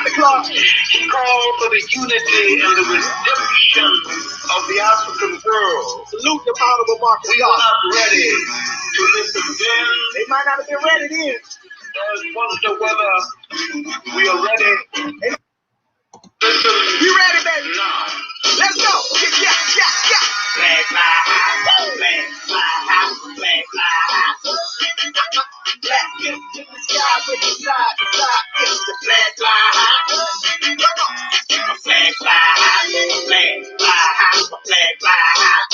He called for the unity and the redemption of the African world. Salute the honorable Mark. We are not ready to listen then. They might not have been ready then. Wonder whether we are ready. Listen. You ready, baby? Now. Let's go. Yeah. Flag fly high, flag fly high, flag fly high. Black in the sky with the side to side. It's the flag fly high. Come on. Flag fly high, flag fly high, flag fly high.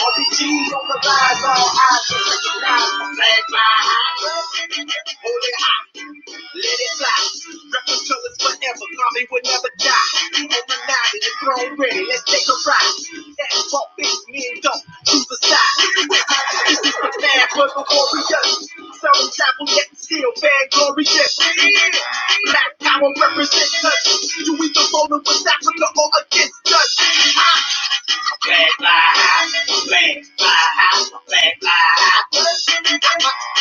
RPGs on the rise, all eyes to recognize the flag fly high. Hold it high, let it fly. Record colors forever, mommy will never die. On the night in the throne ready, let's take a ride. That's what fits me and don't choose a side. This is the man for the warriors. Some travel yet still vainglorious. Black power represents us. Do we the rolling with Africa or against us? Flag fly high, flag fly high, flag fly high.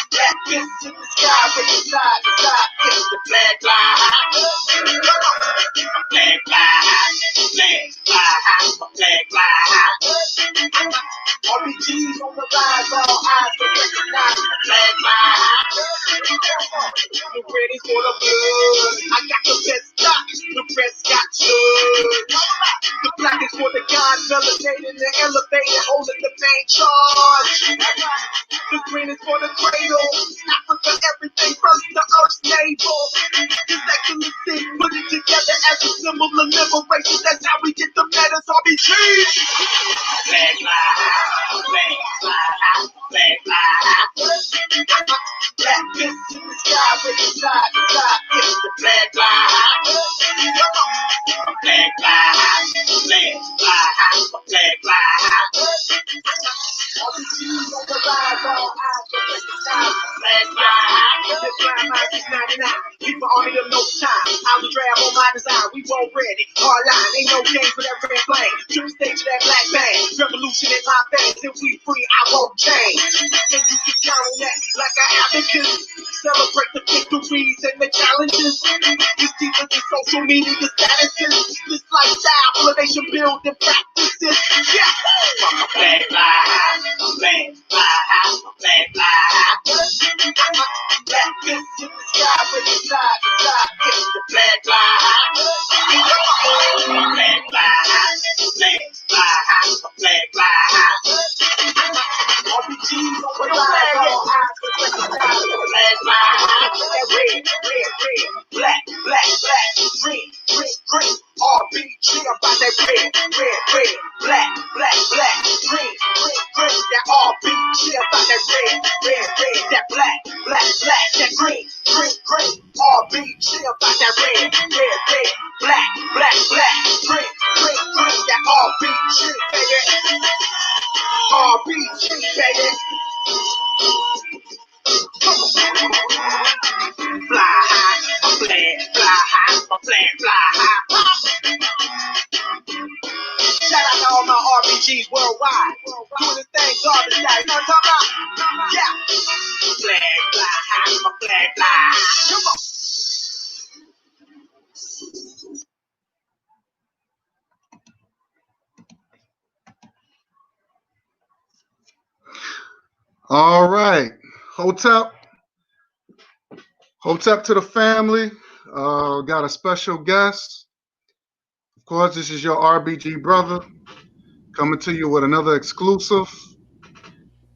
Black fists in the sky with the side to side. It's the flag fly high. Flag fly high, flag fly high, flag fly high. RPGs on the rise, all eyes to recognize the flag fly high. The red is for the blood. I got the best stock, the rest got should. The black is for the gods, melanated and elevated, holding the main charge. The green is for the cradle, Africa, everything first, the earth's navel. His excellency, put it together as a symbol of liberation. That's how we get the letters RBG. Flag fly high, flag fly high, flag fly high. Black fists in the sky with the side to side. It's the flag fly high. Flag fly high, flag fly high, flag fly high. RPGs on the rise, all eyes to recognize the flag fly high. This fly high is 99. People army of no time. I was drab on my design. We won't ready. Hard line. Ain't no game for that red flame. To the stage of that black bang. Revolution in my veins. If we free, I won't change. And you can count on that like an advocate. Celebrate the victories and the challenges. It's deeper than social media statuses. This lifestyle, elevation, building practices. Yeah. Flag fly high, flag fly high, flag fly high. Black fists in the sky with the side to side. It's the flag fly high. Flag fly high, flag fly high, flag fly high. RPGs on the rise, all eyes to recognize the flag fly high. Red, black, green. RPG about that red, black, green. That RPG about that red, that black, that green. RPG about that red, black, green. That RPG, baby. RPG, baby. Fly high, my flag fly high, my flag fly high. Shout out to all my RPGs worldwide. Doing this thing garbage style. You know what I'm talking about? Yeah. Flag fly high, my flag fly high. Come on. All right. Hotep to the family. Got a special guest. Of course, this is your RBG brother coming to you with another exclusive.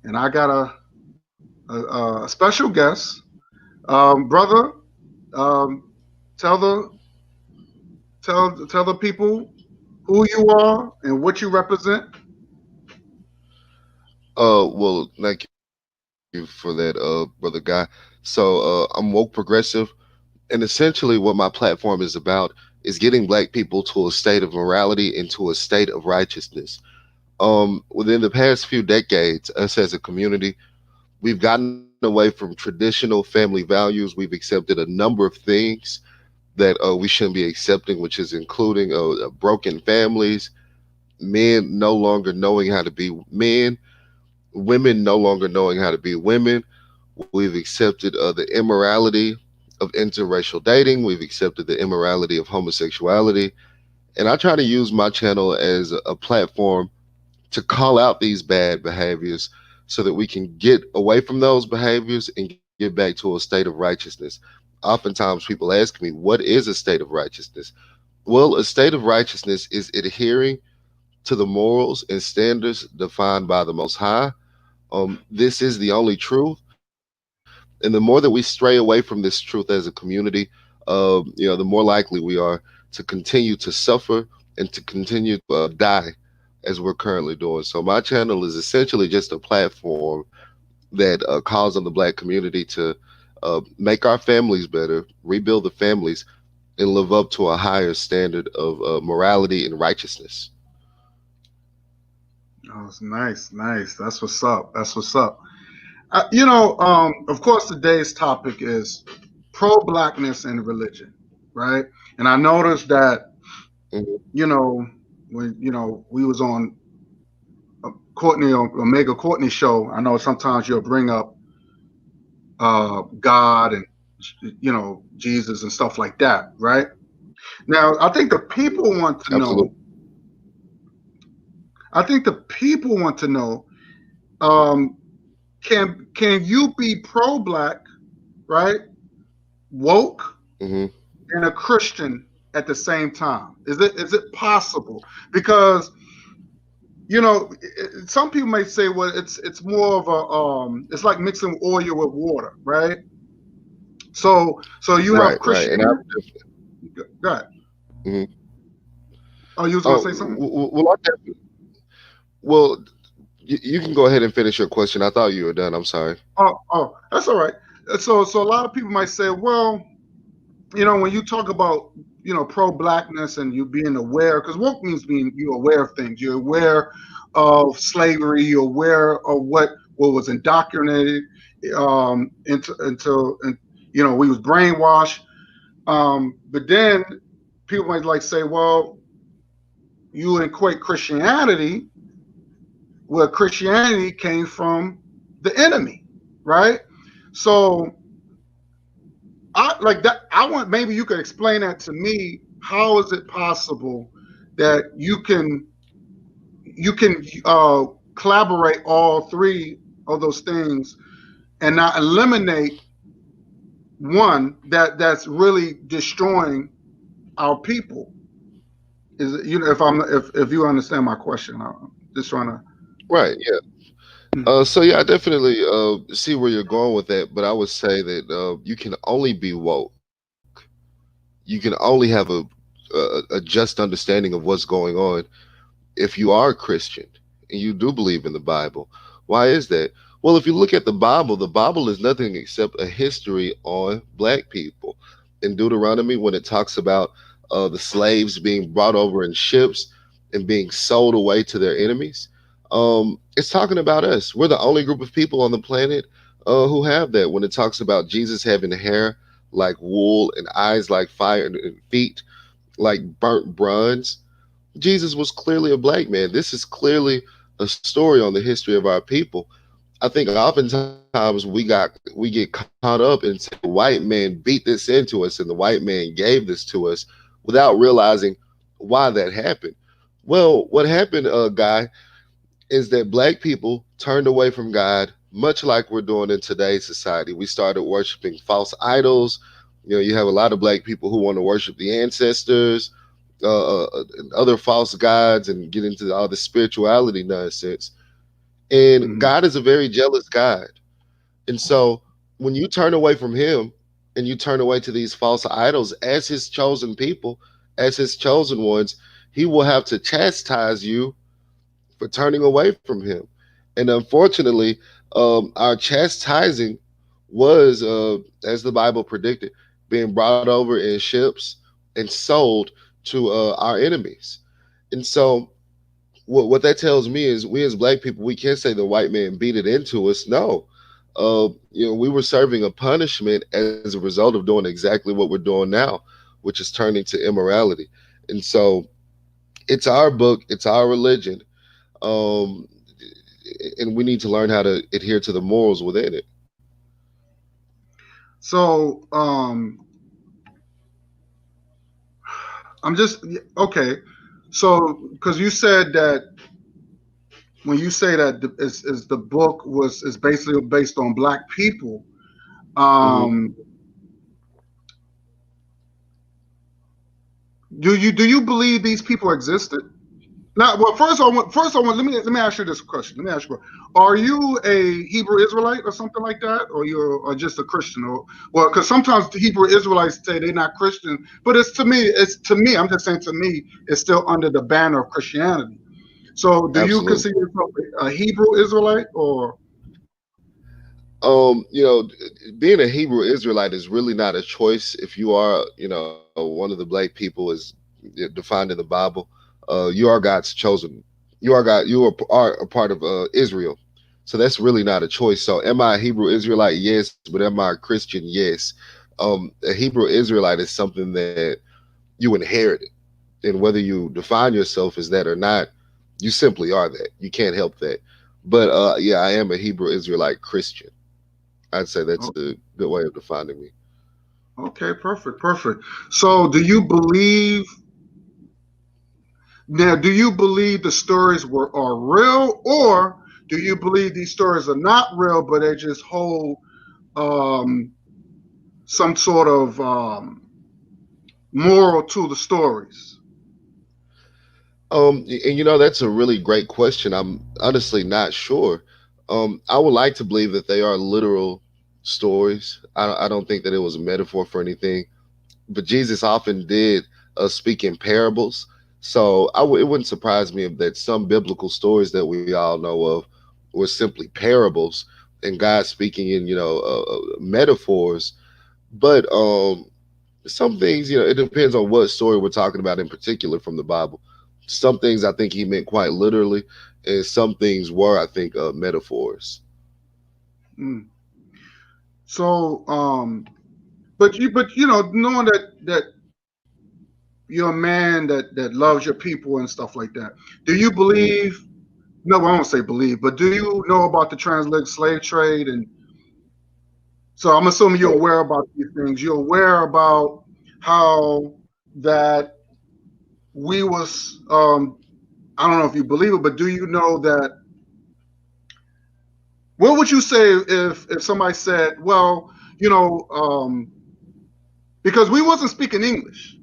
And I got a special guest. Brother, tell the people who you are and what you represent. Well, thank you for that, brother guy. So, I'm woke progressive, and essentially, what my platform is about is getting Black people to a state of morality and to a state of righteousness. Within the past few decades, us as a community, we've gotten away from traditional family values. We've accepted a number of things that we shouldn't be accepting, which is including broken families, men no longer knowing how to be men, women no longer knowing how to be women. We've accepted the immorality of interracial dating. We've accepted the immorality of homosexuality. And I try to use my channel as a platform to call out these bad behaviors so that we can get away from those behaviors and get back to a state of righteousness. Oftentimes people ask me, what is a state of righteousness? Well, a state of righteousness is adhering to the morals and standards defined by the Most High. This is the only truth. And the more that we stray away from this truth as a community, the more likely we are to continue to suffer and to continue to die as we're currently doing. So my channel is essentially just a platform that calls on the Black community to make our families better, rebuild the families, and live up to a higher standard of morality and righteousness. Oh, it's nice, nice. That's what's up. That's what's up. Of course, today's topic is pro-blackness and religion, right? And I noticed that, Mhm. when we was on Courtney on Omega Courtney show. I know sometimes you'll bring up God and Jesus and stuff like that, right? Now, I think the people want to Absolutely. know. I think the people want to know. Um, can you be pro-black, right? Woke Hmm. and a Christian at the same time? Is it possible? Because some people may say, well, it's more of a it's like mixing oil with water, right? So you have Right, right. And I Christianity. Go ahead. mhm. Oh, you was gonna Oh, say something? well, well, you can go ahead and finish your question. I thought you were done. I'm sorry. Oh, that's all right. So a lot of people might say, well, when you talk about pro-blackness and you being aware, because woke means being you aware of things. You're aware of slavery. You're aware of what was indoctrinated into and we was brainwashed. But then people might like say, well, you equate Christianity where Christianity came from the enemy, right? So I like that. I want maybe you could explain that to me. How is it possible that you can collaborate all three of those things and not eliminate one that's really destroying our people? Is it, if you understand my question? I'm just trying to. Right. Yeah. So yeah, I definitely see where you're going with that, but I would say that you can only be woke. You can only have a just understanding of what's going on if you are a Christian and you do believe in the Bible. Why is that? Well, if you look at the Bible is nothing except a history on black people. In Deuteronomy, when it talks about the slaves being brought over in ships and being sold away to their enemies, it's talking about us. We're the only group of people on the planet who have that. When it talks about Jesus having hair like wool and eyes like fire and feet like burnt bronze, Jesus was clearly a black man. This is clearly a story on the history of our people. I think oftentimes we get caught up and say the white man beat this into us and the white man gave this to us without realizing why that happened. Well, what happened, guy, is that black people turned away from God, much like we're doing in today's society. We started worshiping false idols. You have a lot of black people who want to worship the ancestors, and other false gods, and get into all the spirituality nonsense. And Mhm. God is a very jealous God. And so when you turn away from Him and you turn away to these false idols as His chosen people, as His chosen ones, He will have to chastise you for turning away from Him. And unfortunately, our chastising was, as the Bible predicted, being brought over in ships and sold to our enemies. And so, what that tells me is, we as black people, we can't say the white man beat it into us. No, we were serving a punishment as a result of doing exactly what we're doing now, which is turning to immorality. And so, it's our book, it's our religion, um, and we need to learn how to adhere to the morals within it. So I'm just okay. So because you said that when you say that is the book was is basically based on black people, Hmm. um, do you believe these people existed? Now, well, first I want let me ask you this question. Let me ask you, are you a Hebrew Israelite or something like that, or you're or just a Christian? Or well, because sometimes the Hebrew Israelites say they're not Christian, but it's to me. I'm just saying to me, it's still under the banner of Christianity. So, do you Absolutely. consider yourself a Hebrew Israelite or? You know, being a Hebrew Israelite is really not a choice. If you are, one of the black people is defined in the Bible, you are God's chosen. You are God. You are a part of Israel. So that's really not a choice. So am I a Hebrew Israelite? Yes, but am I a Christian? Yes. A Hebrew Israelite is something that you inherited, and whether you define yourself as that or not, you simply are that. You can't help that. But yeah, I am a Hebrew Israelite Christian. I'd say that's Oh, a good way of defining me. okay, perfect, perfect. So, do you believe now? Do you believe the stories are real, or do you believe these stories are not real, but they just hold um, some sort of moral to the stories? And that's a really great question. I'm honestly not sure. I would like to believe that they are literal stories. I don't think that it was a metaphor for anything. But Jesus often did speak in parables. So it wouldn't surprise me if that some biblical stories that we all know of were simply parables and God speaking in metaphors. But some things, it depends on what story we're talking about in particular from the Bible. Some things I think he meant quite literally, and some things were, I think, metaphors. Mm. So, but knowing that you're a man that loves your people and stuff like that, do you Mhm. believe? No, I won't say believe, but do you know about the transatlantic slave trade? And so I'm assuming you're aware about these things. You're aware about how that we was I don't know if you believe it, but do you know that what would you say if somebody said, well, you know, because we wasn't speaking English,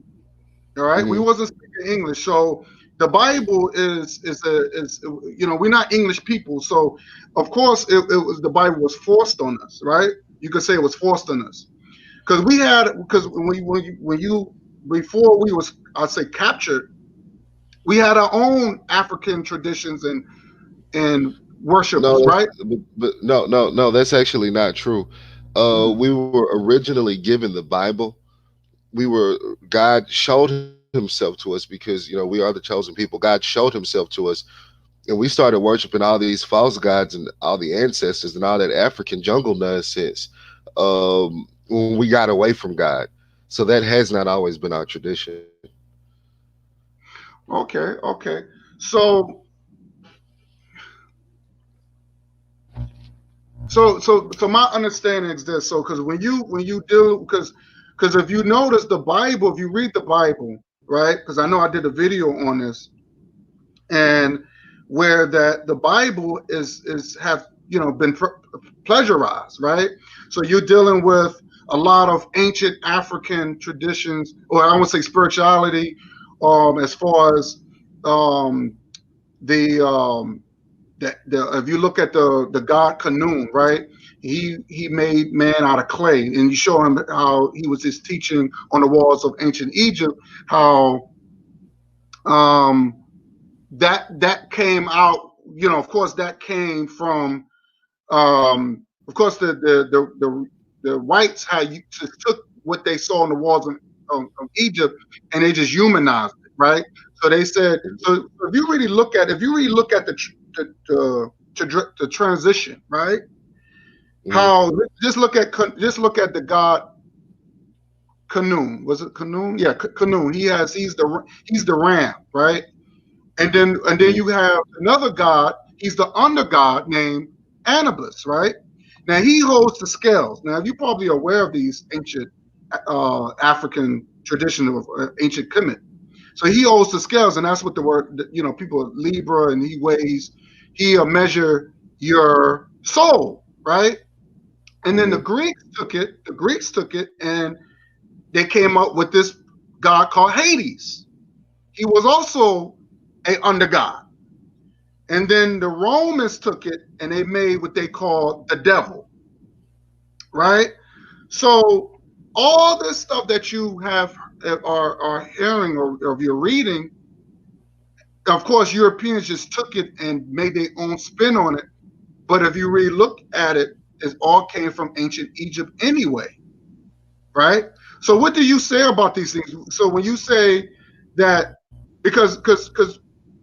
all right? We Mhm. wasn't speaking English, so the Bible is we're not English people, so of course it was the Bible was forced on us, right? You could say it was forced on us because when you before we was I'd say captured, we had our own African traditions and worships, No, right? but no, no, no. That's actually not true. Mm. We were originally given the Bible. We were God showed Himself to us because we are the chosen people. God showed Himself to us, and we started worshiping all these false gods and all the ancestors and all that African jungle nonsense when we got away from God. So that has not always been our tradition. Okay, okay. So so my understanding is this. So because when you do because if you notice the Bible, if you read the Bible, right? Because I know I did a video on this, and where that the Bible is have been pleasurized, right? So you're dealing with a lot of ancient African traditions, or I won't say spirituality, as far as um, the if you look at the god Canaan, right? He made man out of clay, and you show him how he was just teaching on the walls of ancient Egypt, how um, that came out. Of course, that came from of course the whites had just took what they saw on the walls of Egypt and they just humanized it, right? So they said, so if you really look at the transition, right? Mhm. How just look at the god Canaan. Was it Canaan? Yeah, Canaan. He's the ram, right? And then Mhm. you have another god. He's the under god named Anubis, right? Now he holds the scales. Now you're probably aware of these ancient African tradition of ancient Kemet. So he holds the scales, and that's what the word, people Libra, and he weighs, he'll measure your soul, right? And then the Hmm. Greeks took it. The Greeks took it, and they came up with this god called Hades. He was also a under god. And then the Romans took it and they made what they call the devil, right? So all this stuff that you have are hearing or you're reading, of course, Europeans just took it and made their own spin on it. But if you really look at it, it all came from ancient Egypt anyway, right? So what do you say about these things? So when you say that, because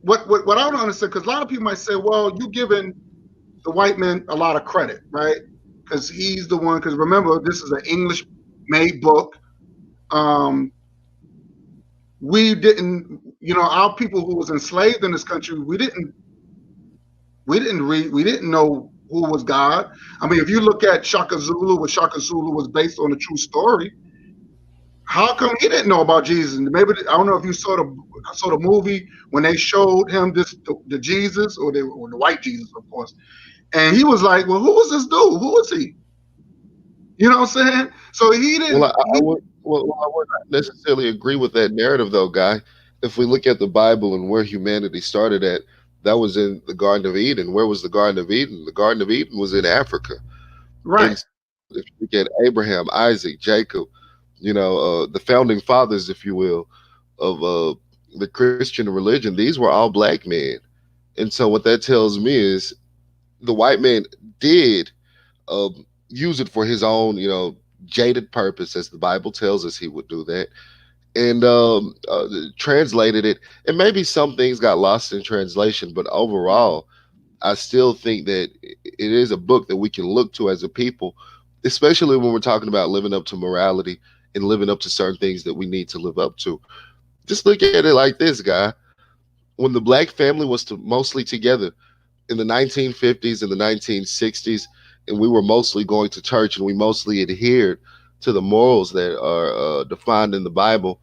what I don't understand, because a lot of people might say, well, you giving the white man a lot of credit, right? Because he's the one. Because remember, this is an English-made book. Um, we didn't, our people who was enslaved in this country, we didn't know who was God. I mean, if you look at Shaka Zulu, what Shaka Zulu was based on a true story, how come he didn't know about Jesus? And maybe I don't know if you saw the movie when they showed him the Jesus or the white Jesus, of course, and he was like, "Well, who was this dude? Who was he?" You know what I'm saying? So he Well, didn't. I would not necessarily agree with that narrative, though, guy. If we look at the Bible and where humanity started at, that was in the Garden of Eden. Where was the Garden of Eden? The Garden of Eden was in Africa. Right. And if you look at Abraham, Isaac, Jacob, the founding fathers, if you will, of the Christian religion, these were all black men. And so what that tells me is the white man did use it for his own, jaded purpose, as the Bible tells us he would do that, and translated it. And maybe some things got lost in translation, but overall, I still think that it is a book that we can look to as a people, especially when we're talking about living up to morality and living up to certain things that we need to live up to. Just look at it like this, guy. When the black family was mostly together in the 1950s and the 1960s, and we were mostly going to church and we mostly adhered to the morals that are defined in the Bible,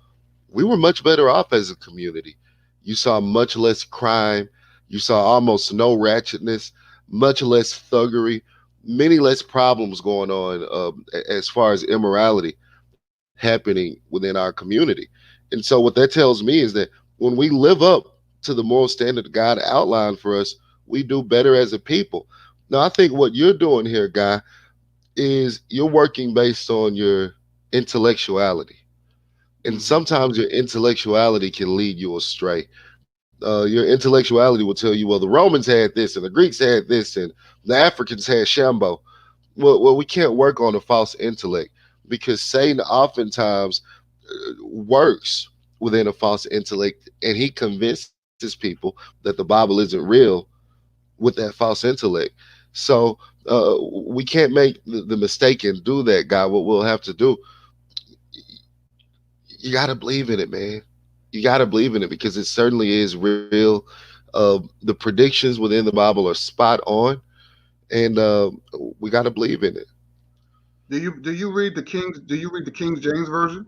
we were much better off as a community. You saw much less crime, you saw almost no ratchetness, much less thuggery, many less problems going on as far as immorality happening within our community. And so, what that tells me is that when we live up to the moral standard God outlined for us, we do better as a people. Now, I think what you're doing here, guy, is you're working based on your intellectuality. And Mhm. sometimes your intellectuality can lead you astray. Your intellectuality will tell you, well, the Romans had this, and the Greeks had this, and the Africans had Shambo. Well, we can't work on a false intellect because Satan oftentimes works within a false intellect, and he convinces people that the Bible isn't real with that false intellect. So we can't make the mistake and do that, God. What we'll have to do, you got to believe in it, man. You got to believe in it because it certainly is real. The predictions within the Bible are spot on, and we got to believe in it. Do you read the King James version?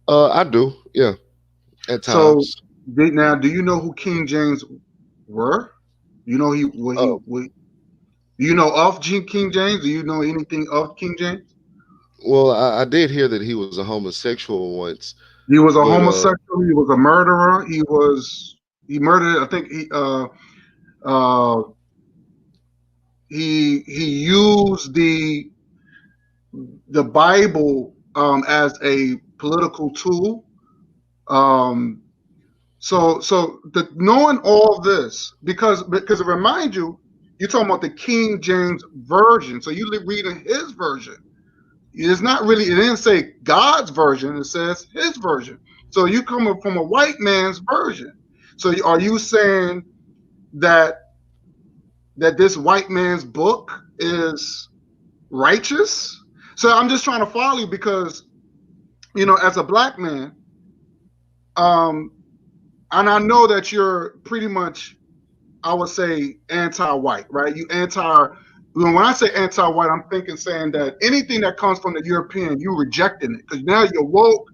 I do, yeah, at So times. now, do you know who King James were? You know he what he Uh, what, do you know of King James? Do you know anything of King James? well, I did hear that he was a homosexual once, He was a but homosexual. He was a murderer. He murdered. I think uh he used the Bible as a political tool. Um, knowing all this, because it reminds you, you're talking about the King James version. So you reading his version. It's not really. It didn't say God's version. It says his version. So you coming from a white man's version. So are you saying that this white man's book is righteous? So I'm just trying to follow you because as a black man, um, and I know that you're pretty much, I would say, anti-white, right? You anti when I say anti-white, I'm thinking saying that anything that comes from the European, you rejecting it because now you're woke.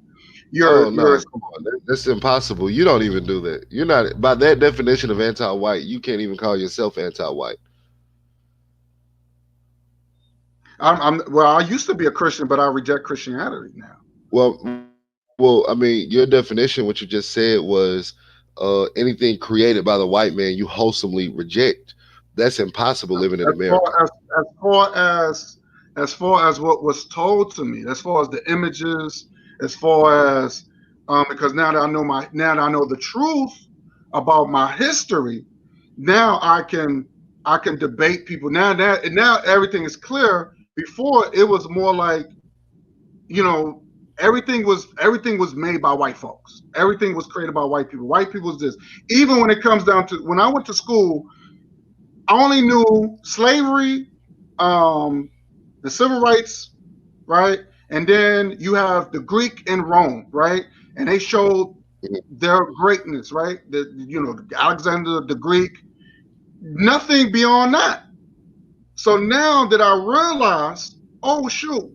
Oh You're no, come on, that's impossible. You don't even do that. You're not by that definition of anti-white. You can't even call yourself anti-white. I'm well. I used to be a Christian, but I reject Christianity now. Well, I mean, your definition, what you just said was anything created by the white man you wholesomely reject. That's impossible living in As far America. as far as as far as what was told to me, as far as the images, as far as because now that I know the truth about my history, now I can debate people. Now everything is clear. Before it was more like, you know, everything was made by white folks. Everything was created by white people. White people was this. Even when it comes down to when I went to school, I only knew slavery, um, the civil rights, right? And then you have the Greek and Rome, right? And they showed their greatness, right? Alexander the Greek, nothing beyond that. So now that I realized, oh shoot,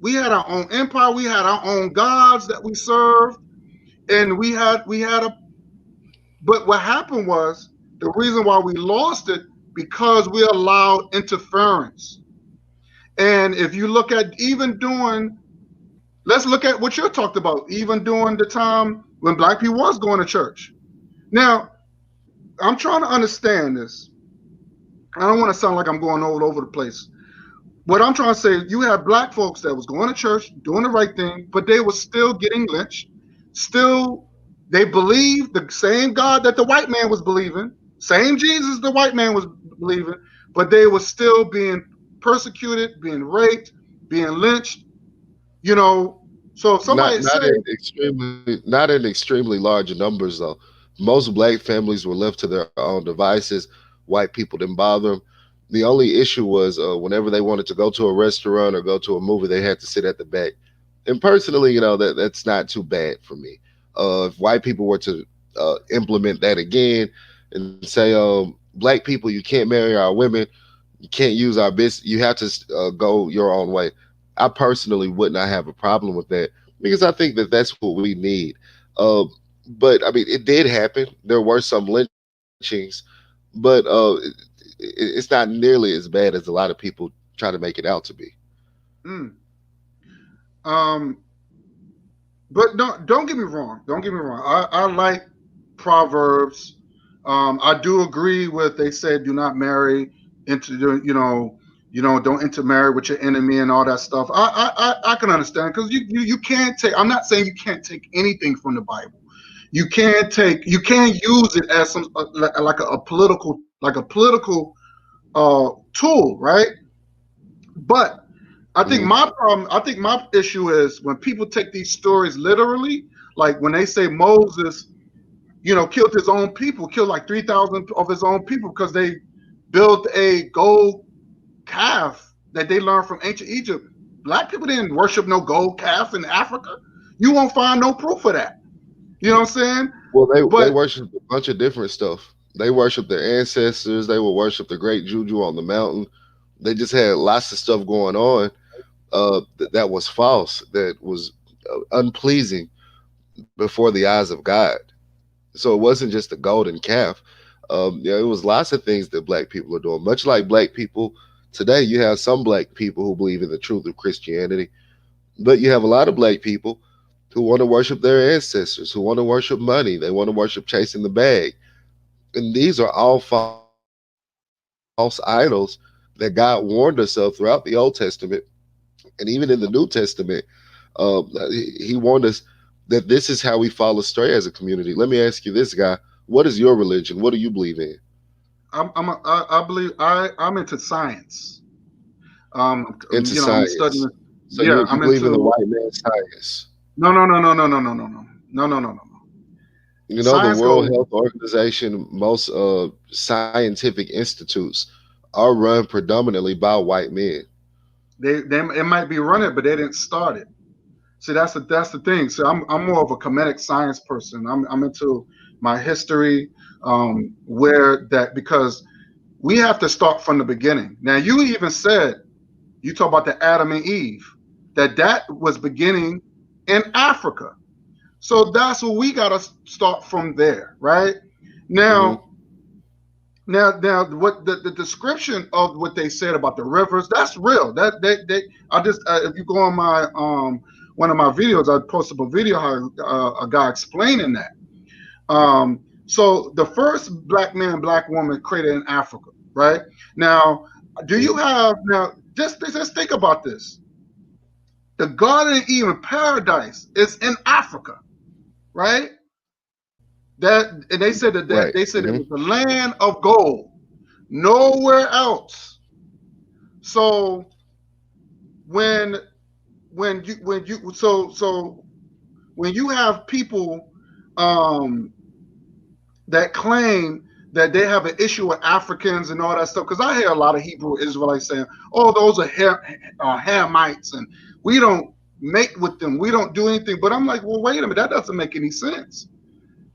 we had our own empire, we had our own gods that we served, and we had a but what happened was the reason why we lost it because we allowed interference. And if you look at even during, let's look at what you talked about, even during the time when black people was going to church. Now, I'm trying to understand this. I don't want to sound like I'm going all over the place. What I'm trying to say, you have black folks that was going to church, doing the right thing, but they were still getting lynched. Still, they believed the same God that the white man was believing, same Jesus the white man was believing, but they were still being persecuted, being raped, being lynched. You know, so if Not somebody not say, in extremely large numbers though. Most black families were left to their own devices. White people didn't bother them. The only issue was whenever they wanted to go to a restaurant or go to a movie, they had to sit at the back. And personally, that's not too bad for me. If white people were to implement that again and say, black people, you can't marry our women, you can't use our business, you have to go your own way. I personally would not have a problem with that because I think that that's what we need. Uh, but I mean, it did happen. There were some lynchings, but it's not nearly as bad as a lot of people try to make it out to be. mm, um, but don't get me wrong. Don't get me wrong. I like proverbs. I do agree with they said do not marry into don't intermarry with your enemy and all that stuff. I can understand because you can't take. I'm not saying you can't take anything from the Bible. You can't use it as some like a political tool, right? But Hmm. I think my issue is when people take these stories literally, like when they say Moses, killed his own people, killed like 3,000 of his own people because they built a gold calf that they learned from ancient Egypt. Black people didn't worship no gold calf in Africa. You won't find no proof of that. You know what I'm saying? Well, they But worshiped a bunch of different stuff. They worshiped their ancestors. They would worship the great juju on the mountain. They just had lots of stuff going on that was false, that was unpleasing before the eyes of God. So it wasn't just the golden calf. It was lots of things that black people are doing. Much like black people today, you have some black people who believe in the truth of Christianity, but you have a lot of black people who want to worship their ancestors, who want to worship money, they want to worship chasing the bag. And these are all false idols that God warned us of throughout the Old Testament and even in the New Testament. He warned us that this is how we fall astray as a community. Let me ask you this, guy. What is your religion? What do you believe in? I believe I'm into science. Into I'm science. studying. So Yeah, you I'm believe in the into. white man's science. No. The Science World goes. Health Organization, most scientific institutes are run predominantly by white men. They it might be running, but they didn't start it. See, that's the thing. So I'm more of a comedic science person. I'm into my history, where that because we have to start from the beginning. Now, you even said, you talk about the Adam and Eve, that was beginning in Africa. So that's what we got to start from there, right? Now, what the description of what they said about the rivers, that's real. I just if you go on my one of my videos, I posted a video how a guy explaining that. So the first black man, black woman created in Africa, right? Now, do you have now just think about this? The Garden of Eden paradise is in Africa, right? And they said Right. they said it was the land of gold, nowhere else. So when you have people that claim that they have an issue with Africans and all that stuff, because I hear a lot of Hebrew Israelites saying, "Oh, those are Hamites, and we don't mate with them, we don't do anything." But I'm like, well, wait a minute, that doesn't make any sense,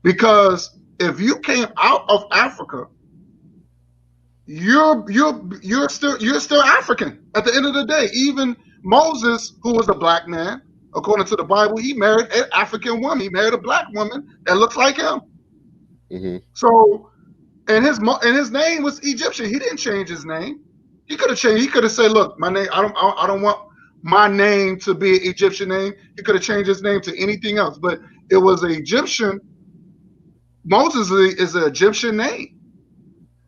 because if you came out of Africa, you're still African at the end of the day. Even Moses, who was a black man, according to the Bible, he married an African woman. He married a black woman that looks like him. So, and his name was Egyptian. He didn't change his name. He could have changed. He could have said, "Look, my name. I don't want my name to be an Egyptian name." He could have changed his name to anything else, but it was an Egyptian. Moses is an Egyptian name.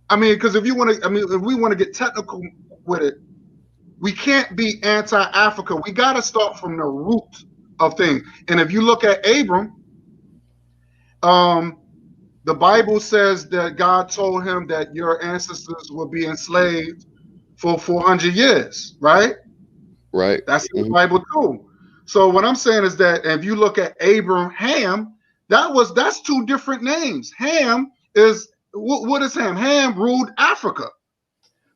I mean, because if we want to get technical with it, we can't be anti-Africa. We got to start from the root of things. And if you look at Abram, the Bible says that God told him that your ancestors will be enslaved for 400 years, right? Right. That's in the Bible too. So what I'm saying is that if you look at Abraham, that's two different names. Ham is what is Ham? Ham ruled Africa,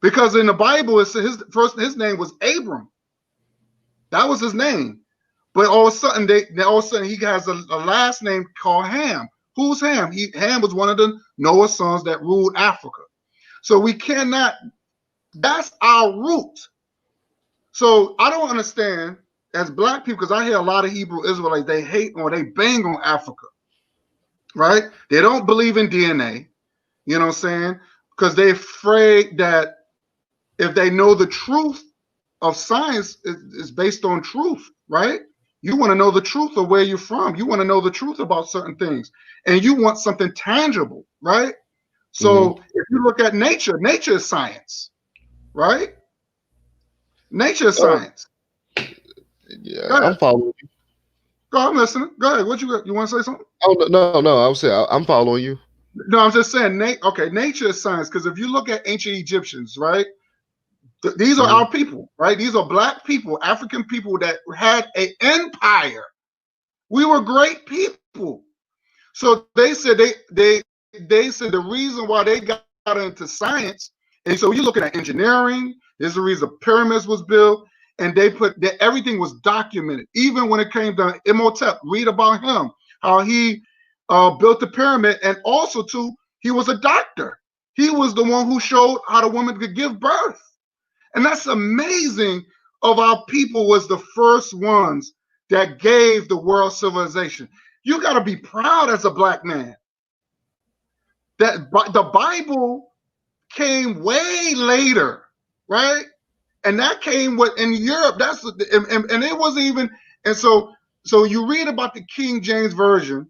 because in the Bible it says his name was Abram. That was his name. But all of a sudden he has a last name called Ham. Who's Ham? Ham was one of the Noah's sons that ruled Africa. So we cannot. That's our root. So I don't understand as black people, because I hear a lot of Hebrew Israelites, they hate or they bang on Africa, right? They don't believe in DNA. You know what I'm saying? Because they're afraid that if they know the truth of science is based on truth, right? You want to know the truth of where you're from. You want to know the truth about certain things. And you want something tangible, right? So if you look at nature is science, right? Nature is science. Yeah, I'm following you. Go ahead, I'm listening. Go ahead. What you want to say something? Oh no. I was saying I'm following you. No, I'm just saying. Nature is science, because if you look at ancient Egyptians, right? These are our people, right? These are black people, African people that had an empire. We were great people. So they said they said the reason why they got into science, and so you're looking at engineering. There's a reason pyramids was built, and they put that everything was documented. Even when it came to Imhotep, read about him, how he built the pyramid, and also too, he was a doctor. He was the one who showed how the woman could give birth. And that's amazing. Of our people was the first ones that gave the world civilization. You got to be proud as a black man. That the Bible came way later, right? And that came in Europe. And it wasn't even. And so you read about the King James Version,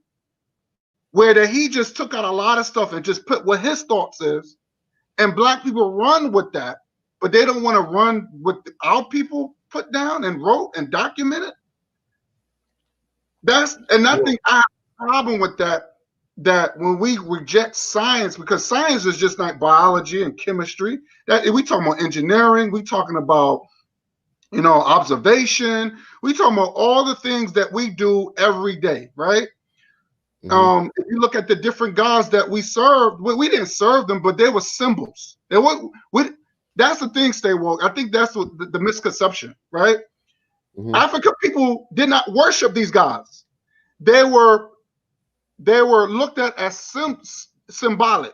where he just took out a lot of stuff and just put what his thoughts is, and black people run with that. But they don't want to run with our people put down and wrote and documented. I think I have a problem with that. That when we reject science, because science is just like biology and chemistry. That we talking about engineering, we talking about observation, we talking about all the things that we do every day, right? If you look at the different gods that we served, we didn't serve them, but they were symbols. That's the thing, stay woke. I think that's what the misconception, right? African people did not worship these gods. They were looked at as symbolic.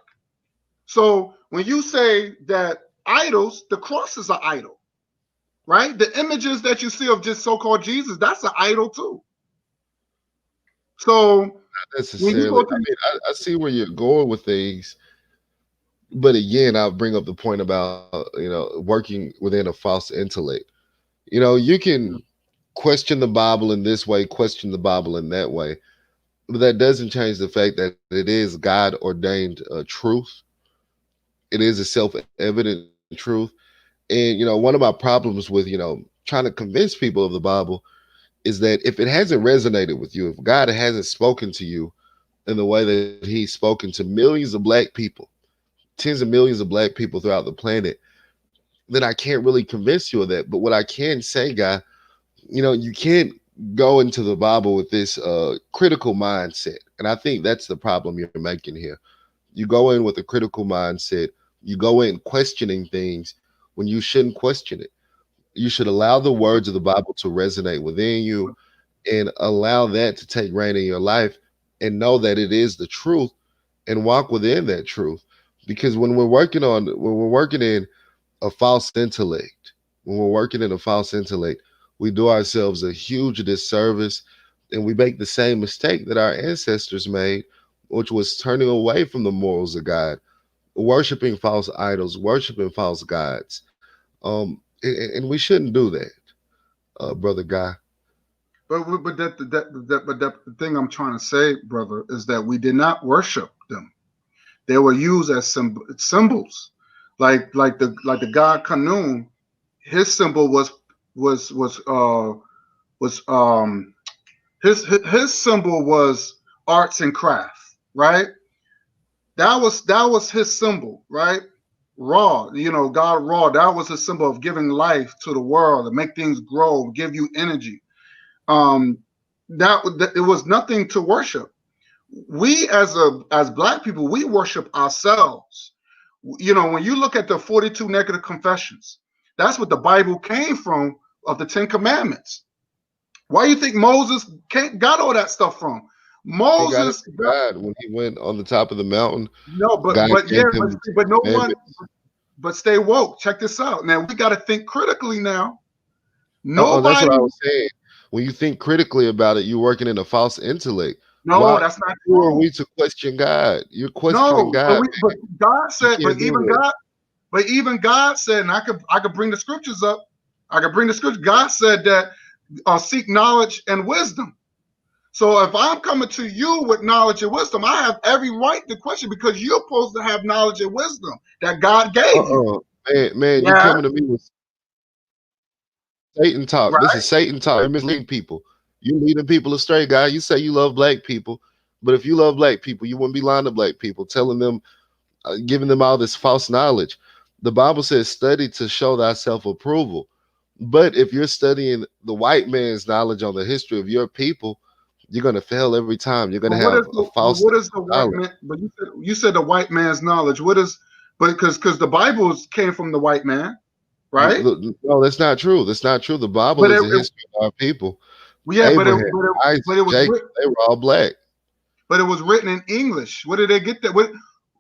So when you say that idols, the cross is an idol, right? The images that you see of just so-called Jesus, that's an idol too. So Not when you necessarily. go I to mean, I see where you're going with things, but again, I'll bring up the point about working within a false intellect. You can question the Bible in this way, question the Bible in that way, but that doesn't change the fact that it is God ordained truth. It is a self-evident truth. And one of my problems with trying to convince people of the Bible is that if it hasn't resonated with you, if God hasn't spoken to you in the way that He's spoken to millions of black people, tens of millions of black people throughout the planet, then I can't really convince you of that. But what I can say, guy, you can't go into the Bible with this critical mindset. And I think that's the problem you're making here. You go in with a critical mindset, you go in questioning things when you shouldn't question it. You should allow the words of the Bible to resonate within you and allow that to take reign in your life and know that it is the truth and walk within that truth. Because when we're working in a false intellect, when we're working in a false intellect, we do ourselves a huge disservice and we make the same mistake that our ancestors made, which was turning away from the morals of God, worshiping false idols, worshiping false gods. And we shouldn't do that, brother Guy. but the thing I'm trying to say, brother, is that we did not worship them. They were used as symbols, like the god Kanun. His symbol was his symbol was arts and craft, right? That was his symbol, right? Raw, God raw. That was a symbol of giving life to the world, to make things grow, give you energy. Um, that it was nothing to worship. We as black people, we worship ourselves. When you look at the 42 negative confessions, that's what the Bible came from, of the 10 commandments. Why do you think Moses got all that stuff from? He got it Moses from got, God when he went on the top of the mountain. no, God but yeah, gave him the but no one, commandments. but stay woke. Check this out. Now we got to think critically now. Oh, that's what Nobody, I was saying. When you think critically about it, you're working in a false intellect. no, Why? that's not Who are true. we to question God? You're questioning No, God. but God You said, can't do that. but even God said, and I could bring the scriptures up. I could bring the scripture. God said that seek knowledge and wisdom. So if I'm coming to you with knowledge and wisdom, I have every right to question, because you're supposed to have knowledge and wisdom that God gave you. Man, you Yeah, coming to me with Satan talk. This right. is Satan talk. You're misleading people. You leading people astray, guy. You say you love black people, but if you love black people, you wouldn't be lying to black people, telling them, giving them all this false knowledge. The Bible says, "Study to show thyself approval." But if you're studying the white man's knowledge on the history of your people, you're gonna fail every time. You're gonna have a But false what is the white knowledge. man? But you said the white man's knowledge. What is? But because the Bible came from the white man, right? No, that's not true. That's not true. The Bible But is a history of our people. yeah, Abraham, but Isaac, it was Jacob, they were all black. but it was written in English. Where did they get that?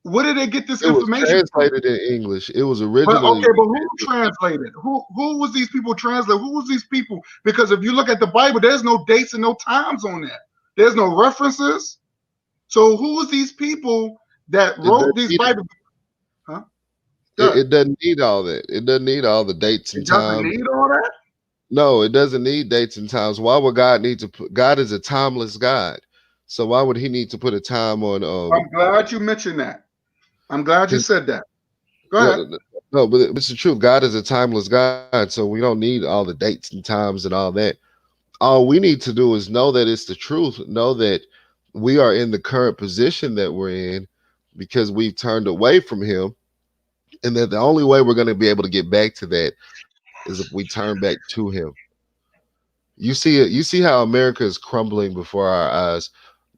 What did they get this It was information from? translated in English. It was But originally okay, but written who in English. translated? Who was these people translated? Who was these people? Because if you look at the Bible, there's no dates and no times on that. There's no references. So who was these people that It wrote doesn't these need Bible? Huh? Good. it doesn't need all that. It doesn't need all the dates and It doesn't times. need all that. No, it doesn't need dates and times. Why would God need to put? God is a timeless God. So why would he need to put a time on I'm glad you mentioned that. I'm glad you his said that. Go ahead. no, no, but it's the truth. God is a timeless God, so we don't need all the dates and times and all that. All we need to do is know that it's the truth, know that we are in the current position that we're in because we've turned away from him, and that the only way we're going to be able to get back to that is if we turn back to him. You see it. You see how America is crumbling before our eyes.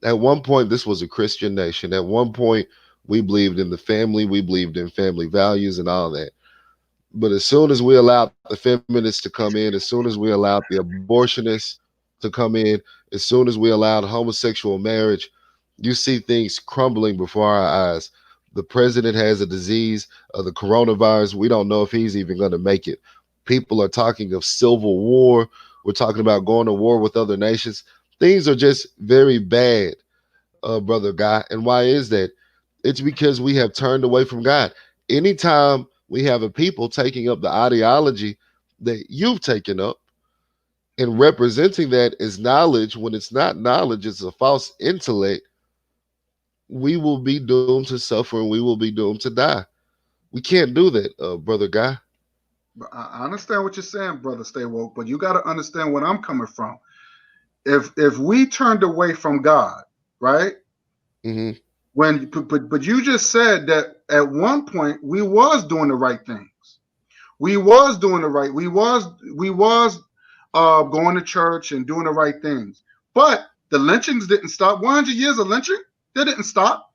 At one point, this was a Christian nation. At one point, we believed in the family. We believed in family values and all that. But as soon as we allowed the feminists to come in, as soon as we allowed the abortionists to come in, as soon as we allowed homosexual marriage, you see things crumbling before our eyes. The president has a disease, the coronavirus. We don't know if he's even going to make it. People are talking of civil war. We're talking about going to war with other nations. Things are just very bad, brother Guy. And why is that? It's because we have turned away from God. Anytime we have a people taking up the ideology that you've taken up and representing that as knowledge when it's not knowledge, it's a false intellect, we will be doomed to suffer and we will be doomed to die. We can't do that, brother Guy. But I understand what you're saying, brother. Stay woke, but you got to understand where I'm coming from. If we turned away from God, right? Hmm. But you just said that at one point we was doing the right things. We was doing the right. We was going to church and doing the right things. But the lynchings didn't stop. 100 years of lynching, they didn't stop.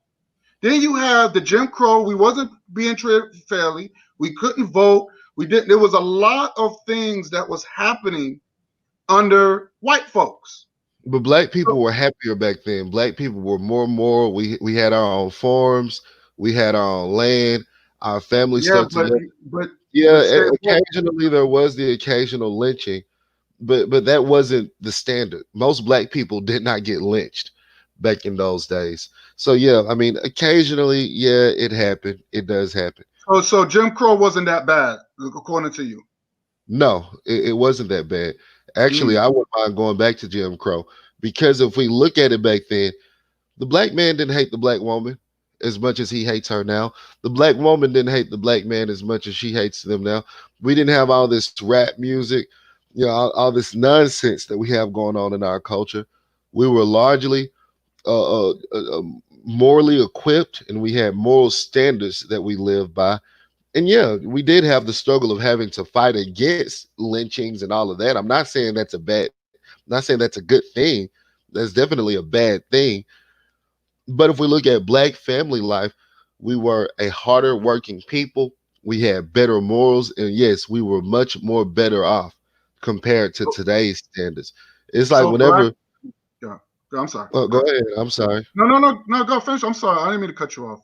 Then you have the Jim Crow. We wasn't being treated fairly. We couldn't vote. We didn't. There was a lot of things that was happening under white folks. But black So, people were happier back then. Black people were more moral. We had our own farms. We had our own land. Our family yeah, stuck together. but Yeah, but stay woke. occasionally there was the occasional lynching, but that wasn't the standard. Most black people did not get lynched back in those days. So yeah, I mean, occasionally, yeah, it happened. It does happen. So Jim Crow wasn't that bad, according to you. No, it wasn't that bad. Actually, Mm. I wouldn't mind going back to Jim Crow because if we look at it back then, the black man didn't hate the black woman as much as he hates her now. The black woman didn't hate the black man as much as she hates them now. We didn't have all this rap music, all this nonsense that we have going on in our culture. We were largely morally equipped and we had moral standards that we lived by. And yeah, we did have the struggle of having to fight against lynchings and all of that. I'm not saying that's a bad, I'm not saying that's a good thing. That's definitely a bad thing. But if we look at black family life, we were a harder working people. We had better morals, and yes, we were much more better off compared to So, today's standards. It's like so black. whenever, Yeah. I'm sorry. oh, Go go ahead. ahead. I'm sorry. No. Go finish. I'm sorry. I didn't mean to cut you off.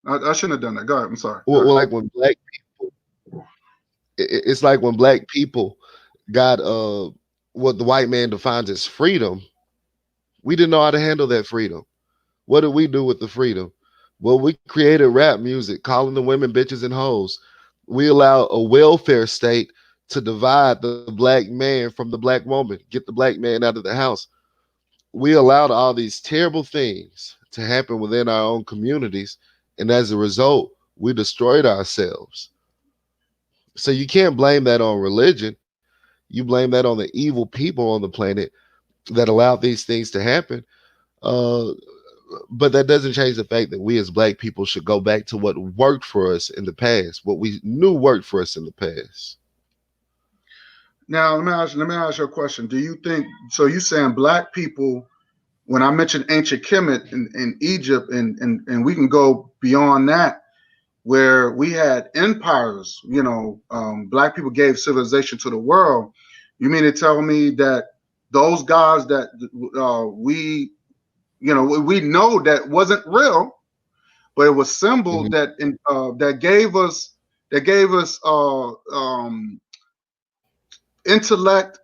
I shouldn't have done that. Go ahead. I'm sorry. Go Well, ahead. like when black people, it's like when black people got what the white man defines as freedom. We didn't know how to handle that freedom. What did we do with the freedom? Well, we created rap music, calling the women bitches and hoes. We allow a welfare state to divide the black man from the black woman, get the black man out of the house. We allowed all these terrible things to happen within our own communities. And as a result, we destroyed ourselves. So you can't blame that on religion. You blame that on the evil people on the planet that allowed these things to happen. Uh, but that doesn't change the fact that we as black people should go back to what worked for us in the past, what we knew worked for us in the past. Now let me ask you a question. Do you think so? You saying black people? When I mentioned ancient Kemet in Egypt, and we can go beyond that, where we had empires. Black people gave civilization to the world. You mean to tell me that those guys that we know that wasn't real, but it was symbol Mhm. that gave us intellect,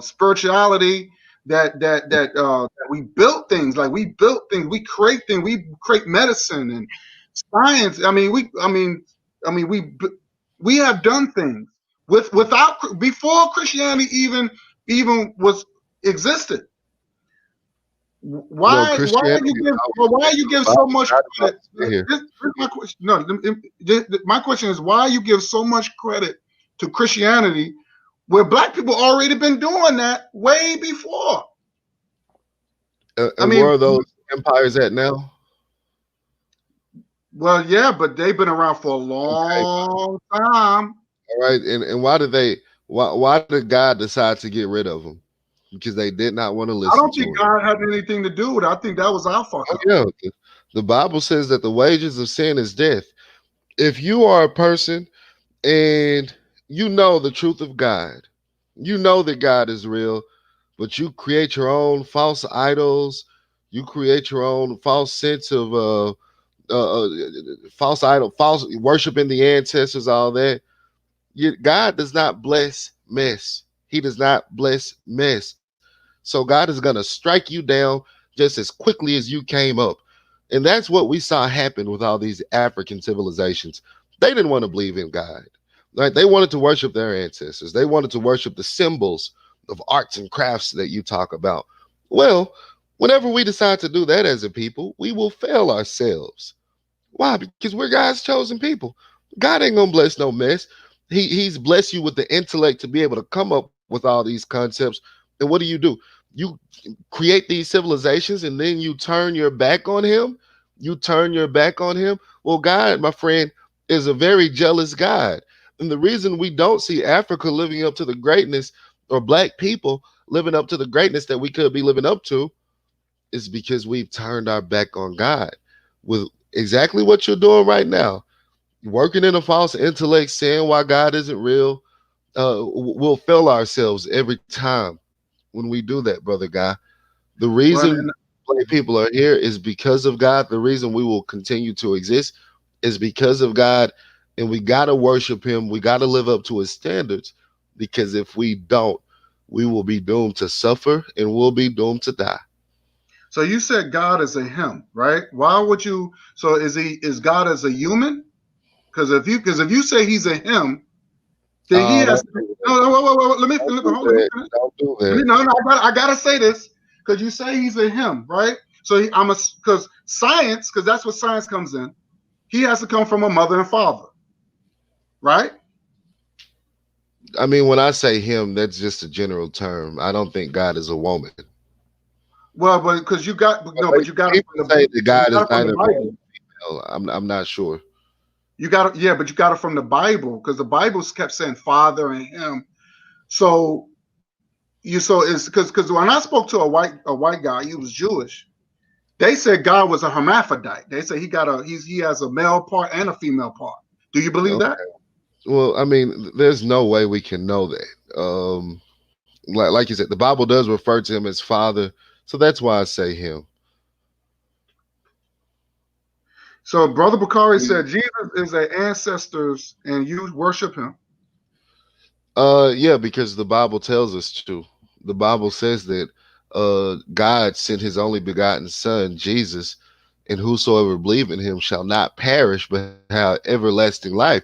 spirituality, that we built things, we create things, we create medicine and science. We have done things without before Christianity even was existed. Well, Why Christianity is always you been give about so the much God about credit? to say here. Here's my question. No, my question is why you give so much credit to Christianity where black people already been doing that way before. I And where mean, are those empires at now? well, yeah, but they've been around for a Okay, long time. all right. And why did why did God decide to get rid of them? Because they did not want to I listen don't to think him. God had anything to do with it. I think that was our fuck Oh up. yeah, the Bible says that the wages of sin is death. If you are a person and you know the truth of God, you know that God is real, but you create your own false idols, you create your own false sense of false idol, false worshiping the ancestors, all that. God does not bless mess. He does not bless mess. So God is going to strike you down just as quickly as you came up. And that's what we saw happen with all these African civilizations. They didn't want to believe in God. Right? They wanted to worship their ancestors. They wanted to worship the symbols of arts and crafts that you talk about. Well, whenever we decide to do that as a people, we will fail ourselves. Why? Because we're God's chosen people. God ain't gonna bless no mess. He's blessed you with the intellect to be able to come up with all these concepts. And what do? You create these civilizations and then you turn your back on him. You turn your back on him. Well, God, my friend, is a very jealous God. And the reason we don't see Africa living up to the greatness or black people living up to the greatness that we could be living up to is because we've turned our back on God with exactly what you're doing right now, working in a false intellect, saying why God isn't real. We'll fail ourselves every time when we do that, brother guy. The Well, reason and black people are here is because of God. The reason we will continue to exist is because of God. And we got to worship him. We got to live up to his standards, because if we don't, we will be doomed to suffer and we'll be doomed to die. so you said God is a him, right? Why would you? So is God as a human? Because if you say he's a him, then he has Don't to. do that. No, no, wait, Don't do let me that. finish. Don't do Let me, that. no, no, I gotta say this because you say he's a him, right? So I'm a because science, because that's what science comes in. He has to come from a mother and father, right? I mean, when I say him, that's just a general term. I don't think God is a woman. Well, but because you got no, Like, but you got it people from say that you God got is it from the neither male Bible. nor female. I'm not sure. You got it, yeah, but you got it from the Bible because the Bible kept saying father and him. So it's because when I spoke to a white guy, he was Jewish. They said God was a hermaphrodite. They say he has a male part and a female part. Do you believe that? Okay. Well, I mean, there's no way we can know that. Like you said, the Bible does refer to him as Father, so that's why I say him. So Brother Bakari said Jesus is their ancestors and you worship him. Yeah, because the Bible tells us to. The Bible says that God sent his only begotten son, Jesus, and whosoever believe in him shall not perish but have everlasting life.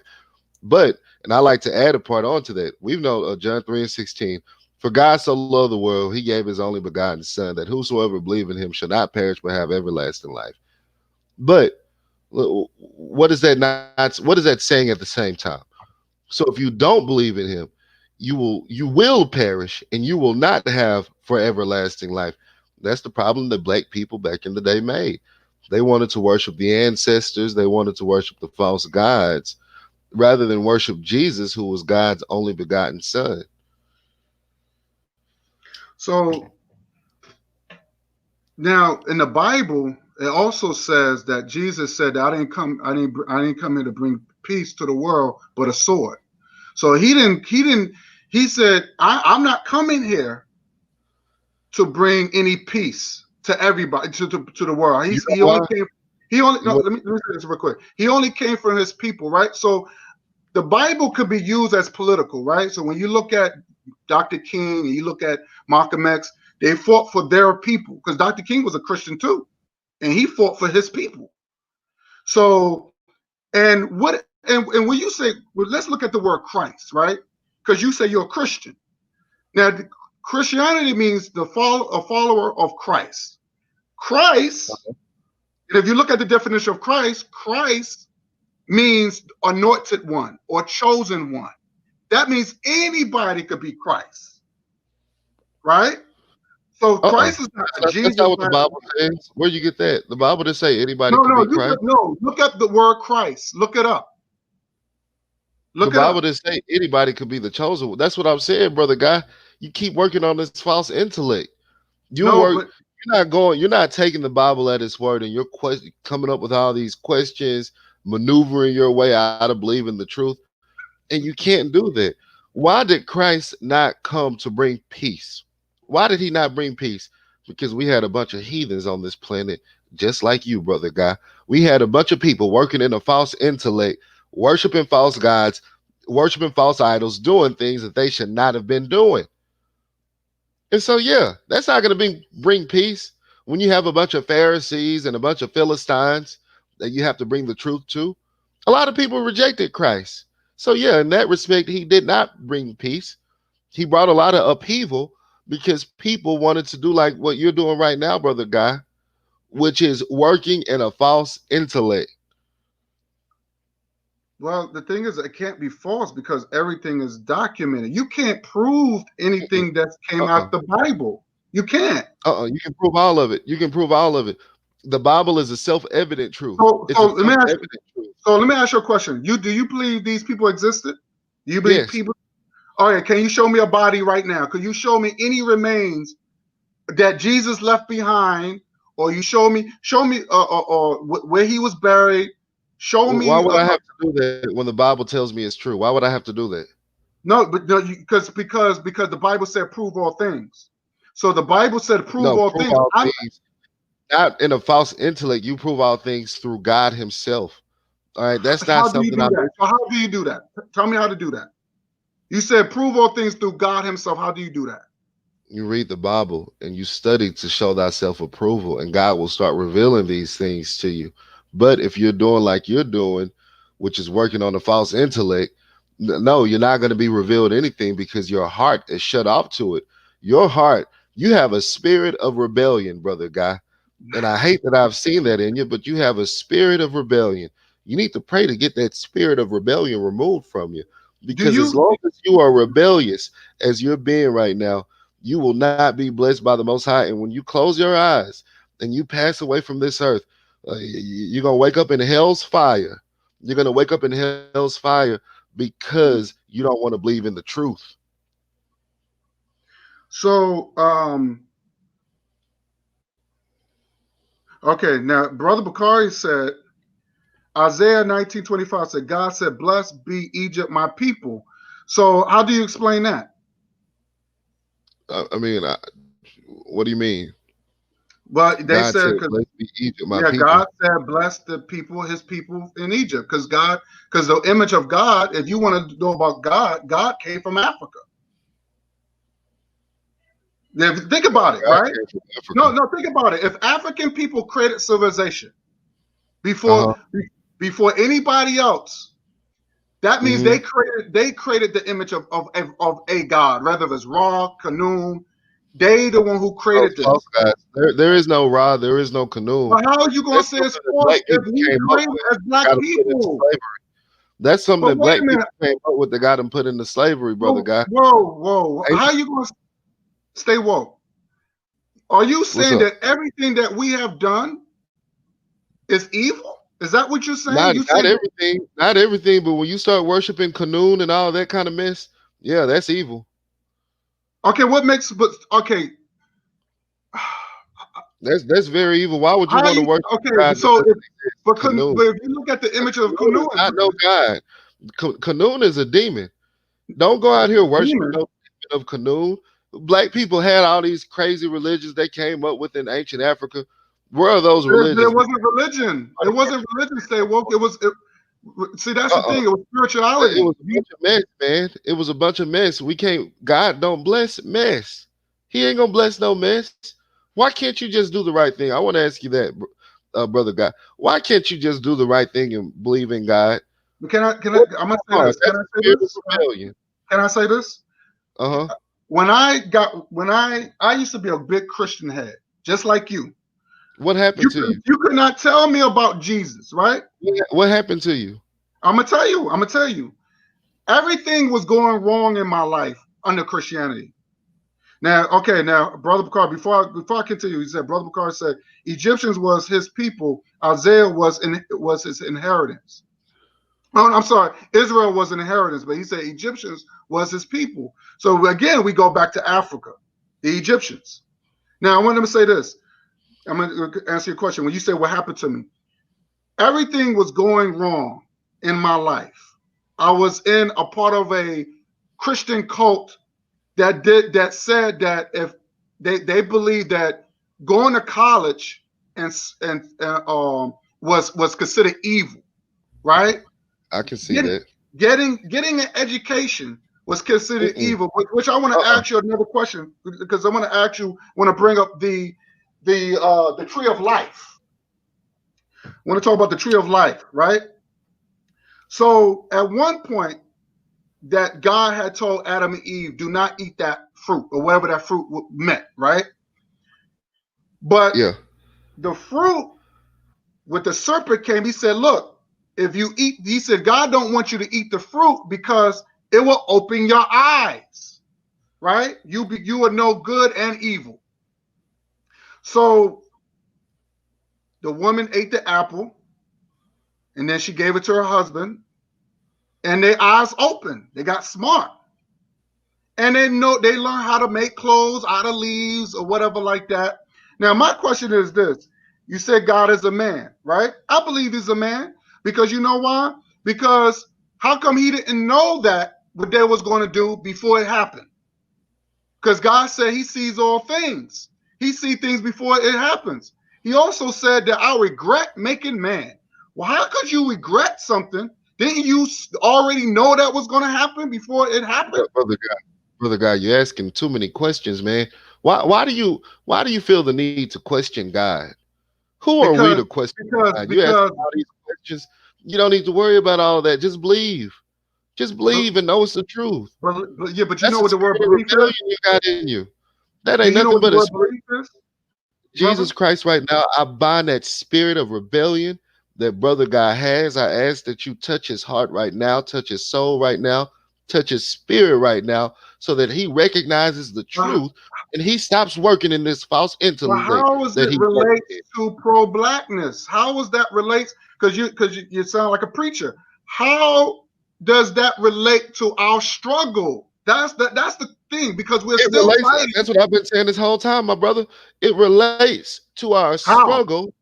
But, and I like to add a part onto that. We know John 3:16. For God so loved the world, he gave his only begotten son, that whosoever believe in him shall not perish but have everlasting life. But what is that saying at the same time? So if you don't believe in him, you will perish and you will not have for everlasting life. That's the problem that black people back in the day made. They wanted to worship the ancestors, they wanted to worship the false gods rather than worship Jesus, who was God's only begotten son. So now in the Bible, it also says that Jesus said, I didn't come here to bring peace to the world, but a sword. So he said, I'm not coming here to bring any peace to everybody, to the world. You He know only why? came, he only, no, You, let me say this real quick. He only came for his people, right? So the Bible could be used as political, right? So when you look at Dr. King and you look at Malcolm X, they fought for their people because Dr. King was a Christian too, and he fought for his people. So, and when you say, well, let's look at the word Christ, right? Because you say you're a Christian. Now, Christianity means a follower of Christ. Christ, and if you look at the definition of Christ, Christ means anointed one or chosen one. That means anybody could be Christ, right? So uh-uh. Christ is not That's Jesus. not what the Bible says. Where you get that? The Bible didn't say anybody No, could no, be Christ. look up the word Christ. Look it up. The Look it Bible up. didn't say anybody could be the chosen one. That's what I'm saying, brother guy. You keep working on this false intellect. You No, work. but You're not taking the Bible at its word, and you're coming up with all these questions, maneuvering your way out of believing the truth, and you can't do that. Why did Christ not come to bring peace? Why did he not bring peace? Because we had a bunch of heathens on this planet just like you, brother guy. We had a bunch of people working in a false intellect, worshiping false gods, worshiping false idols, doing things that they should not have been doing. And so, yeah, that's not going to bring peace when you have a bunch of Pharisees and a bunch of Philistines that you have to bring the truth to. A lot of people rejected Christ. So, yeah, in that respect, he did not bring peace. He brought a lot of upheaval because people wanted to do like what you're doing right now, brother guy, which is working in a false intellect. Well, the thing is, it can't be false because everything is documented. You can't prove anything that came Uh-uh. out the Bible. You can't. You can prove all of it. You can prove all of it. The Bible is a self-evident truth. So, It's so a let me ask. self-evident truth. So let me ask you a question. Do you believe these people existed? Do you believe Yes. people? All right. Can you show me a body right now? Could you show me any remains that Jesus left behind, or you show me where he was buried? Show Why me. would I have to do that when the Bible tells me it's true? Why would I have to do that? No, but no, because the Bible said prove all things. So the Bible said prove No, all prove things. all things. Not in a false intellect. You prove all things through God Himself. All right, that's not How do you something do I'm. that? So how do you do that? Tell me how to do that. You said prove all things through God Himself. How do you do that? You read the Bible and you study to show thyself approval, and God will start revealing these things to you. But if you're doing like you're doing, which is working on a false intellect, no, you're not going to be revealed anything because your heart is shut off to it. Your heart, you have a spirit of rebellion, brother guy. And I hate that I've seen that in you, but you have a spirit of rebellion. You need to pray to get that spirit of rebellion removed from you. Do Because as you? long as you are rebellious, as you're being right now, you will not be blessed by the Most High. And when you close your eyes and you pass away from this earth, you're going to wake up in hell's fire. You're going to wake up in hell's fire because you don't want to believe in the truth. So okay, now Brother Bakari said Isaiah 19:25 said, God said, blessed be Egypt, my people. So how do you explain that? I mean, what do you mean? But they God said, said, because "Blessed be Egypt, my yeah, God people." said, bless the people, his people in Egypt. Because the image of God, if you want to know about God, God came from Africa. Now, think about it, God right? came from No, Africa. no, think about it. If African people created civilization before Uh-huh. before anybody else, that means Mm-hmm. they created the image of a god, whether it's Ra, Khnum. They the one who Those created false this. guys. There is no Ra, there is no canoe. But how are you gonna That's say it's something that false black if people we came up created with. as black Got them put into people? slavery. That's something But that wait black a minute. people came up with that got them put into slavery, brother Whoa, guy. whoa. Ain't, How are you gonna stay woke? Are you what's saying up? that everything that we have done is evil? Is that what you're saying? Not You not saying that, everything, not everything, but when you start worshiping Canoon and all that kind of mess, yeah, that's evil. okay, what makes but okay. That's very evil. Why would you How want to you worship a okay? God that So doesn't exist? Canoon. but if you look at the image of Canoon is Canoe, not no God. Canoon is a demon. Don't go out here worshiping demon, no demon of Canoon. Black people had all these crazy religions they came up with in ancient Africa. Where are those there religions? wasn't religion. It wasn't religion. Stay woke. See, that's the Uh-uh. thing. It was It spirituality. was a bunch of mess, man. It was a bunch of mess. We can't. God don't bless mess. He ain't gonna bless no mess. Why can't you just do the right thing? I want to ask you that, brother God. Why can't you just do the right thing and believe in God? Can I? Can I? What's I'm gonna so say hard? this. Can That's I the say spirit of this? rebellion. Can I say this? Uh-huh. When I used to be a big Christian head, just like you. What happened to you? You could not tell me about Jesus, right? What happened to you? I'm gonna tell you. I'm gonna tell you. Everything was going wrong in my life under Christianity. Now, okay, now, Brother Bakar, before I continue, he said, Brother Bakar said, Egyptians was his people, Isaiah was his inheritance. Oh, I'm sorry, Israel was an inheritance, but he said Egyptians was his people. So again, we go back to Africa, the Egyptians. Now, I want to say this. I'm going to answer your question. When you say what happened to me, everything was going wrong in my life. I was in a part of a Christian cult that said that if they believed that going to college was considered evil, right? I can see Getting that. getting an education was considered Mm-mm. evil. Which I want to Uh-uh. ask you another question, because I want to ask you, want to bring up the tree of life. I want to talk about the tree of life, right? So at one point, that God had told Adam and Eve, do not eat that fruit, or whatever that fruit meant, right? But Yeah. the fruit, with the serpent came, he said, look, if you eat, he said, God don't want you to eat the fruit because it will open your eyes, right? You will know good and evil. So the woman ate the apple, and then she gave it to her husband, and their eyes opened. They got smart. And they learn how to make clothes out of leaves or whatever like that. Now, my question is this. You said God is a man, right? I believe he's a man, because you know why? Because how come he didn't know that what they was going to do before it happened? Because God said he sees all things. He sees things before it happens. He also said that I regret making man. Well, how could you regret something? Didn't you already know that was going to happen before it happened? Brother guy, you're asking too many questions, man. Why do you feel the need to question God? Who are we to Because question because God? You because asking all these questions. You don't need to worry about all that. Just believe. Just but, believe and know it's the truth. but yeah, but you That's know the what the word spirit of belief rebellion is? you got in you. That Do ain't you know nothing what the but a word spirit. belief is, brother? Jesus Christ, right now, I bind that spirit of rebellion that brother guy has. I ask that you touch his heart right now, touch his soul right now, touch his spirit right now, so that he recognizes the Uh, truth and he stops working in this false Well, intellect how is that it he's working relates in. to pro-blackness? How is that relates? Because you sound like a preacher. How does that relate to our struggle? That's the thing, because we're It still relates. fighting. That's what I've been saying this whole time, my brother. It relates to our How? struggle.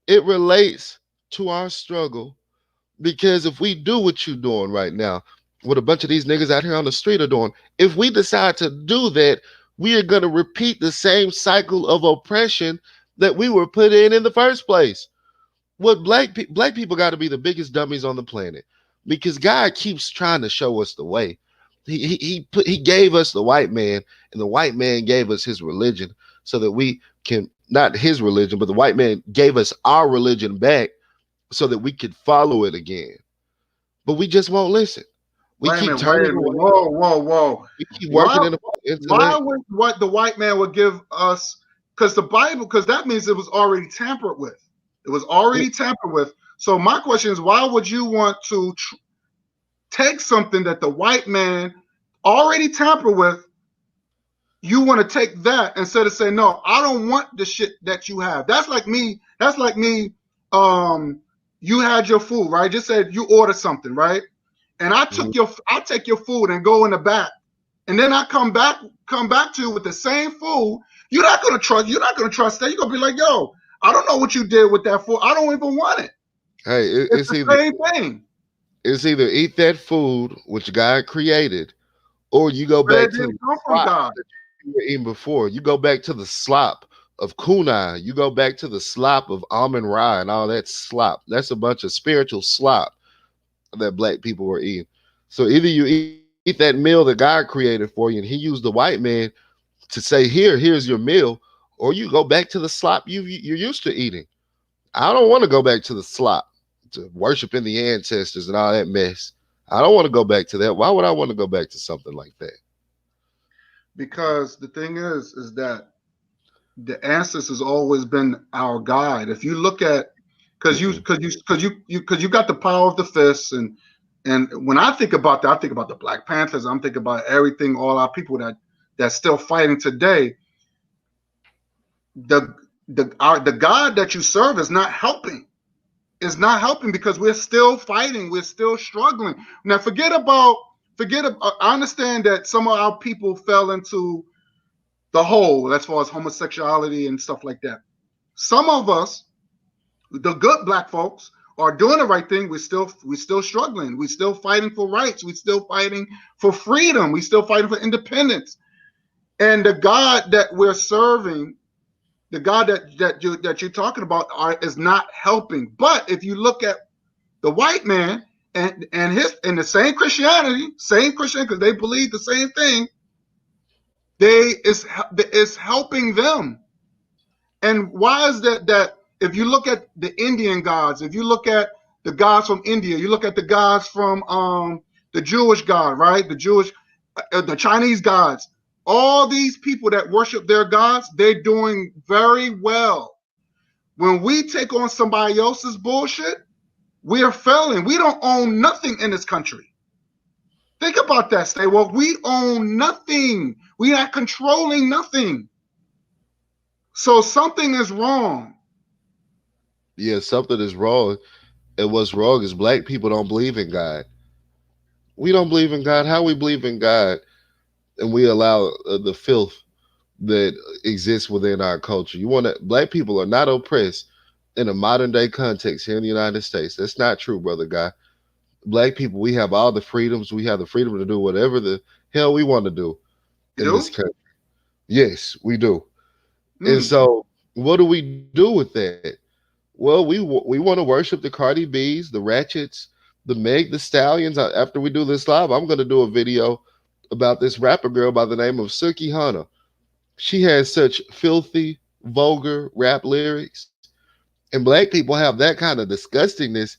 It relates to our struggle. Because if we do what you're doing right now, what a bunch of these niggas out here on the street are doing, if we decide to do that, we are going to repeat the same cycle of oppression that we were put in the first place. What black people got to be the biggest dummies on the planet, because God keeps trying to show us the way. He gave us the white man, and the white man gave us his religion so that we can, not his religion, but the white man gave us our religion back so that we could follow it again. But we just won't listen. We Wait a keep minute. Wait turning a minute. away. Whoa, whoa, whoa. We keep Why? working in the Why intellect. would what the white man would give us? Because the Bible, because that means it was already tampered with. It was Mm, already tampered with. So my question is, why would you want to take something that the white man already tampered with? You want to take that instead of saying, no, I don't want the shit that you have. That's like me. That's like me. Um, you had your food, right? Just said you order something, right? And mhm. I take your food and go in the back, and then I come back to you with the same food. You're not gonna trust that. You're gonna be like, yo, I don't know what you did with that food. I don't even want it. Hey, It's the same thing. it's either eat that food which God created, or you go But it back to the didn't come from slop God. that you were eating before. You go back to the slop of kunai. You go back to the slop of almond rye and all that slop. That's a bunch of spiritual slop that black people were eating. So either you eat that meal that God created for you, and He used the white man to say, here's your meal, or you go back to the slop you're used to eating. I don't want to go back to the slop, to worshiping the ancestors and all that mess. I don't want to go back to that. Why would I want to go back to something like that? Because the thing is that the ancestors has always been our guide. If you look at, Mm-mm. because you got the power of the fists, and when I think about that, I think about the Black Panthers. I'm thinking about everything, all our people that's still fighting today. The the God that you serve is not helping. Is not helping because we're still fighting. We're still struggling. Now forget about. I understand that some of our people fell into the hole as far as homosexuality and stuff like that. Some of us, the good black folks, are doing the right thing. We're still struggling. We're still fighting for rights. We're still fighting for freedom. We're still fighting for independence. And the God that we're serving the God that you're talking about is not helping. But if you look at the white man and the same Christianity, because they believe the same thing, is helping them. And why is that if you look at the Indian gods, if you look at the gods from India, you look at the gods from the Jewish God, right? The Chinese gods, all these people that worship their gods, they're doing very well. When we take on somebody else's bullshit, we are failing. We don't own nothing in this country. Think about that, Stay Woke. We own nothing. We are controlling nothing. So something is wrong. Yeah, something is wrong. And what's wrong is black people don't believe in God. We don't believe in God. How we believe in God and we allow the filth that exists within our culture. You want to, black people are not oppressed in a modern day context here in the United States. That's not true, brother guy. Black people, we have all the freedoms. We have the freedom to do whatever the hell we want to do You in this do? country. Yes, we do. And Mm. so, what do we do with that? Well, we want to worship the Cardi B's, the Ratchets, the Meg, the Stallions. After we do this live, I'm going to do a video about this rapper girl by the name of Suki Hana. She has such filthy, vulgar rap lyrics, and black people have that kind of disgustingness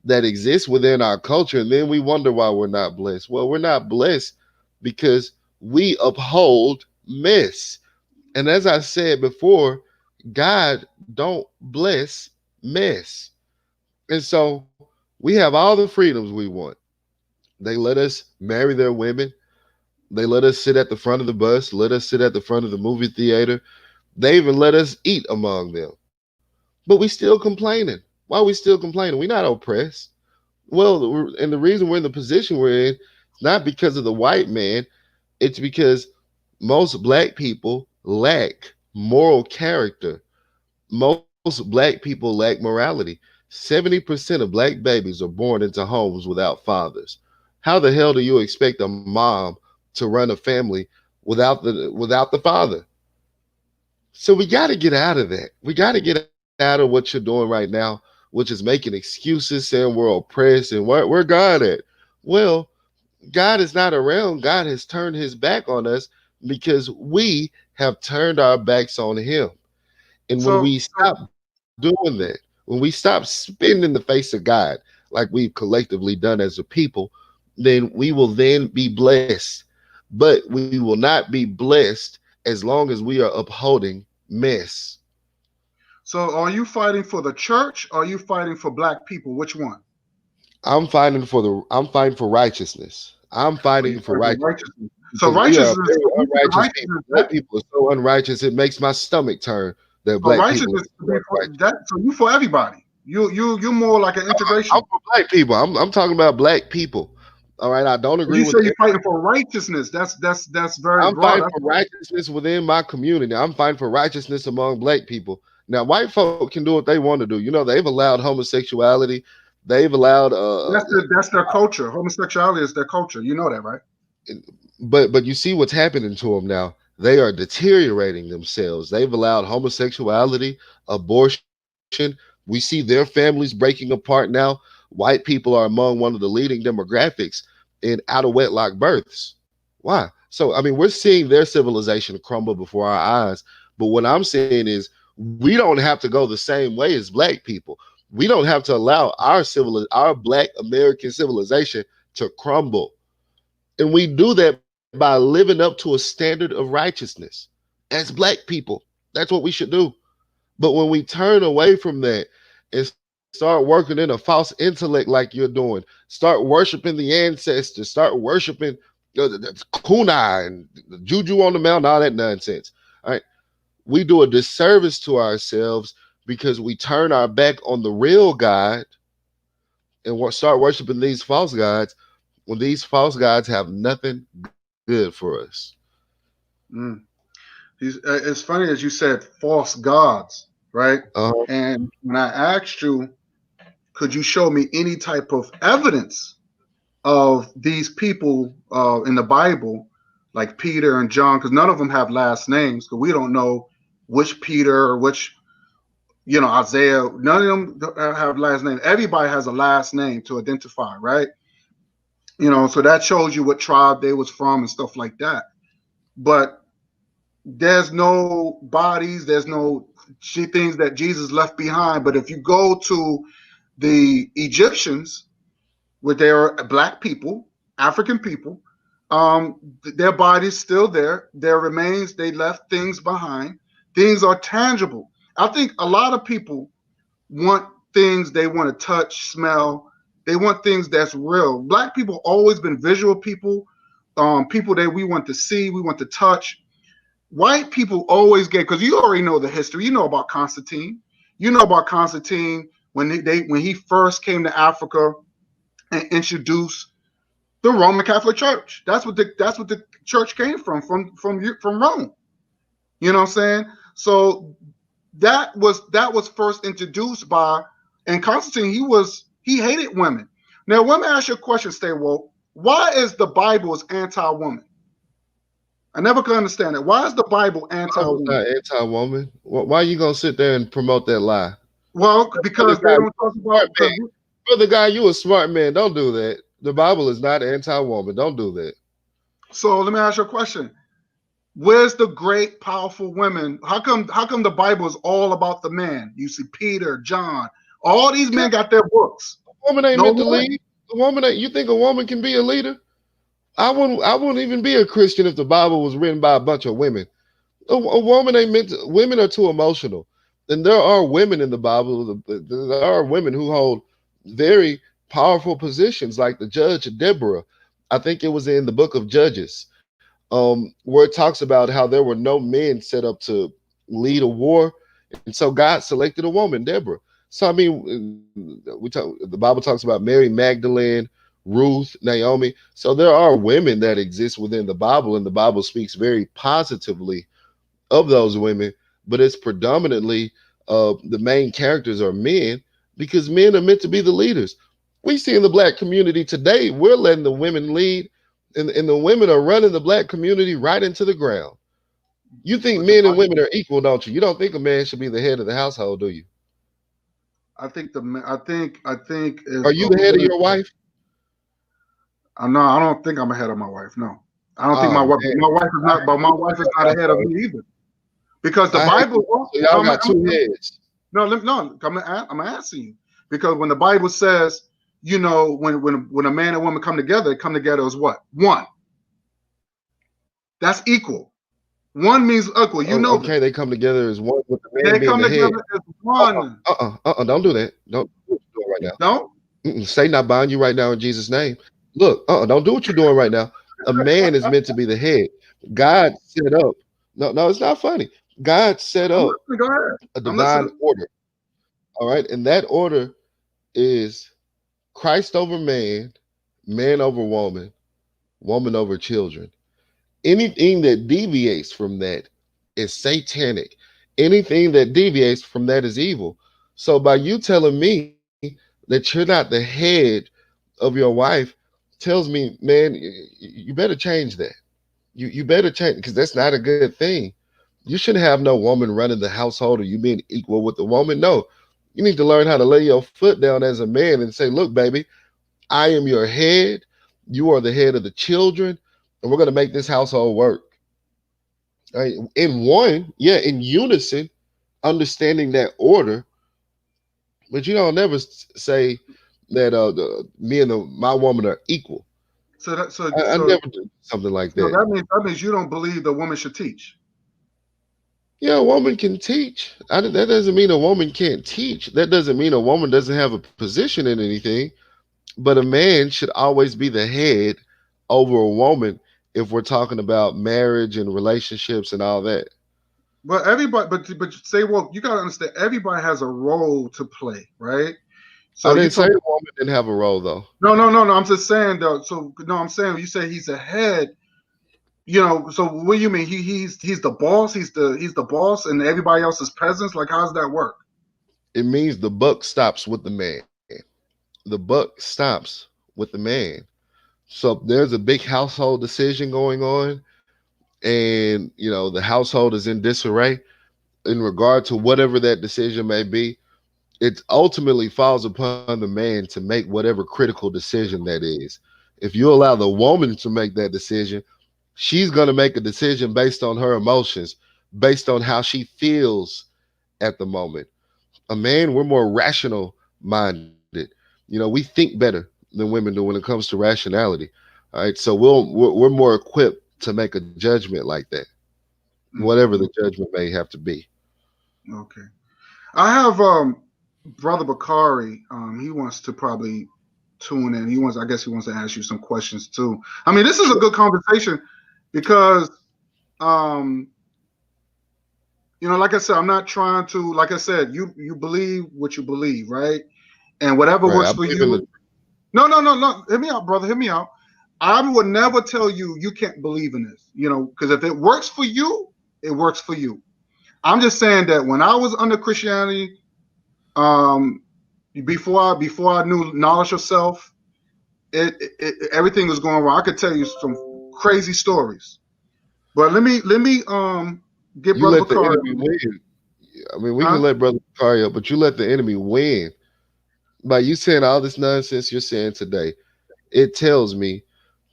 that exists within our culture, and then we wonder why we're not blessed. Well, we're not blessed because we uphold mess. And as I said before, God don't bless mess. And so we have all the freedoms we want. They let us marry their women. They let us sit at the front of the bus, let us sit at the front of the movie theater. They even let us eat among them. But we still complaining. Why are we still complaining? We're not oppressed. Well, and the reason we're in the position we're in is not because of the white man. It's because most black people lack moral character. Most black people lack morality. 70% of black babies are born into homes without fathers. How the hell do you expect a mom to run a family without the father? So we got to get out of that. We got to get out of what you're doing right now, which is making excuses, saying we're oppressed and where God at? Well, God is not around. God has turned his back on us because we have turned our backs on him. And when So we stop doing that, when we stop spitting in the face of God, like we've collectively done as a people, then we will then be blessed. But we will not be blessed as long as we are upholding mess. so are you fighting for the church or are you fighting for black people? Which one? I'm fighting for righteousness. I'm Are fighting you for fighting for righteousness righteousness? So because we are righteousness, very you think unrighteous people. righteousness Black people are so unrighteous it makes my stomach turn that so black people righteousness are to so be for unrighteous. that, so you for everybody. You're more like an I'm integration. for black people. I'm talking about black people. All right, I don't When agree you say with. you're fighting for righteousness, that's very I'm broad. fighting for righteousness within my community. I'm fighting for righteousness among black people. Now, white folk can do what they want to do. You know, they've allowed homosexuality. They've allowed That's their culture. Homosexuality is their culture. You know that, right? but you see what's happening to them now. They are deteriorating themselves. They've allowed homosexuality, abortion. We see their families breaking apart now. White people are among one of the leading demographics in out of wedlock births. Why? So I mean, we're seeing their civilization crumble before our eyes. But what I'm saying is, we don't have to go the same way as black people. We don't have to allow our black American civilization to crumble. And we do that by living up to a standard of righteousness as black people. That's what we should do. But when we turn away from that and start working in a false intellect like you're doing, start worshiping the ancestors, start worshiping the kunai and the juju on the mountain, all that nonsense. All right. We do a disservice to ourselves because we turn our back on the real God and start worshiping these false gods when these false gods have nothing good for us. Mm. It's funny as you said, false gods, right? Uh-huh. And when I asked you, could you show me any type of evidence of these people in the Bible, like Peter and John, because none of them have last names, because we don't know which Peter or which, Isaiah. None of them have last name. Everybody has a last name to identify, right? So that shows you what tribe they was from and stuff like that. But there's no bodies, there's no things that Jesus left behind. But if you go to the Egyptians, where they are black people, African people, their bodies still there, their remains, they left things behind. Things are tangible. I think a lot of people want things they want to touch, smell. They want things that's real. Black people always been visual people, people that we want to see, we want to touch. White people always get, because you already know the history. You know about Constantine. You know about Constantine when when he first came to Africa and introduced the Roman Catholic Church. That's what the church came from Rome. You know what I'm saying? So that was first introduced by, and Constantine. He hated women. Now, let me ask you a question, Stay Woke. Why is the Bible anti-woman? I never could understand it. Why is the Bible Bible's anti-woman? not anti-woman. Why are you gonna sit there and promote that lie? Well, Brother because they guy, don't you a talk smart about. man. Brother guy, you a smart man. Don't do that. The Bible is not anti-woman. Don't do that. So let me ask you a question. Where's the great, powerful women? How come the Bible is all about the man? You see Peter, John, all these men got their books. A woman ain't No meant to way. lead. A woman ain't. You think a woman can be a leader? I wouldn't even be a Christian if the Bible was written by a bunch of women. A woman ain't meant to. Women are too emotional, and there are women in the Bible. There are women who hold very powerful positions, like the judge Deborah. I think it was in the book of Judges, where it talks about how there were no men set up to lead a war, and so God selected a woman, Deborah. So I mean, the Bible talks about Mary Magdalene, Ruth, Naomi. So there are women that exist within the Bible, and the Bible speaks very positively of those women, but it's predominantly the main characters are men because men are meant to be the leaders. We see in the black community today, we're letting the women lead, and the women are running the black community right into the ground. You think But the men and Bible, women are equal, don't you? You don't think a man should be the head of the household, do you? I think if Are you a the head of woman, your wife? no, I don't think I'm ahead of my wife. No, I don't think Oh my wife. man, My wife is I not. But hate my this wife is your not ahead of household. me either. Because the I hate Bible. this. So y'all got two heads. No, no. I'm asking you because when the Bible says, when a man and woman come together, they come together as what? One. That's equal. One means equal. You know Okay, this. they come together as one with the man They being come the head. together as one. Don't do that. Don't do what you're doing right now. No. Satan, I bind you right now in Jesus' name. Look, don't do what you're doing right now. A man is meant to be the head. God set up. No, no, it's not funny. God set I'm up listening. Go ahead. a I'm divine listening. order. All right, and that order is Christ over man, man over woman, woman over children. Anything that deviates from that is satanic. Anything that deviates from that is evil. So by you telling me that you're not the head of your wife tells me, man, you better change that. You better change because that's not a good thing. You shouldn't have no woman running the household or you being equal with the woman. No, you need to learn how to lay your foot down as a man and say, look, baby, I am your head. You are the head of the children, and we're going to make this household work. Right? In one, yeah, in unison, understanding that order, but you don't never say that me and my woman are equal. So that so I so never do something like so that. that means you don't believe the woman should teach. Yeah, a woman can teach. That doesn't mean a woman can't teach. That doesn't mean a woman doesn't have a position in anything. But a man should always be the head over a woman if we're talking about marriage and relationships and all that. But everybody, but say, well, you gotta understand. Everybody has a role to play, right? I So you didn't say talk. a woman didn't have a role though. No. I'm just saying though. So no, I'm saying you say he's a head. So what do you mean? He's the boss. He's the boss, and everybody else is peasants. Like, how does that work? It means the buck stops with the man. The buck stops with the man. So there's a big household decision going on, and the household is in disarray. in regard to whatever that decision may be, it ultimately falls upon the man to make whatever critical decision that is. If you allow the woman to make that decision, she's going to make a decision based on her emotions, based on how she feels at the moment. A man, we're more rational minded. We think better than women do when it comes to rationality. All right, so we're more equipped to make a judgment like that, whatever the judgment may have to be. Okay. I have brother Bakari. He wants to probably tune in. I guess he wants to ask you some questions too. I mean, this is a good conversation because um like I said, I'm not trying to, like I said, you believe what you believe, right? And whatever Right. works I for believe in you. the No, no, no, no. Hear me out, brother. Hear me out. I would never tell you you can't believe in this, because if it works for you, it works for you. I'm just saying that when I was under Christianity, um, before I knew knowledge of self, everything was going wrong. I could tell you some crazy stories, but let me get you brother let the Bakari. enemy win. I mean, we can Huh? let Brother Bakari up, but you let the enemy win by you saying all this nonsense you're saying today. It tells me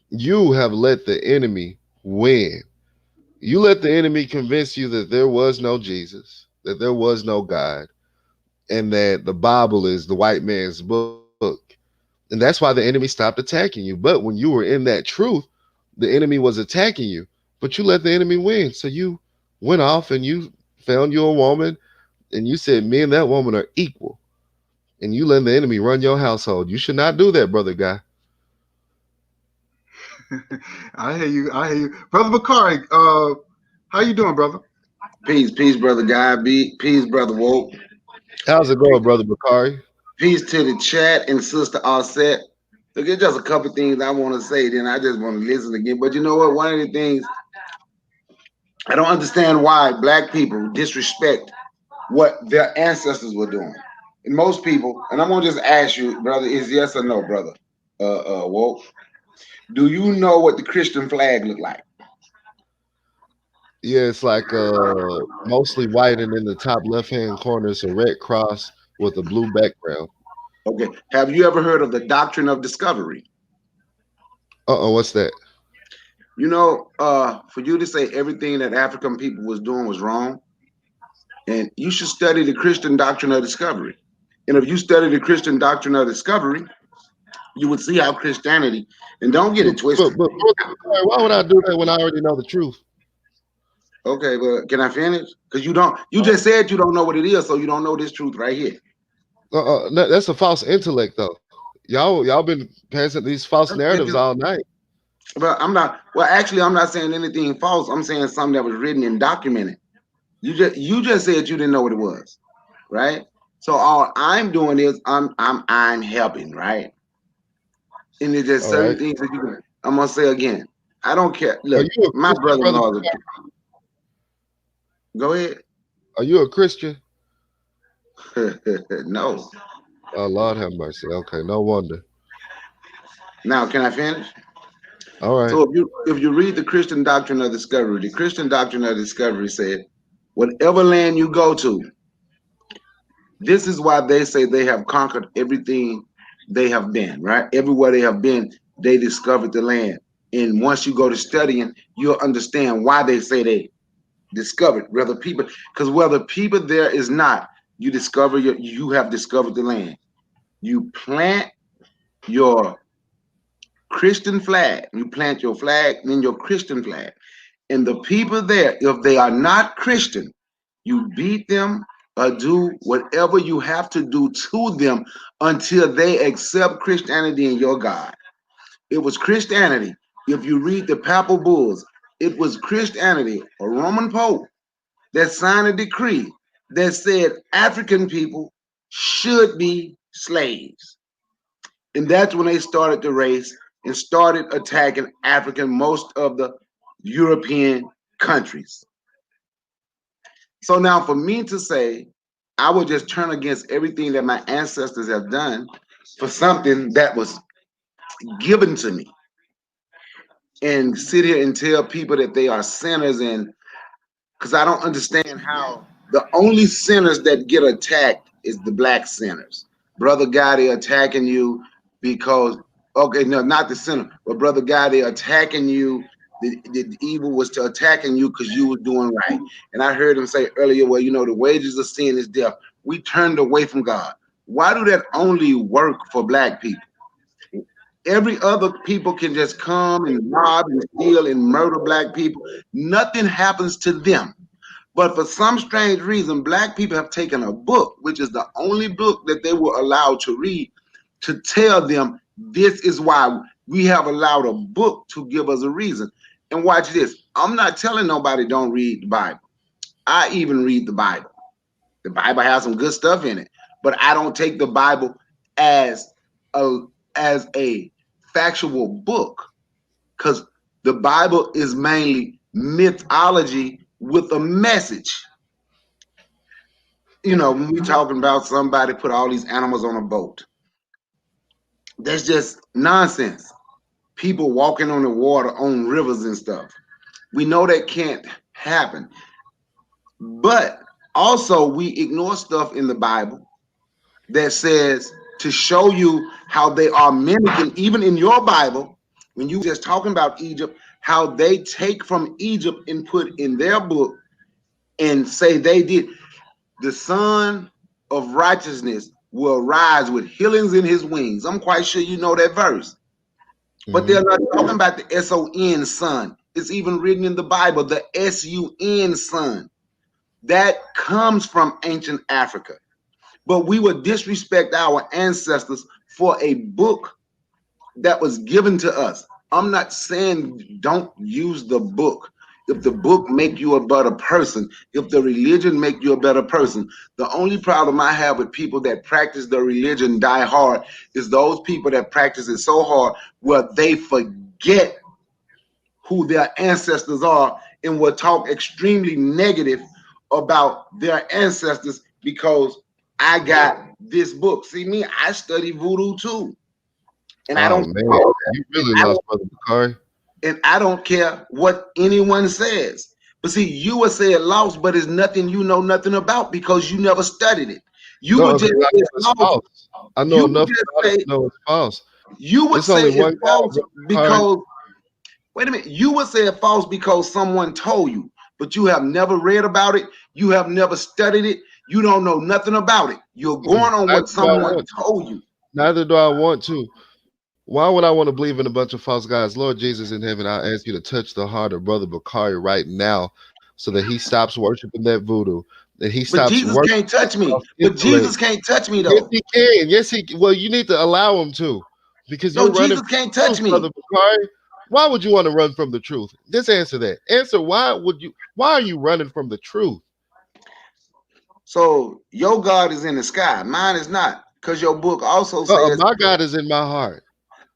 you have let the enemy win. You let the enemy convince you that there was no Jesus, that there was no God, and that the Bible is the white man's book. And that's why the enemy stopped attacking you. But when you were in that truth, the enemy was attacking you, but you let the enemy win. So you went off and you found you a woman and you said, me and that woman are equal. And you let the enemy run your household. You should not do that, brother guy. I hear you. I hear you, brother Bakari. How you doing, brother? Peace, peace, brother Guy. Peace, brother Woke. How's it going, brother Bakari? Peace to the chat and sister Offset. Look, it's just a couple things I want to say. Then I just want to listen again. But you know what? One of the things I don't understand why black people disrespect what their ancestors were doing. And most people, and I'm gonna just ask you, brother, is yes or no, brother? Woke. Do you know what the Christian flag look like? Yeah, it's like mostly white, and in the top left hand corner is a red cross with a blue background. Okay. Have you ever heard of the doctrine of discovery? What's that? For you to say everything that African people was doing was wrong, and you should study the Christian doctrine of discovery. And if you study the Christian doctrine of discovery, you would see how Christianity, and don't get But, it twisted. but brother Bakari, why would I do that when I already know the truth? Okay, but can I finish? Because you just said you don't know what it is, so you don't know this truth right here. That's a false intellect, though. Y'all been passing these false narratives all night. But actually, I'm not saying anything false. I'm saying something that was written and documented. You just said you didn't know what it was, right? So all I'm doing is I'm helping, right? And there's just All certain right. things that you can. I'm gonna say again. I don't care. Are Look, you a my Christian, brother brother-in-law. Bakari? Go ahead. Are you a Christian? No. Oh, Lord have mercy. Okay, no wonder. Now, can I finish? All right. So if you read the Christian doctrine of discovery, the Christian doctrine of discovery said, whatever land you go to, this is why they say they have conquered everything they have been, right? Everywhere they have been, they discovered the land. And once you go to studying, you'll understand why they say they discovered. Whether people there is not, you have discovered the land. You plant your Christian flag. You plant your flag, then your Christian flag. And the people there, if they are not Christian, you beat them or do whatever you have to do to them until they accept Christianity and your God. It was Christianity. If you read the papal bulls, it was Christianity, a Roman Pope, that signed a decree that said African people should be slaves. And that's when they started the race and started attacking most of the European countries. So now for me to say, I would just turn against everything that my ancestors have done for something that was given to me and sit here and tell people that they are sinners, and because I don't understand how The only sinners that get attacked is the black sinners. Brother Guy, they're attacking you because, okay, no, not the sinner, but Brother Guy, they're attacking you. The evil was to attacking you because you were doing right. And I heard him say earlier, well, you know, the wages of sin is death. We turned away from God. Why do that only work for black people? Every other people can just come and rob and steal and murder black people. Nothing happens to them. But for some strange reason, black people have taken a book, which is the only book that they were allowed to read, to tell them this is why we have allowed a book to give us a reason. And watch this. I'm not telling nobody don't read the Bible. I even read the Bible. The Bible has some good stuff in it, but I don't take the Bible as a factual book, because the Bible is mainly mythology with a message. You know, when we talking about somebody put all these animals on a boat, that's just nonsense. People walking on the water on rivers and stuff. We know that can't happen. But also we ignore stuff in the Bible that says to show you how they are mimicking, even in your Bible, when you just talking about Egypt, how they take from Egypt and put in their book and say they did. The Son of Righteousness will rise with healings in his wings. I'm quite sure you know that verse. But they're not talking about the S-O-N son. It's even written in the Bible, the S-U-N son. That comes from ancient Africa. But we would disrespect our ancestors for a book that was given to us. I'm not saying don't use the book. If the book make you a better person, if the religion make you a better person, the only problem I have with people that practice the religion die hard is those people that practice it so hard where they forget who their ancestors are and will talk extremely negative about their ancestors because I got this book. See me, I study voodoo too. And I Oh don't, man, you really I lost don't Brother Bakari. and I don't care what anyone says. But see, you would say it lost, but it's nothing you know nothing about because you never studied it. You would No, just because I say know it's it's lost. false. I know You would enough just about it say to know it's false. you would It's say only it's one guy, false Brother Bakari. because wait a minute, you would say it's false because someone told you, but you have never read about it, you have never studied it, you don't know nothing about it. You're going on Neither what do I someone want to. told you. Neither do I want to. Why would I want to believe in a bunch of false gods? Lord Jesus in heaven, I ask you to touch the heart of Brother Bakari right now so that he stops worshiping that voodoo, that he But stops Jesus worshiping can't touch me. off But Jesus intellect. can't touch me Yes, though. he can. Yes, he well, you need to allow him to because No, you're running Jesus from can't the truth, touch me. Brother Bakari. Why would you want to run from the truth? Just answer that. Answer why are you running from the truth? So your God is in the sky. Mine is not. Because your book also says My God is in my heart.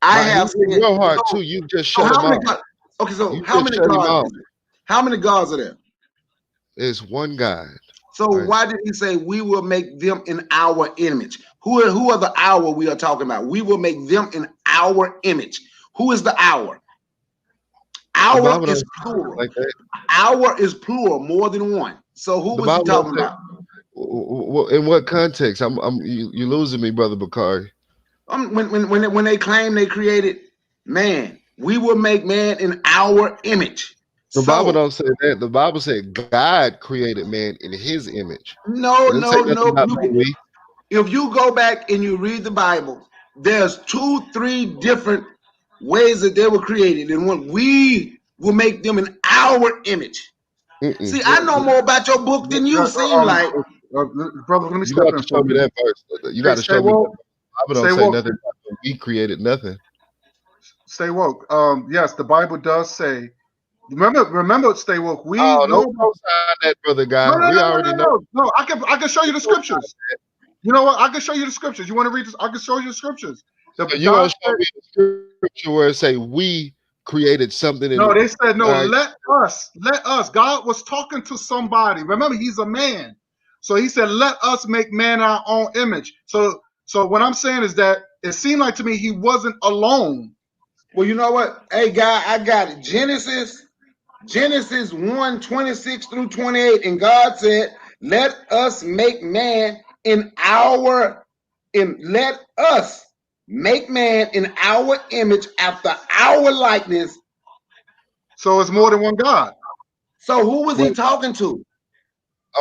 I He's have in said. your heart So, too. You just so shut him how many off. gods? Okay, so You how just many shut him gods off. is it? How many gods are there? It's one God. So Right. why did he say we will make them in our image? Who are the hour we are talking about? We will make them in our image. Who is the hour? The Hour Bible is don't say it plural. like that. Hour is plural, more than one. So who The was he Bible don't talking say. about? In what context? You losing me, Brother Bakari. When they claim they created man, we will make man in our image. The Bible So don't say that. The Bible said God created man in His image. It no, didn't say no, nothing no. about no we. If you go back and you read the Bible, there's 2-3 different ways that they were created, and when we will make them in our image. Mm-mm. See, I know more about your book than you seem like. Brother, let me You step got in to for show a me minute. that verse. You Hey, got to stay show me that woke. verse. The Bible don't Stay say woke. nothing about no we created nothing. Stay woke. Yes, the Bible does say. Remember, stay woke. We Oh, know. don't sign that, brother No, guy. no, We no, no, already no, know. no. No, I can show you the scriptures. You know what? I can show you the scriptures. You want to read this? I can show you the scriptures. The So you gonna God show said, me the scripture where it say we created something no, and they said, no, all right. let us, let us. God was talking to somebody. Remember, he's a man. So he said, let us make man our own image. So what I'm saying is that it seemed like to me he wasn't alone. Well, you know what? Hey, guy, I got it. Genesis 1:26 through 28. And God said, let us make man in our let us make man in our image after our likeness. So it's more than one God. So who was he Wait, talking to?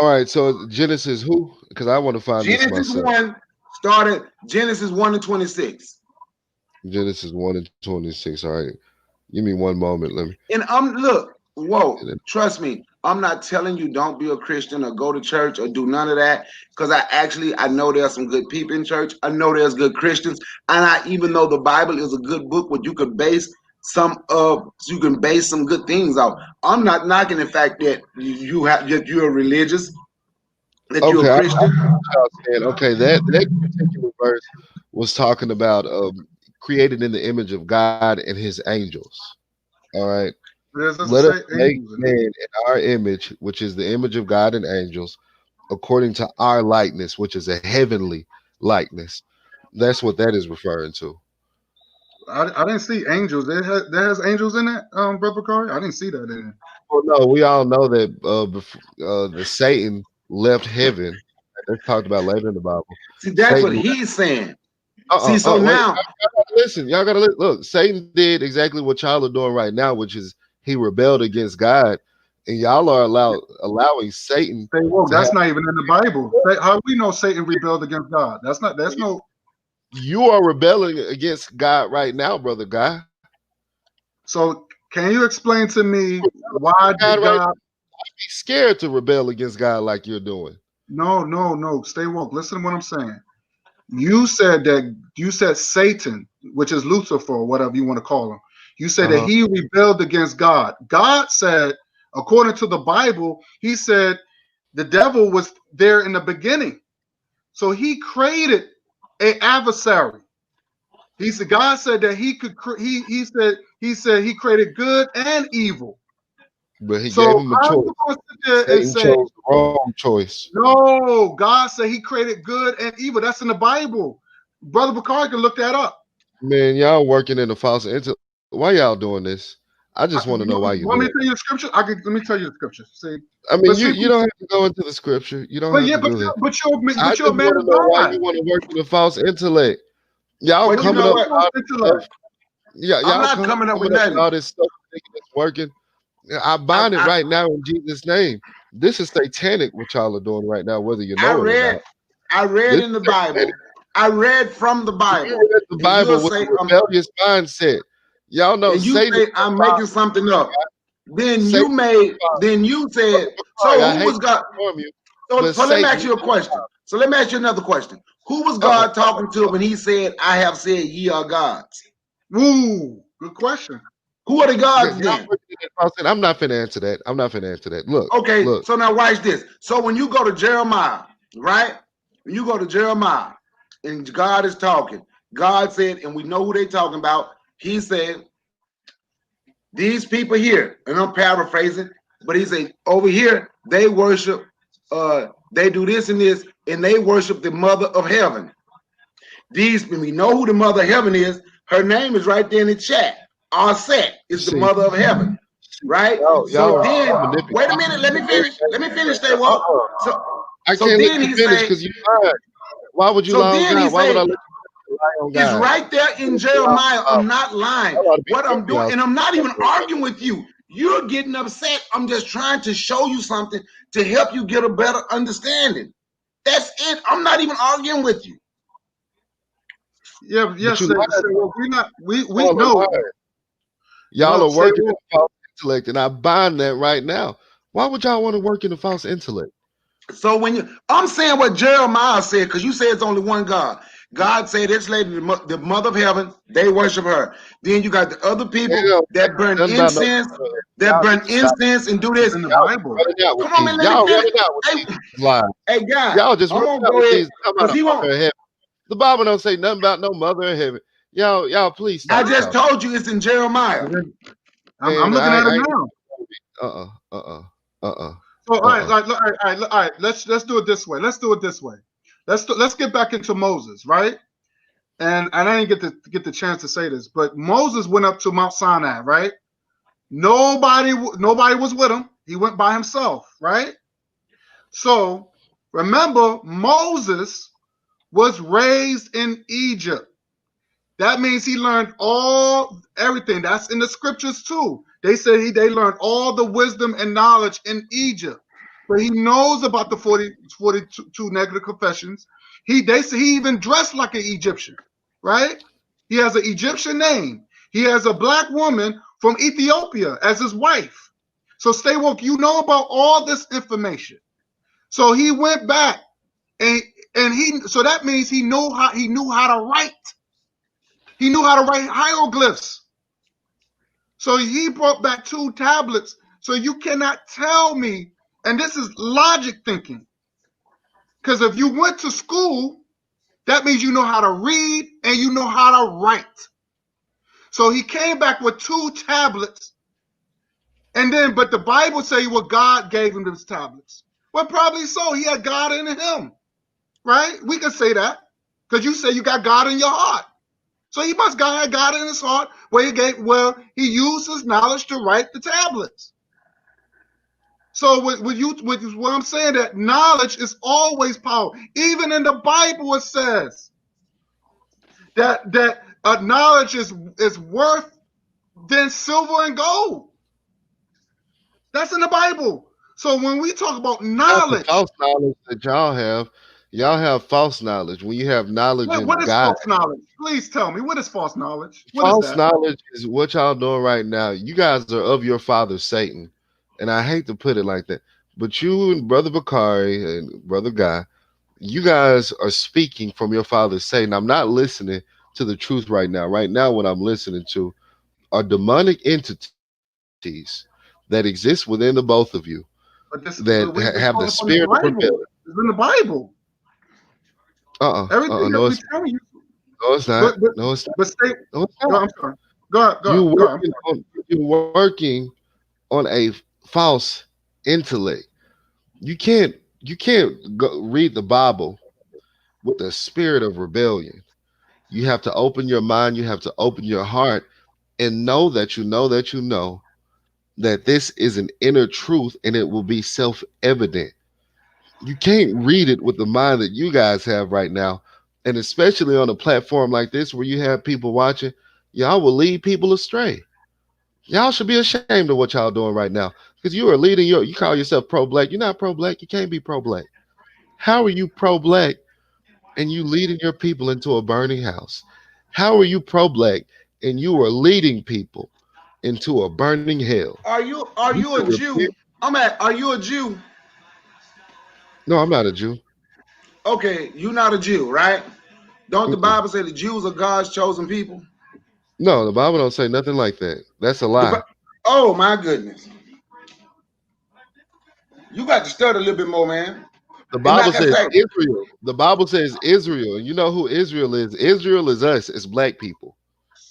all right. So Genesis who? Because I want to find this Genesis myself. 1 started Genesis 1 and 26. Genesis 1 and 26. All right. Give me one moment. Let me. And look, whoa, trust me, I'm not telling you don't be a Christian or go to church or do none of that. Because I know there's some good people in church. I know there's good Christians. And even though the Bible is a good book where you can base some good things off. I'm not knocking the fact that you're religious, that you're Okay, a I Christian. saying, okay, that particular verse was talking about created in the image of God and his angels. All right. It doesn't Let us say make angels in man in our image, which is the image of God and angels, according to our likeness, which is a heavenly likeness. That's what that is referring to. I didn't see angels. There has angels in that, Brother Bakari? I didn't see that in it. Well, no, we all know that the Satan left heaven. That's talked about later in the Bible. See, that's what Satan. he's saying. See, so Wait. now, Y'all gotta listen. Y'all gotta look. Satan did exactly what y'all are doing right now, which is he rebelled against God, and y'all are allowing Satan Say, whoa, to have. that's not even in the Bible. How we know Satan rebelled against God? That's no. You are rebelling against God right now, brother guy. So can you explain to me why God did right God? be scared to rebel against God like you're doing. No. Stay woke. Listen to what I'm saying. You said Satan, which is Lucifer, or whatever you want to call him. You said that Uh-huh. he rebelled against God. God said, according to the Bible, he said the devil was there in the beginning. So he created an adversary. God said that he could he said he created good and evil. But he So gave him a how are choice. you going to sit there and Satan say, chose the wrong choice. no, God said he created good and evil? That's in the Bible. Brother Bakari can look that up. Man, y'all working in the false intellect. Why y'all doing this? I just want to know You why you're want me doing to tell you the scripture? Let me tell you the scripture. See, it. I mean, but you don't have to go into the scripture. You don't but have yeah, to do that. I but you're a just man want to of know why God. you want to work in the false intellect. Y'all well, you coming know up what? with all this stuff. Yeah, I'm y'all not coming up with coming up with nothing. all this stuff thinking it's working. I bind it I, right now in Jesus' name. This is satanic what y'all are doing right now, whether you I know it or not. read This in the is satanic. Bible. I read from the You Bible, read the and you'll Bible with say a rebellious mindset. Y'all know and you Satan is say I'm the making something up. Then Satan is the father. then you said, Brother Bakari, so I who hate was to God? inform you, So, but so let me Satan ask is you a the question. So let me ask you another question. Who was uh-uh. God talking to when he said, I have said ye are gods? Ooh, good question. Who are the gods Y'all then? working in that false- I'm not finna answer that. I'm not finna answer that. Okay, Look. so now watch this. So when you go to Jeremiah, right? When you go to Jeremiah and God is talking, God said, and we know who they talking about. He said, these people here, and I'm paraphrasing, but he said, over here, they worship, they do this and this, and they worship the mother of heaven. These, when we know who the mother of heaven is, her name is right there in the chat. Aset is the See, mother of heaven, right? So then, y'all manipulating. wait a minute, let me finish. Let me finish, they won't. So, I so can't let then you he finish say, because you lied. Why would you so lie on then he God? Why would I say, let you lie on it's God? right there in You lie on Jeremiah. God. I'm not lying. Y'all ought to be What I'm careful, doing, y'all. and I'm not even arguing with you. You're getting upset. I'm just trying to show you something to help you get a better understanding. That's it. I'm not even arguing with you. Yeah, But yes. you lied. Well, we Y'all are know. lying. Y'all No, are say working in well, the false intellect, and I bind that right now. Why would y'all want to work in the false intellect? So I'm saying what Jeremiah said, because you say it's only one God. God said this lady, the mother of heaven, they worship her. Then you got the other They people don't that burn nothing about no. incense, Y'all need to stop. and do it's this. in the Y'all Bible. running out with Come on, these. man, let me Y'all finish. running out with Hey, these lies. hey, guy, Y'all just I'm running gonna out go with ahead these. Come because out of he mother won't. in heaven. The Bible don't say nothing about no mother in heaven. Y'all, please I stop just talking. told you it's in Jeremiah. I'm Man, looking at it I now. uh uh. So all right. Let's do it this way. Let's get back into Moses, right? And I didn't get the chance to say this, but Moses went up to Mount Sinai, right? Nobody was with him. He went by himself, right? So Remember, Moses was raised in Egypt. That means he learned everything. That's in the scriptures too. They say they learned all the wisdom and knowledge in Egypt. But he knows about the 42 negative confessions. They say he even dressed like an Egyptian, right? He has an Egyptian name. He has a black woman from Ethiopia as his wife. So stay woke. You know about all this information. So he went back and so that means he knew how to write. He knew how to write hieroglyphs. So he brought back 2 tablets. So you cannot tell me, and this is logic thinking, because if you went to school, that means you know how to read and you know how to write. So he came back with 2 tablets, and then, but the Bible say what God gave him those tablets. Well, probably so. He had God in him, right? We can say that, because you say you got God in your heart. So he must have God in his heart where he used his knowledge to write the tablets. So what I'm saying, that knowledge is always power. Even in the Bible, it says that knowledge is worth than silver and gold. That's in the Bible. So when we talk about knowledge, false knowledge that y'all have false knowledge. When you have knowledge what in is God, false knowledge? Please tell me, what is false knowledge? What is false that? knowledge is what y'all doing right now. You guys are of your father Satan, and I hate to put it like that, but you and Brother Bakari and Brother Guy, you guys are speaking from your father Satan. I'm not listening to the truth right now. Right now, what I'm listening to are demonic entities that exist within the both of you But that this, have the we're talking from spirit the of rebellion. Bible. It's in the Bible. Everything that No, we it's tell you. no, it's not. But but No, it's not. but stay. No, it's Go. not. I'm sorry. Go ahead. You Go ahead. working on you working on a false intellect. You can't go read the Bible with the spirit of rebellion. You have to open your mind. You have to open your heart and know that you know that you know that this is an inner truth and it will be self-evident. You can't read it with the mind that you guys have right now. And especially on a platform like this where you have people watching, y'all will lead people astray. Y'all should be ashamed of what y'all doing right now. Because you are you call yourself pro-black. You're not pro-black. You can't be pro-black. How are you pro-black and you leading your people into a burning house? How are you pro-black and you are leading people into a burning hell? Are you You should a repent. Jew? Are you a Jew? No, I'm not a Jew. Okay, you're not a Jew, right? Don't the Mm-mm. Bible say the Jews are God's chosen people? No, the Bible don't say nothing like that. That's a The, lie. oh my goodness. You got to study a little bit more, man. The And Bible like I says say, Israel. The Bible says Israel. And you know who Israel is? Israel is us. It's black people.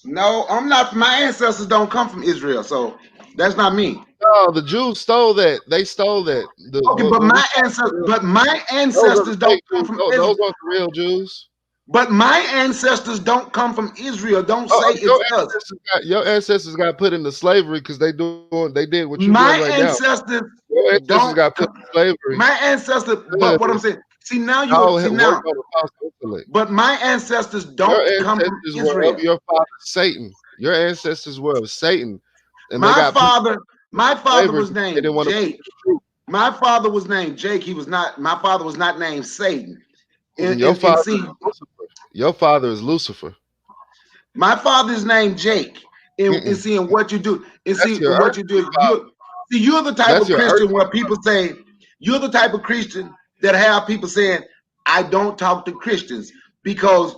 no, I'm not. My ancestors don't come from Israel, so that's not me. No, the Jews stole that. They stole that. Okay, but What we call my those are ancestors the don't fake come Jews. from Those Israel. aren't the real Jews. But my ancestors don't come from Israel. Don't say Oh, it's us. your ancestors got put into slavery because they did what you're doing My right now. ancestors Your ancestors don't. got put in slavery. My ancestors. Uh, But what I'm saying. See now Y'all see had worked now. on a false intellect. But my ancestors Your don't come from ancestors were of Israel. your father Satan. Your ancestors were of Satan, and they My got put father. My in father slavery was because they named didn't want to preach Jake. the truth. My father was named Jake. He was not. My father was not named Satan. Your And father is see, Lucifer. Your father is Lucifer. my father's named Jake. And Mm-mm. seeing what you do, and That's see your what you earthly do. father. You're the type That's of your Christian earthly. where people say you're the type of Christian that have people saying, "I don't talk to Christians because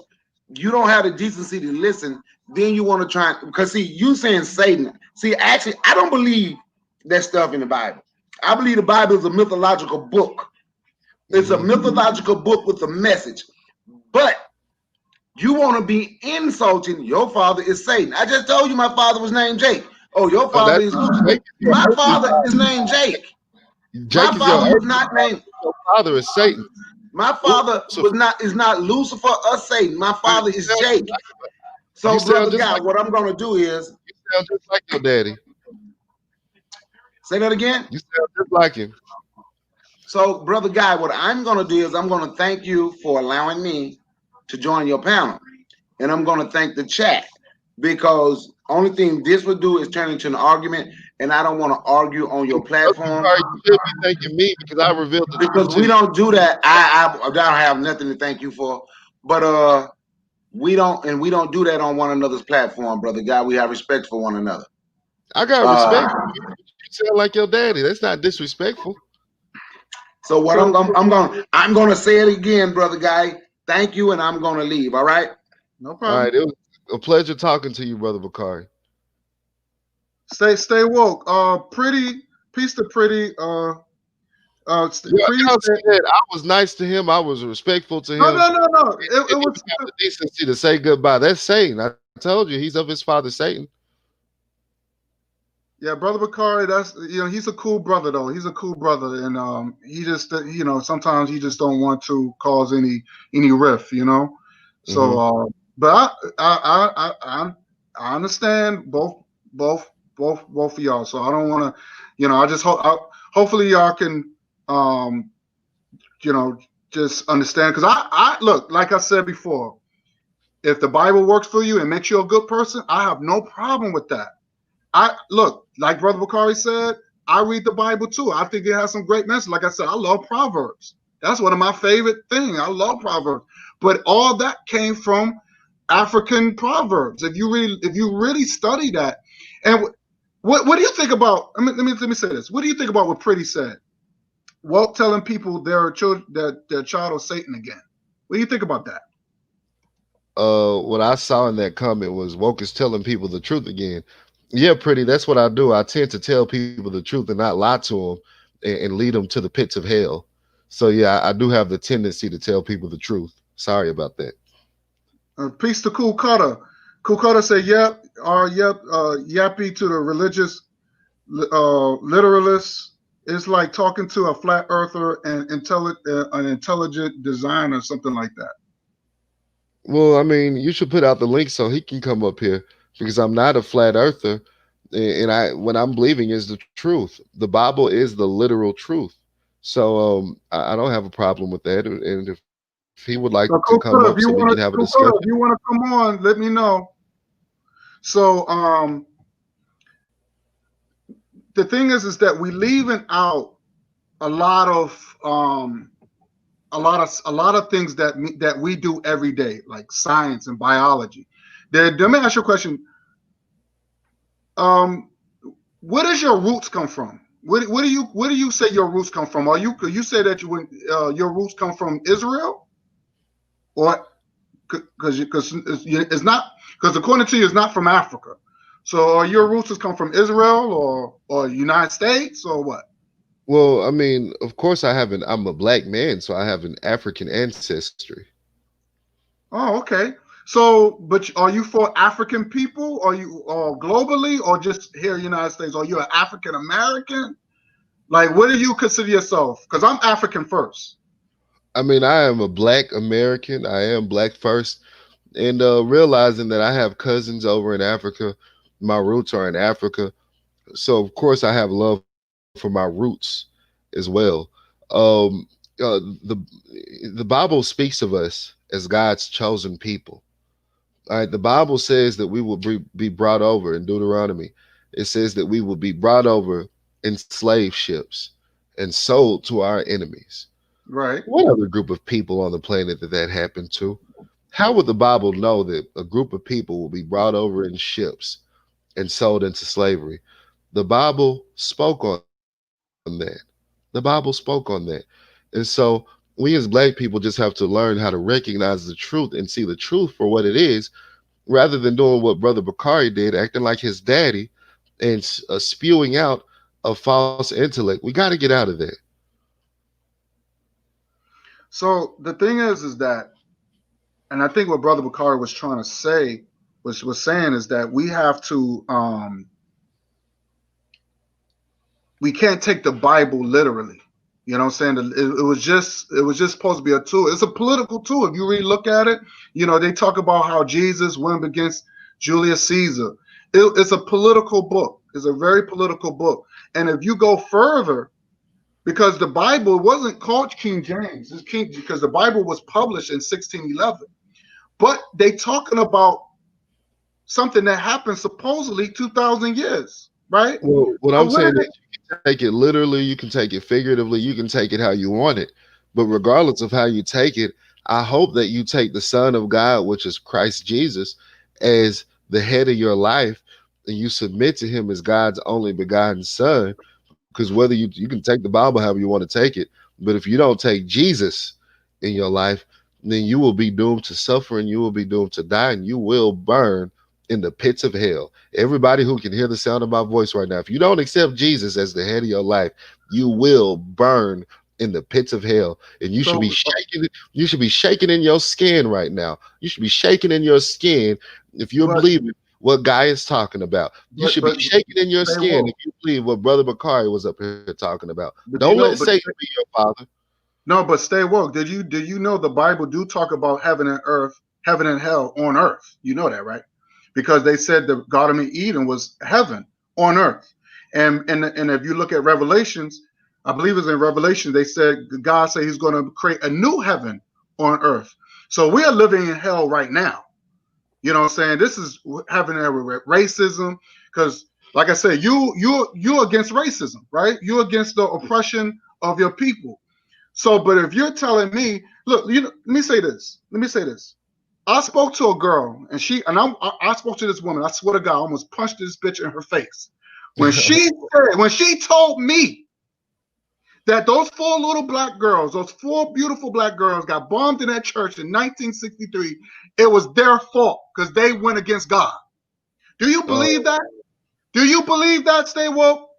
you don't have the decency to listen." Then you want to try because see you saying Satan. See, actually, I don't believe that stuff in the Bible. I believe the Bible is a mythological book. It's a Mm-hmm. mythological book with a message, but you want to be insulting your father is Satan. I just told you my father was named Jake. Oh, your So father that's is Lucifer. Jake is your My earthly father is father. named Jake. My Jake is your father was earthly not father. named. Your father is Satan. My Who's father was Lucifer? not is not Lucifer or Satan. My You father is sound Jake. you So, sound brother just God, like what I'm gonna do is your daddy. say that again. You sound just like him. So, brother Guy, what I'm going to do is I'm going to thank you for allowing me to join your panel, and I'm going to thank the chat because only thing this would do is turn into an argument, and I don't want to argue on your platform Sorry, you should be thanking me because I revealed the truth because to we you. don't do that. I don't have nothing to thank you for, but we don't do that on one another's platform, brother Guy. We have respect for one another. I got Uh, respect for you. You sound like your daddy. That's not disrespectful. so what So I'm gonna say it again, brother Guy. Thank you, and I'm gonna leave. All right. no All problem. right, it was a pleasure talking to you, brother Bakari. Stay woke. Pretty peace to pretty. Yeah, Pretty y'all said, see that I was nice to him. I was respectful to no, him, no, no, no. It and he was would have the decency to say goodbye. That's Satan. I told you, he's of his father Satan. yeah, brother Bakari. That's he's a cool brother though. He's a cool brother, and he just sometimes he just don't want to cause any rift. So, Hmm. but I understand both both of y'all. So I don't want to, I just hopefully y'all can um you know just understand because I look like I said before. If the Bible works for you and makes you a good person, I have no problem with that. I look, like Brother Bakari said, I read the Bible too. I think it has some great messages. Like I said, I love Proverbs. That's one of my favorite things. I love Proverbs. But all that came from African proverbs. If you really study that, and what do you think about? I mean, let me say this. What do you think about what Pretty said? Walt telling people they're children that their child of Satan again. What do you think about that? What I saw in that comment was woke is telling people the truth again. Yeah, pretty. That's what I do. I tend to tell people the truth and not lie to them and lead them to the pits of hell. So yeah, I do have the tendency to tell people the truth. Sorry about that. Peace to Cool Cutter. Cool Cutter said, "Yep, yep, yappy to the religious literalists. It's like talking to a flat earther and an intelligent designer, something like that." Well, I mean, you should put out the link so he can come up here because I'm not a flat earther, and I what I'm believing is the truth. The Bible is the literal truth. So I don't have a problem with that. And if he would like to come up So so we can have a discussion. Cool Cutter, if you want to come on, let me know. So the thing is that we leaving out a lot of a lot of things that we do every day, like science and biology. Let me ask you a question. Um, where does your roots come from? Where do you say your roots come from? You say that your roots come from Israel, or because it's not, because according to you it's not from Africa. So are your roots come from Israel or United States or what? Well, I mean, of course, I'm a black man, so I have an African ancestry. Oh, okay. So, but are you for African people? Are you globally, or just here in the United States? Are you an African American? Like, what do you consider yourself? Because I'm African first. I mean, I am a black American. I am black first, and realizing that I have cousins over in Africa, my roots are in Africa. So of course I have love for my roots as well. Um, the Bible speaks of us as God's chosen people. All right, the Bible says that we will be brought over in Deuteronomy. It says that we will be brought over in slave ships and sold to our enemies. Right. What other group of people on the planet that happened to? How would the Bible know that a group of people will be brought over in ships and sold into slavery? The Bible spoke on that. The Bible spoke on that. And so we as black people just have to learn how to recognize the truth and see the truth for what it is rather than doing what Brother Bakari did, acting like his daddy and spewing out a false intellect. We got to get out of that. So the thing is that, and I think what Brother Bakari was trying to say was saying is that we can't take the Bible literally. You know what I'm saying? It was just supposed to be a tool. It's a political tool. If you really look at it, they talk about how Jesus went against Julius Caesar. It's a political book. It's a very political book. And if you go further, because the Bible wasn't called King James. It's King because the Bible was published in 1611. But they talking about something that happened supposedly 2,000 years, right? Well, what So I'm what are saying they? is you can take it literally, you can take it figuratively, you can take it how you want it. But regardless of how you take it, I hope that you take the Son of God, which is Christ Jesus, as the head of your life, and you submit to him as God's only begotten son. Because whether you can take the Bible however you want to take it, but if you don't take Jesus in your life, then you will be doomed to suffer and you will be doomed to die and you will burn in the pits of hell. Everybody who can hear the sound of my voice right now, if you don't accept Jesus as the head of your life, you will burn in the pits of hell. And you should be So, shaking, you should be shaking in your skin right now. You should be shaking in your skin if you're but believing what Guy is talking about. You but should be but shaking in your stay skin if woke. you believe what Brother Bakari was up here talking about. But Don't let but Satan be your father. no, but stay woke. Did you know the Bible do talk about heaven and earth, heaven and hell on earth? You know that, right? Because they said the Garden of Eden was heaven on earth, and if you look at Revelations, I believe it's in Revelation, they said God said He's going to create a new heaven on earth. So we are living in hell right now. You know what I'm saying? This is having racism because, like I said, you're against racism, right? You're against the oppression of your people. So, but if you're telling me, look, let me say this. Let me say this. I spoke to a girl, and I spoke to this woman. I swear to God, I almost punched this bitch in her face when she told me that those four little black girls, those four beautiful black girls, got bombed in that church in 1963. It was their fault because they went against God. Do you believe Oh that? Do you believe that? Stay woke.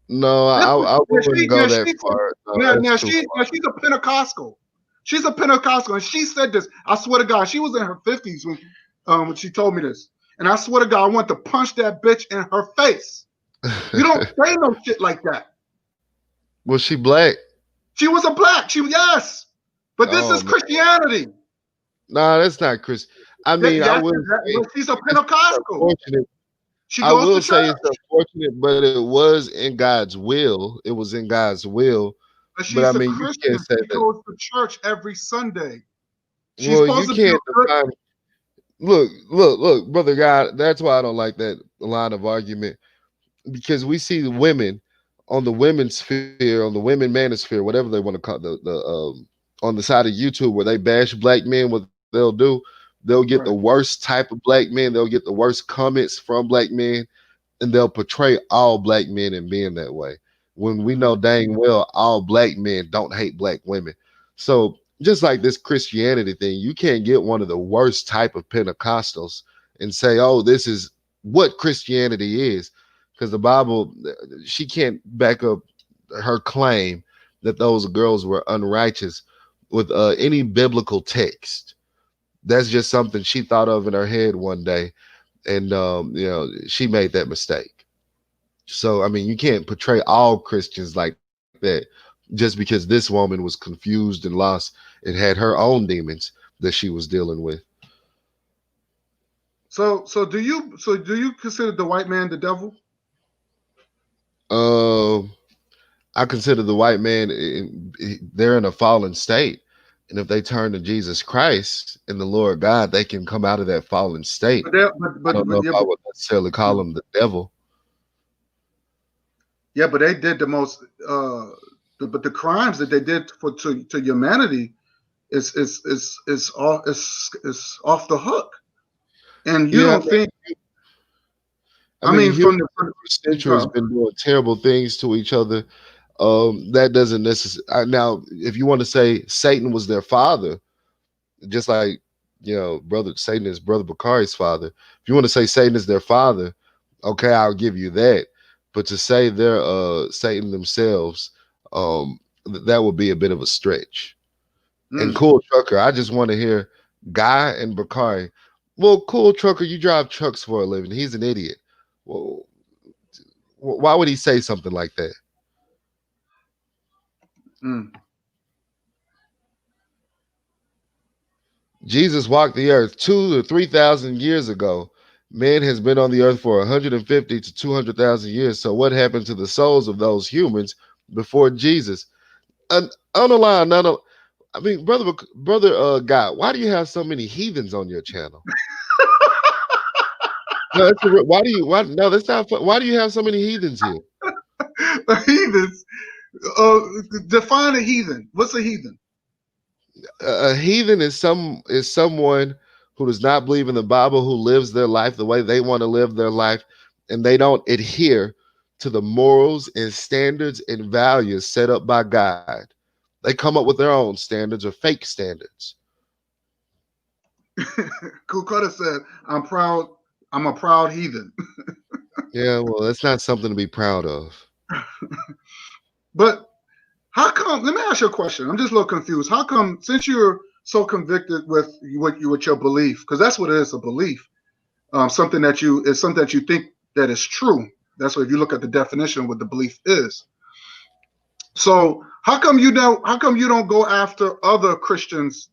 no, Listen, I wouldn't go that far. No, that's too she's a Pentecostal. She's a Pentecostal, and she said this. I swear to God, she was in her 50s when she told me this. And I swear to God, I want to punch that bitch in her face. You don't far. say no shit like that. Was she black? She was a black. Yes, but this Oh is man, Christianity. nah, that's not Chris. I mean, I Yes, will say but she's a it's Pentecostal. unfortunate. She I goes to will church, say it's unfortunate, but it was in God's will. It was in God's will. but But I she's a mean, you can't Christian. say She that. goes to church every Sunday. She's Well, supposed you to be a can't good. define. Look, brother God. That's why I don't like that line of argument because we see the women on the women's sphere, on the women manosphere, whatever they want to call on the side of YouTube where they bash black men. What they'll do, they'll get the Right. worst type of black men. They'll get the worst comments from black men, and they'll portray all black men in being that way. When we know Mm. dang well all black men don't hate black women. So just like this Christianity thing, you can't get one of the worst type of Pentecostals and say, "Oh, this is what Christianity is," because the Bible, she can't back up her claim that those girls were unrighteous with any biblical text. That's just something she thought of in her head one day, and she made that mistake. So I mean, you can't portray all Christians like that just because this woman was confused and lost and had her own demons that she was dealing with. So do you consider the white man the devil? Um, I consider the white man they're in a fallen state, and if they turn to Jesus Christ and the Lord God, they can come out of that fallen state. But they I don't know if yeah, I would necessarily call them the devil. yeah, but they did the most but the crimes that they did to humanity is off the hook. And you Yeah, don't think I I mean, mean humans from the for centuries uh, been doing terrible things to each other. That doesn't necessarily. Now, if you want to say Satan was their father, just like brother Satan is brother Bakari's father. If you want to say Satan is their father, okay, I'll give you that. But to say they're Satan themselves, that would be a bit of a stretch. And mm, Cool Trucker, I just want to hear Guy and Bakari. Well, Cool Trucker, you drive trucks for a living. He's an idiot. Well, why would he say something like that? mm. Jesus walked the earth 2 to 3,000 years ago. Man has been on the earth for 150 to 200,000 years. So, what happened to the souls of those humans before Jesus. And on the line, I mean, brother, God, why do you have so many heathens on your channel? No, why do you? Why no? That's not. Why do you have so many heathens here? Heathens. Define a heathen. What's a heathen? A heathen is someone who does not believe in the Bible, who lives their life the way they want to live their life, and they don't adhere to the morals and standards and values set up by God. They come up with their own standards or fake standards. Kukota said, "I'm proud. I'm a proud heathen." Yeah, well, that's not something to be proud of. But how come? Let me ask you a question. I'm just a little confused. How come, since you're so convicted with with your belief, because that's what it is, a belief, something that you think that is true. That's what, if you look at the definition of what the belief is. So how come you don't? How come you don't go after other Christians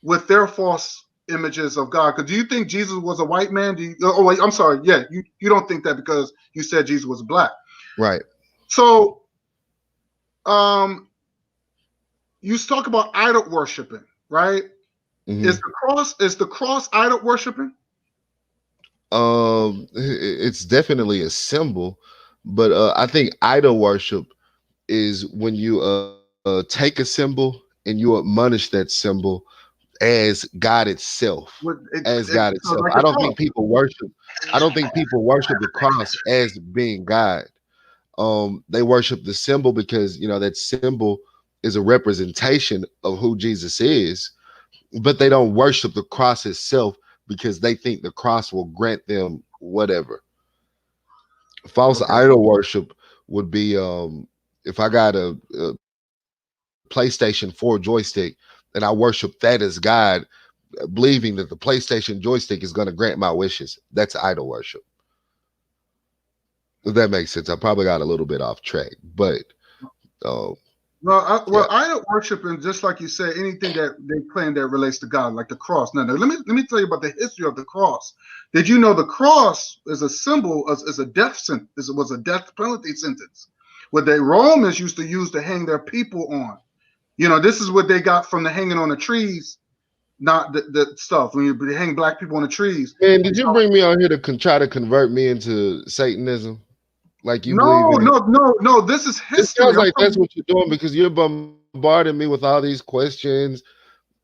with their false images of God? Because do you think Jesus was a white man? Do you, oh wait, I'm sorry. Yeah, you don't think that because you said Jesus was black. Right. So you talk about idol worshiping, right? Mm-hmm. Is the cross idol worshiping? It's definitely a symbol, but I think idol worship is when you take a symbol and you admonish that symbol as God itself, as God So itself. like I a don't cross. think people worship. I don't think people worship the cross as being God. They worship the symbol because that symbol is a representation of who Jesus is, but they don't worship the cross itself because they think the cross will grant them whatever. False Okay. idol worship would be if I got a PlayStation 4 joystick and I worship that as God, believing that the PlayStation joystick is going to grant my wishes. That's idol worship. If that makes sense. I probably got a little bit off track, but uh, yeah. Idol worshiping, just like you said, anything that they claim that relates to God, like the cross. Now, let me tell you about the history of the cross. Did you know the cross is a symbol, is a death sentence? It was a death penalty sentence, what the Romans used to use to hang their people on. This is what they got from the hanging on the trees, not the stuff when you hang black people on the trees. Man, did you bring me on here to try to convert me into Satanism? Like you believe No, in it? no, no, no. This is It history. sounds like that's what you're doing because you're bombarding me with all these questions.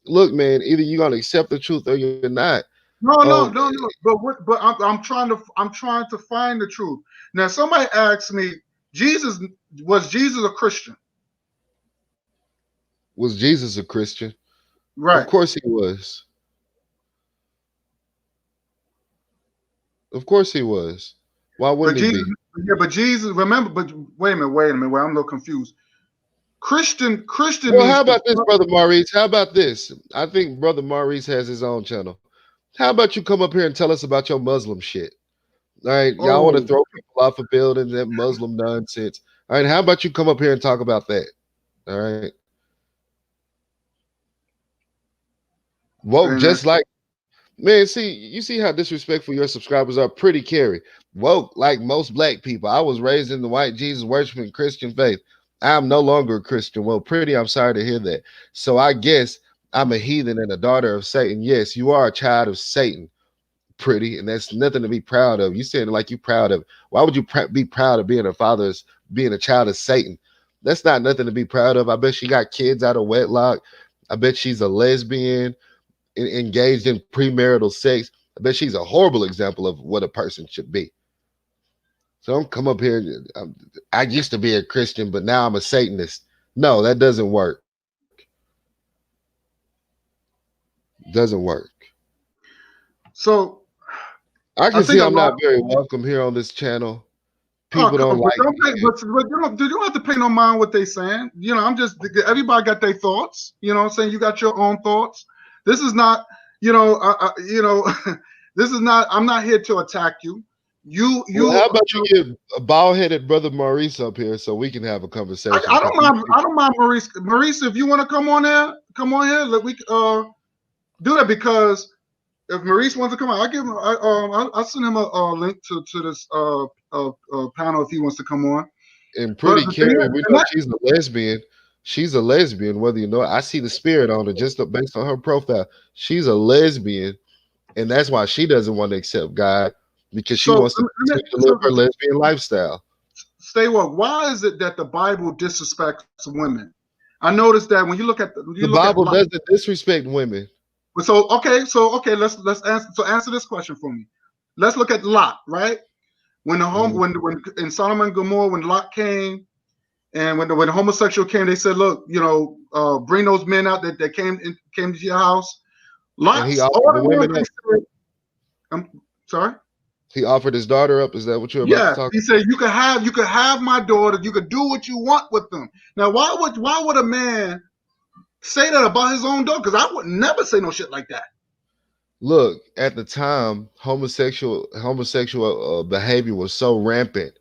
Look, man, either you're gonna accept the truth or you're not. No, Um, no, no, no. But I'm trying to find the truth. Now, somebody asked me, was Jesus a Christian? was Jesus a Christian? Of Right. course he was. Of course he was. Why But wouldn't he Jesus, be? yeah, but Jesus, remember, but wait a minute, wait, I'm a little confused. Christian Well, means how to, about this, brother Maurice? How about this? I think brother Maurice has his own channel. How about you come up here and tell us about your Muslim shit? All right, y'all want to oh, throw people off of buildings, that Muslim nonsense. All right, how about you come up here and talk about that? All right, woke and just like man. See, you see how disrespectful your subscribers are. Pretty carry woke like most black people. I was raised in the white Jesus worshiping Christian faith. I'm no longer a Christian. Well, pretty, I'm sorry to hear that. So I guess I'm a heathen and a daughter of Satan. Yes, you are a child of Satan. Pretty, and that's nothing to be proud of. You saying it like you proud of it. Why would you be proud of being being a child of Satan? That's not nothing to be proud of. I bet she got kids out of wedlock. I bet she's a lesbian engaged in premarital sex. I bet she's a horrible example of what a person should be. So don't come up here. I used to be a Christian, but now I'm a Satanist. No, that doesn't work. Doesn't work. so I I can see think a I'm lot. not very welcome here on this channel. Oh, People don't but like don't pay, me. but you don't have to pay no mind what they saying. I'm just, everybody got their thoughts. What I'm saying, you got your own thoughts. This is not, this is not. I'm not here to attack you. You Well, you how about you get a bald-headed brother Maurice up here so we can have a conversation? I Because don't mind. I don't mind Maurice. Maurice, if you want to come on there, come on here. Let we do that, because if Maurice wants to come on, I give him. I'll send him a link to this panel if he wants to come on. and But pretty the thing is, Karen, we know she's a lesbian. She's a lesbian, whether you know it. I see the spirit on her just based on her profile. She's a lesbian, and that's why she doesn't want to accept God because she so, wants to continue to live her lesbian lifestyle. stay woke. Why is it that the Bible disrespects women? I noticed that when you look at The Bible doesn't disrespect women. So okay, let's answer this question for me. Let's look at Lot, right? When the home when in Sodom and Gomorrah, when Lot came, and when the homosexual came, they said, "Look, bring those men out that came to your house." And he Lot's offered all the the men women they up. said, I'm sorry. He offered his daughter up. Is that what you're about to Yeah, talk he said you could have my daughter. You could do what you want with them. Now, why would a man say that about his own daughter? Because I would never say no shit like that. Look, at the time, homosexual behavior was so rampant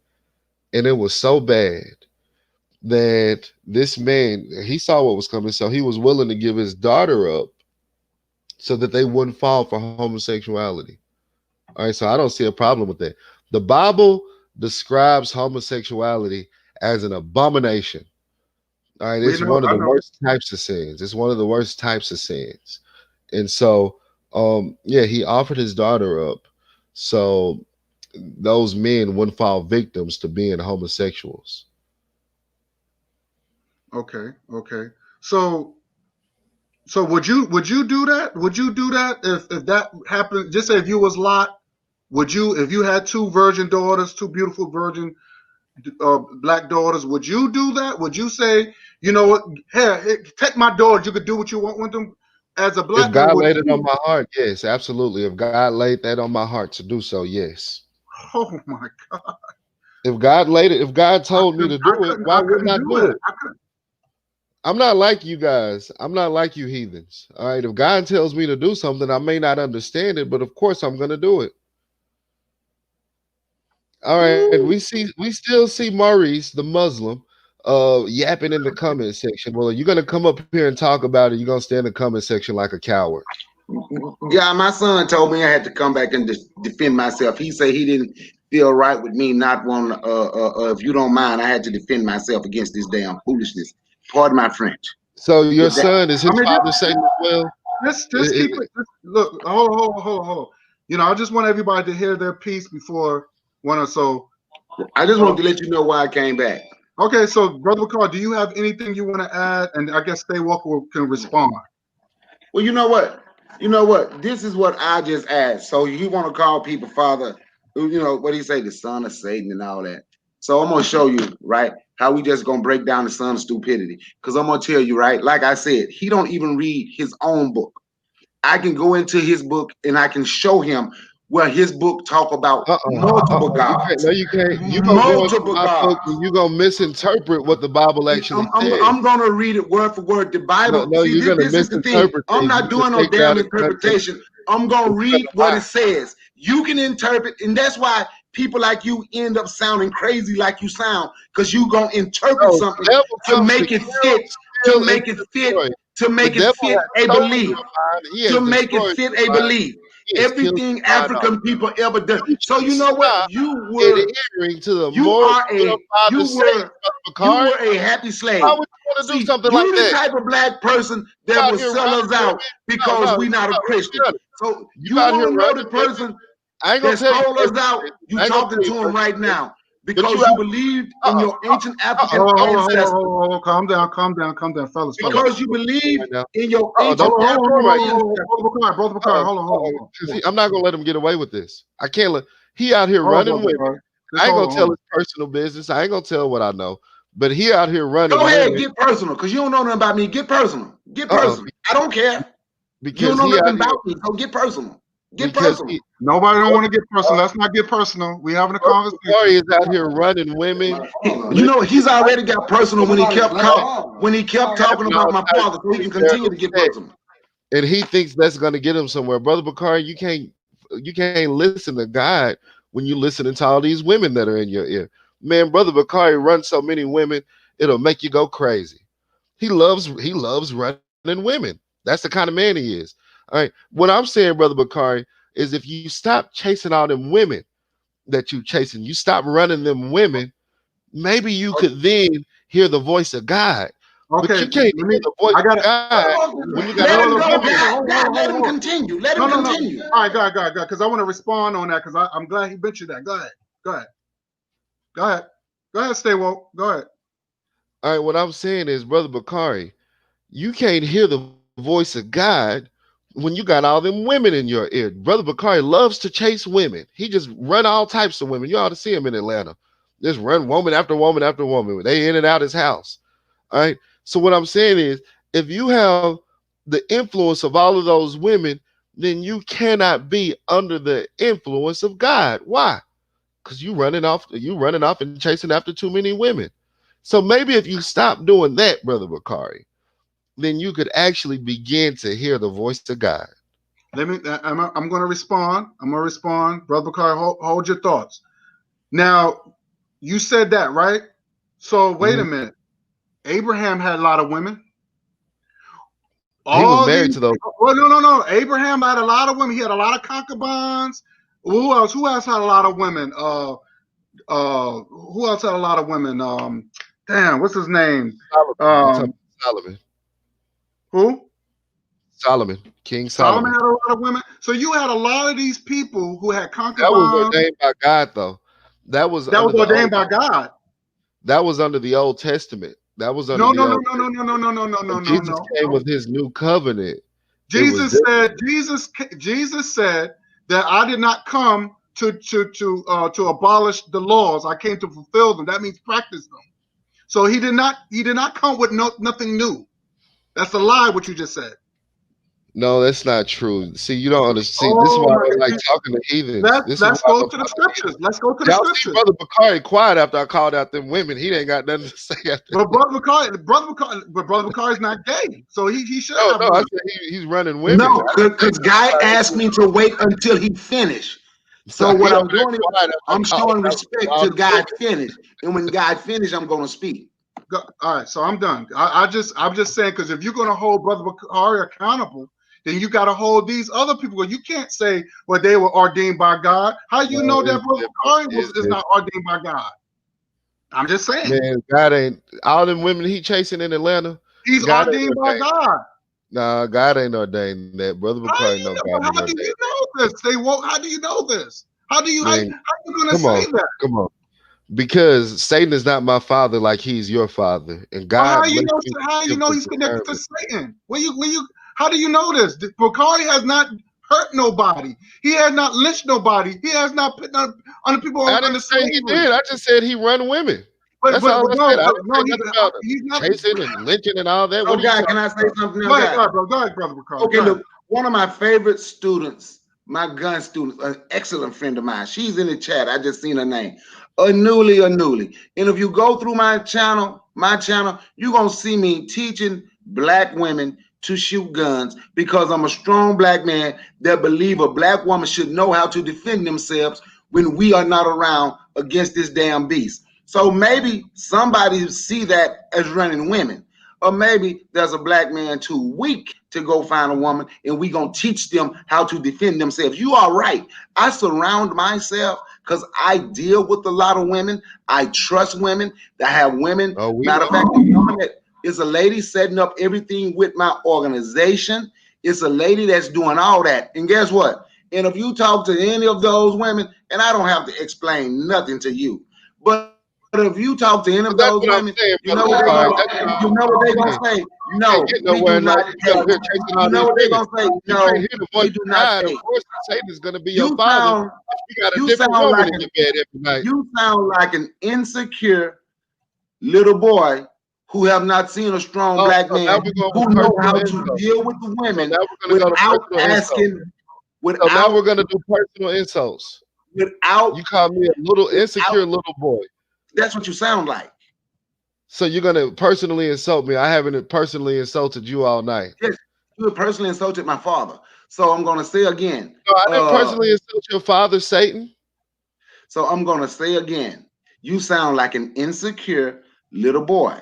and it was so bad that this man, he saw what was coming, so he was willing to give his daughter up so that they wouldn't fall for homosexuality. All right, so I don't see a problem with that. The Bible describes homosexuality as an abomination. All right, it's one of I the know. worst types of sins. It's one of the worst types of sins. And so, yeah, he offered his daughter up so those men wouldn't fall victims to being homosexuals. Okay. So would you do that? Would you do that if that happened? Just say if you was Lot, would you, if you had two virgin daughters, two beautiful virgin black daughters, would you do that? Would you say, you know what, hey, take my daughters, you could do what you want with them as a If black man? God Would laid it on you? my heart, yes, absolutely. If God laid that on my heart to do so, yes. Oh my God! If God told me to do it, why I wouldn't couldn't I do do it. it? I'm not like you guys. I'm not like you heathens. All right. If God tells me to do something, I may not understand it, but of course I'm gonna do it. All right. We still see Maurice, the Muslim, yapping in the comment section. Well, are you gonna come up here and talk about it? You're gonna stay in the comment section like a coward. Yeah, my son told me I had to come back and defend myself. He said he didn't feel right with me not wanting. If you don't mind, I had to defend myself against this damn foolishness. Pardon my French. So your With that, son is his father Satan as well? Just keep it. Look, hold on. I just want everybody to hear their piece before one or so. I just wanted to let you know why I came back. Okay, so Brother McCall, do you have anything you want to add? And I guess Stay Walker can respond. Well, you know what? This is what I just asked. So you want to call people father? What do you say? The son of Satan and all that. So I'm gonna show you, right, how we just gonna break down the son of stupidity. Because I'm gonna tell you, right, like I said, he don't even read his own book. I can go into his book and I can show him where his book talk about multiple gods. You can't. You gonna go into Multiple my book gods. and you gonna misinterpret what the Bible actually says. I'm going to read it word for word. The Bible. No, See, you're gonna this is the thing. misinterpret I'm things. not You're gonna doing no take it out damn of context. interpretation. I'm going to You're read gonna what lie. it says. You can interpret, and that's why people like you end up sounding crazy like you sound, because you going to interpret No, the something devil to comes to make it kill, fit, steal, and destroy. The devil a has stolen belief, your mind. He to has make it destroyed fit your a mind. belief. He has killed Everything your mind off. African people ever done. You So should you know what? stop adhering to the moral your father says, Brother You Bakari. were a happy slave. Why would you want to do See, something like you the that? type of black person You that out will here sell running us out women? because we not a Let's be Christian. honest. So You you out here want to know the running women? person I ain't gonna that tell you sold us personal out? business. You I ain't gonna talking tell to you him personal right business. now But because you you out believed in your ancient African ancestors. Calm down, fellas. Because you believed right now. in your Don't ancient open the door African right now. ancestors. Brother Bakari, hold on. I'm not gonna let him get away with this. I can't let he out here Hold on, running Brother women. Bakari. Just I ain't hold gonna on, tell hold on. his personal business. I ain't gonna tell what I know. But he out here running Go ahead, women. get personal, because you don't know nothing about me. Get personal. Get personal. I don't care. You don't Because know he out nothing here about me, so get personal. Get because personal. he Nobody don't want to get personal. Let's not get personal. We having a Corey conversation. is out here running women. You know, he's already got personal when he kept talking about my father, so he can continue to get personal. And he thinks that's gonna get him somewhere. Brother Bakari, you can't listen to God when you listening to all these women that are in your ear. Man, Brother Bakari runs so many women, it'll make you go crazy. He loves running women. That's the kind of man he is. All right. What I'm saying, Brother Bakari, is if you stop chasing all them women that you chasing, you stop running them women, maybe you could then hear the voice of God. But Okay, you can't let hear me. the voice I got of it. God when you got Let all him the go, women. Let him continue. Let him No. continue. All right, go ahead. Because I want to respond on that. Because I'm glad he mentioned that. Go ahead. Go ahead. Go ahead. Go ahead. Stay woke. Go ahead. All right, what I'm saying is, Brother Bakari, you can't hear the voice of God when you got all them women in your ear. Brother Bakari loves to chase women. He just run all types of women. You ought to see him in Atlanta. Just run woman after woman after woman. They in and out his house. All right. So what I'm saying is, if you have the influence of all of those women, then you cannot be under the influence of God. Why? Because you running off and chasing after too many women. So maybe if you stop doing that, Brother Bakari, then you could actually begin to hear the voice of God. Let me. I'm going to respond. I'm going to respond, brother Carr. Hold your thoughts. Now, you said that, right? So wait a Mhm. minute. Abraham had a lot of women. He was All married these. to those. Well, no. Abraham had a lot of women. He had a lot of concubines. Who else? Who else had a lot of women? Who else had a lot of women? Damn, what's his name? Solomon. You talking Um, about Solomon? who? Solomon, King Solomon Solomon. had a lot of women. So you had a lot of these people who had That was concubines. ordained by God, though. That was That under was the ordained old. by God. That was under the Old Testament. That was under No, the no, no, Old. no, no, no, no, no, no, no, no, When no, Jesus no, came no. with His new covenant, it was Jesus different. said, Jesus said that I did not come to abolish the laws. I came to fulfill them. That means practice them. So he did not come with nothing new. That's a lie. What you just said. No, that's not true. See, you don't understand. See, this is Oh why I my don't like God. talking to heathens. Let's This is why let's I go don't to the talk to scriptures. heathens. Let's go to the Y'all see scriptures. Brother Bakari quiet after I called out them women. He ain't got nothing to say after But that. brother McCarty is not gay, so he should No, have no, I women. said he's running women. No, I didn't say because Brother Guy Bakari asked me to wait until he finished. So he what over I'm there doing is quiet after I I'm called showing out respect all till the God women. finish. And when God finish, I'm going to speak. All right, so I'm done. I'm just saying, because if you're going to hold Brother Bakari accountable, then you got to hold these other people. You can't say, well, they were ordained by God. How you No, know that it's Brother different. Bakari It's is not different. ordained by God? I'm just saying. Man, God ain't all them women he chasing in Atlanta. He's God ain't ordained by ordained. God. Nah, God ain't ordained that. Brother Bakari know God ain't How do ordained you that. know this? How do you know this? How Man, you going to come on, say that? come on. Because Satan is not my father like he's your father. And Well, God bless you to how be you able know to he's connected discern to it. Satan? How do you know this? Bakari has not hurt nobody. He has not lynched nobody. He has not put other people I under didn't say he slavery. did. I just said he run women. That's all I No, said. I didn't no, say nothing about he's not. chasing and lynching and all that. So, What are you Guy, talking can I say about? something now, Guy? Go ahead, brother Bakari. Okay, Go ahead. look, one of my favorite students, my gun student, an excellent friend of mine. She's in the chat. I just seen her name. Anuli. And if you go through my channel, you're gonna see me teaching black women to shoot guns because I'm a strong black man that believe a black woman should know how to defend themselves when we are not around against this damn beast. So maybe somebody see that as running women. Or maybe there's a black man too weak to go find a woman, and we gonna teach them how to defend themselves. You are right. I surround myself because I deal with a lot of women. I trust women. I have women. Oh, we Matter of know. fact, the woman that is a lady setting up everything with my organization. It's a lady that's doing all that. And guess what? And if you talk to any of those women, and I don't have to explain nothing to you, but if you talk to any of those But that's women, what I'm you saying, know what Brother they're gonna Bakari. That's what I'm saying. say? You can't No, get we do nowhere not now. You pay. up here chasing You all know these what they're women. gonna say? You can't No, hear the we voice do of not God. Of pay. course, Satan is going to be your You father sound if you got a you different sound woman like in your bed every night. an insecure little boy who have not seen a strong Oh, black so now man we're going who with know personal how to insult. deal with the So women now we're going to go to without personal insult. asking, So now we're without going to do personal insults. without You call me a little without. insecure little boy. That's what you sound like. So you're going to personally insult me. I haven't personally insulted you all night. Yes, you have personally insulted my father. So I'm gonna say again. No, I didn't personally insult your father, Satan. So I'm gonna say again. You sound like an insecure little boy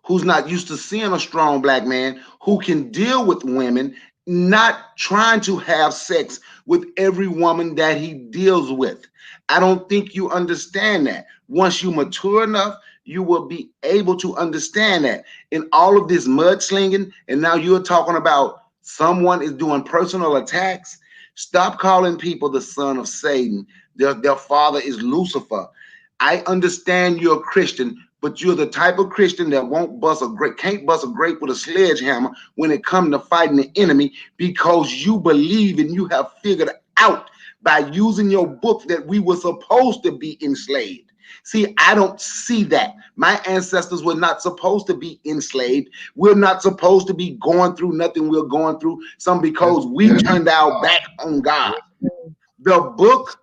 who's not used to seeing a strong black man who can deal with women, not trying to have sex with every woman that he deals with. I don't think you understand that. Once you mature enough, you will be able to understand that. In all of this mudslinging, and now you're talking about someone is doing personal attacks. Stop calling people the son of Satan. Their father is Lucifer. I understand you're a Christian, but you're the type of Christian that can't bust a grape with a sledgehammer when it comes to fighting the enemy, because you believe and you have figured out by using your book that we were supposed to be enslaved. See, I don't see that. My ancestors were not supposed to be enslaved. We're not supposed to be going through nothing we're going through, some because we turned our back on God. The book,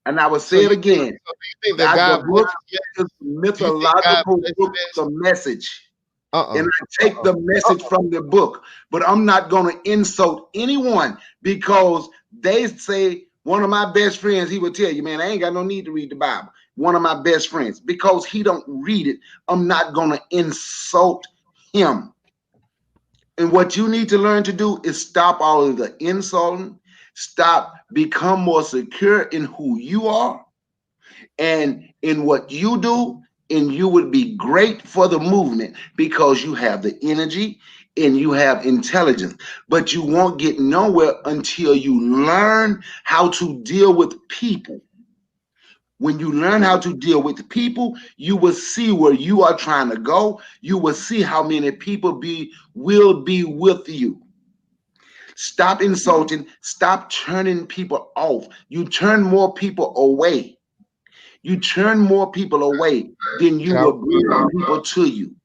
and I will say it again, the book is a mythological book, the message. And I take the message from the book, but I'm not going to insult anyone because they say, one of my best friends, he would tell you, man, I ain't got no need to read the Bible. One of my best friends, because he don't read it, I'm not going to insult him. And what you need to learn to do is stop all of the insulting, become more secure in who you are and in what you do, and you would be great for the movement because you have the energy and you have intelligence. But you won't get nowhere until you learn how to deal with people. When you learn how to deal with people, you will see where you are trying to go. You will see how many people will be with you. Stop insulting. Stop turning people off. You turn more people away. You turn more people away than you will bring people to you.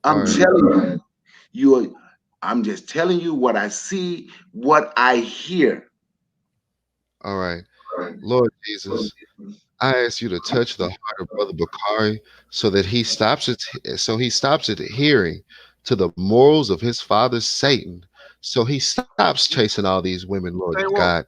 I'm telling you, I'm just telling you what I see, what I hear. All right. Lord Jesus, I ask you to touch the heart of Brother Bakari so that he stops adhering to the morals of his father Satan. So he stops chasing all these women, Lord God.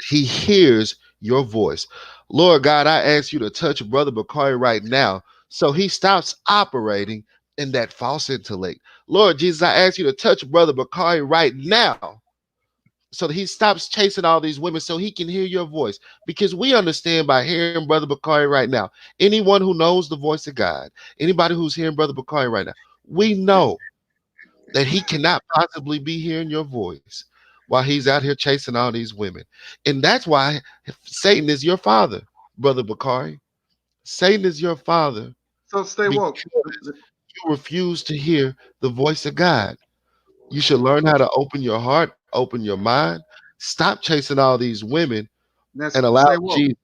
He hears your voice. Lord God, I ask you to touch Brother Bakari right now so he stops operating in that false intellect. Lord Jesus, I ask you to touch Brother Bakari right now so that he stops chasing all these women so he can hear your voice. Because we understand by hearing Brother Bakari right now, anyone who knows the voice of God, anybody who's hearing Brother Bakari right now, we know that he cannot possibly be hearing your voice while he's out here chasing all these women. And that's why Satan is your father, Brother Bakari. Satan is your father. So stay woke. You refuse to hear the voice of God. You should learn how to open your heart, open your mind, stop chasing all these women, and allow Jesus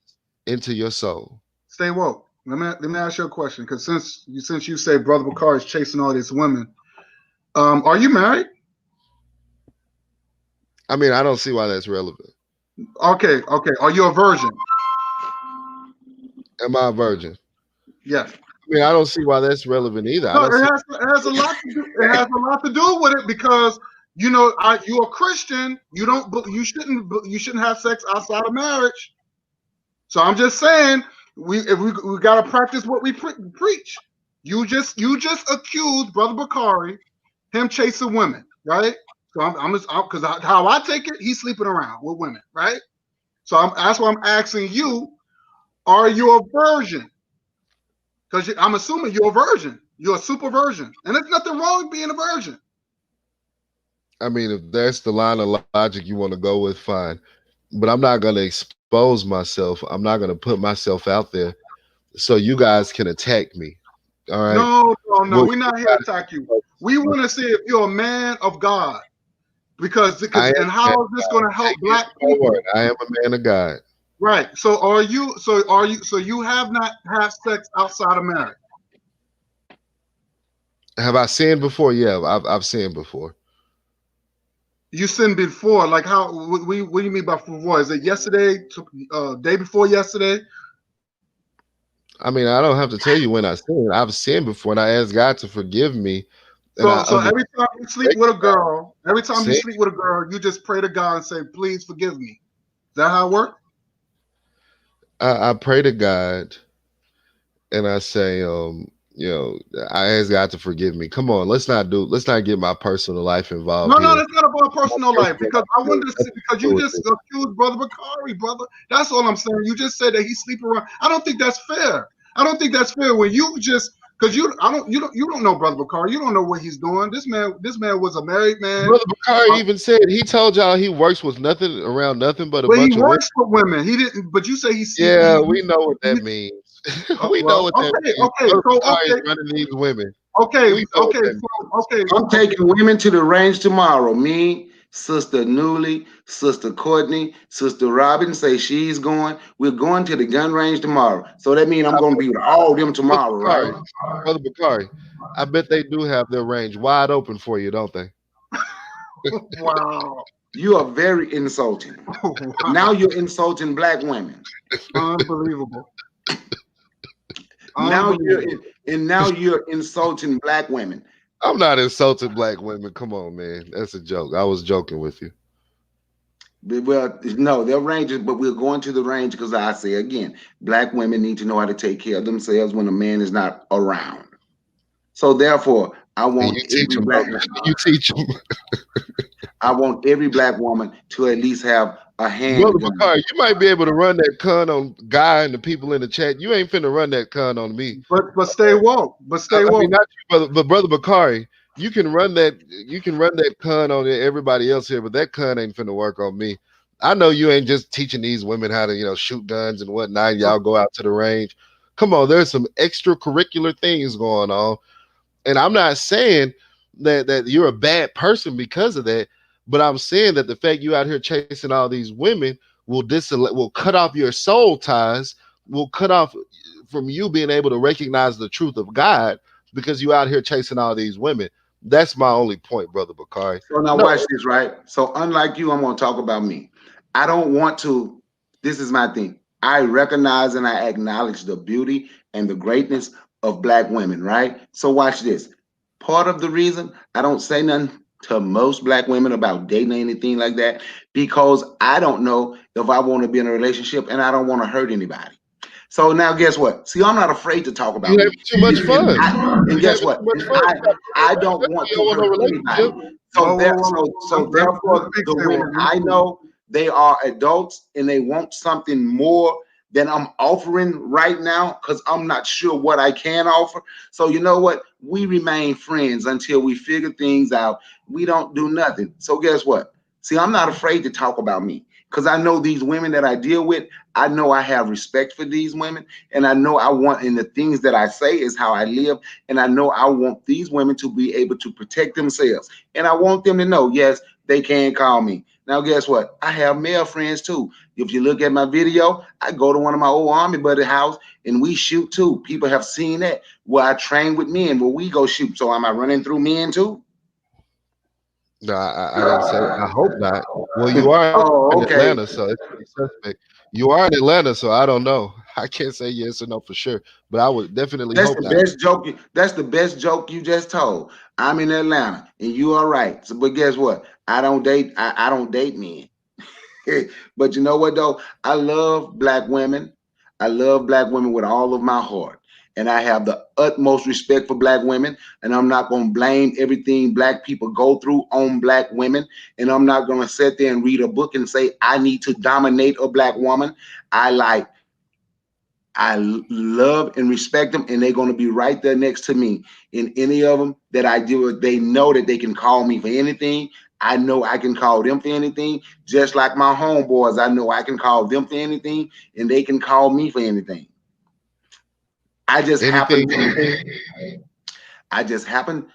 into your soul. Stay woke. Let me ask you a question, because since you say Brother Bakari is chasing all these women, are you married? I mean, I don't see why that's relevant. Okay. Are you a virgin? Am I a virgin? Yes. I mean, I don't see why that's relevant either. No, it has a lot to do. It has a lot to do with it because you're a Christian. You shouldn't have sex outside of marriage. So I'm just saying we got to practice what we preach. You just accused Brother Bakari him chasing women, right? So because how I take it, he's sleeping around with women, right? So that's why I'm asking you: are you a virgin? Because I'm assuming you're a virgin. You're a super virgin. And there's nothing wrong with being a virgin. I mean, if that's the line of logic you want to go with, fine. But I'm not going to expose myself. I'm not going to put myself out there so you guys can attack me. All right? No. We're not here to attack you. We want to see if you're a man of God. Because and how is this going to help black people? I am a man of God. Right. So you have not had sex outside of marriage? Have I sinned before? Yeah, I've sinned before. You sinned before? Like how? What do you mean by before? Is it yesterday? Day before yesterday? I mean, I don't have to tell you when I sinned. I've sinned before, and I asked God to forgive me. So every time you sleep with a girl, you just pray to God and say, "Please forgive me." Is that how it works? I pray to God, and I say, I ask God to forgive me. Come on, let's not get my personal life involved. No, that's not about personal life, because I wanted to see, because you just accused Brother Bakari, brother. That's all I'm saying. You just said that he's sleeping around. I don't think that's fair. I don't think that's fair when you just because you don't know Brother Bakari. You don't know what he's doing. This man was a married man. Brother Bakari even said he told y'all he works with nothing around nothing but a Well, he bunch of women. works for women. He didn't, but you say he's Yeah, we know what that means. We know well, what that okay, means. okay, Brother so Bakari is okay, running these women. okay, We know what okay, that means. so okay. I'm taking women to the range tomorrow. Me, Sister Newly, Sister Courtney, Sister Robin say she's going. We're going to the gun range tomorrow. So that means I'm going to be with all of them Brother tomorrow, Bakari, right? Brother Bakari, I bet they do have their range wide open for you, don't they? Wow, You are very insulting. Now wow, you're insulting black women. unbelievable, Now unbelievable. now you're insulting black women. I'm not insulting black women. Come on, man. That's a joke. I was joking with you. Well, no, they're ranges, but we're going to the range because I say again, black women need to know how to take care of themselves when a man is not around. So therefore, I And want you teach every them, black don't you? You teach them. I want every black woman to at least have a Brother handgun. Bakari, you might be able to run that con on Guy and the people in the chat. You ain't finna run that con on me. But stay woke. But stay I mean, woke. not you, brother, but Brother Bakari, you can run that. You can run that con on everybody else here, but that con ain't finna work on me. I know you ain't just teaching these women how to, shoot guns and whatnot. Y'all go out to the range. Come on, there's some extracurricular things going on, and I'm not saying that you're a bad person because of that, but I'm saying that the fact you out here chasing all these women will cut off your soul ties, will cut off from you being able to recognize the truth of God because you out here chasing all these women. That's my only point, Brother Bakari. So now No, watch this, right? So unlike you, I'm gonna talk about me. I don't want to. This is my thing. I recognize and I acknowledge the beauty and the greatness of black women, right? So watch this. Part of the reason I don't say nothing to most black women about dating or anything like that, because I don't know if I want to be in a relationship and I don't want to hurt anybody. So now guess what? See, I'm not afraid to talk you about having me. too much fun. And You guess having what? too much fun. I Stop doing I that. don't That's why want you to don't want no hurt relationship. anybody. Whoa, whoa, whoa. Therefore, Let me the stay woke. women I know, they are adults and they want something more than I'm offering right now because I'm not sure what I can offer. So you know what? We remain friends until we figure things out. We don't do nothing. So guess what? See, I'm not afraid to talk about me because I know these women that I deal with. I know I have respect for these women, and I know I want, and the things that I say is how I live, and I know I want these women to be able to protect themselves, and I want them to know, yes, they can call me. Now, guess what? I have male friends too. If you look at my video, I go to one of my old army buddy house and we shoot too. People have seen that where I train with men where we go shoot. So am I running through men too? No, I didn't say. I hope not. Well, you are in Oh, Atlanta, okay. so it's pretty suspect. You are in Atlanta, so I don't know. I can't say yes or no for sure, but I would definitely That's hope the not. best joke. That's the best joke you just told. I'm in Atlanta, and you are right. So, but guess what? I don't date. I don't date men. But you know what though? I love black women. I love black women with all of my heart. And I have the utmost respect for black women. And I'm not going to blame everything black people go through on black women. And I'm not going to sit there and read a book and say, I need to dominate a black woman. I love and respect them, and they're going to be right there next to me. In any of them that I deal with, they know that they can call me for anything. I know I can call them for anything. Just like my homeboys, I know I can call them for anything, and they can call me for anything. I just happen Anything, to, anything. I just happen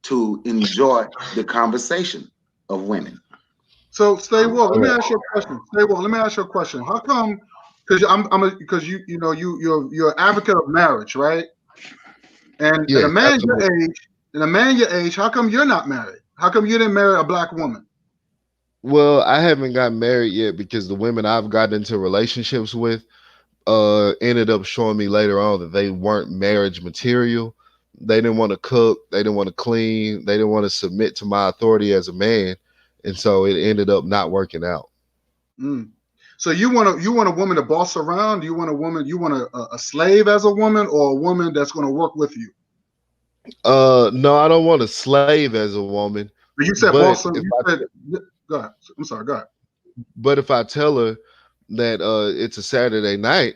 to enjoy the conversation of women. So stay woke. Let All me right. ask you a question. Stay woke. Let me ask you a question. How come? Because because you're an advocate of marriage, right? And a Yes, man your absolutely. age, how come you're not married? How come you didn't marry a black woman? Well, I haven't gotten married yet because the women I've gotten into relationships with ended up showing me later on that they weren't marriage material. They didn't want to cook, they didn't want to clean, they didn't want to submit to my authority as a man, and so it ended up not working out. Mm. So you want a woman to boss around? Do you want a woman? You want a slave as a woman, or a woman that's going to work with you? No, I don't want a slave as a woman, But you said but boss. You said go ahead. I'm sorry. Go ahead. if I tell her that it's a Saturday night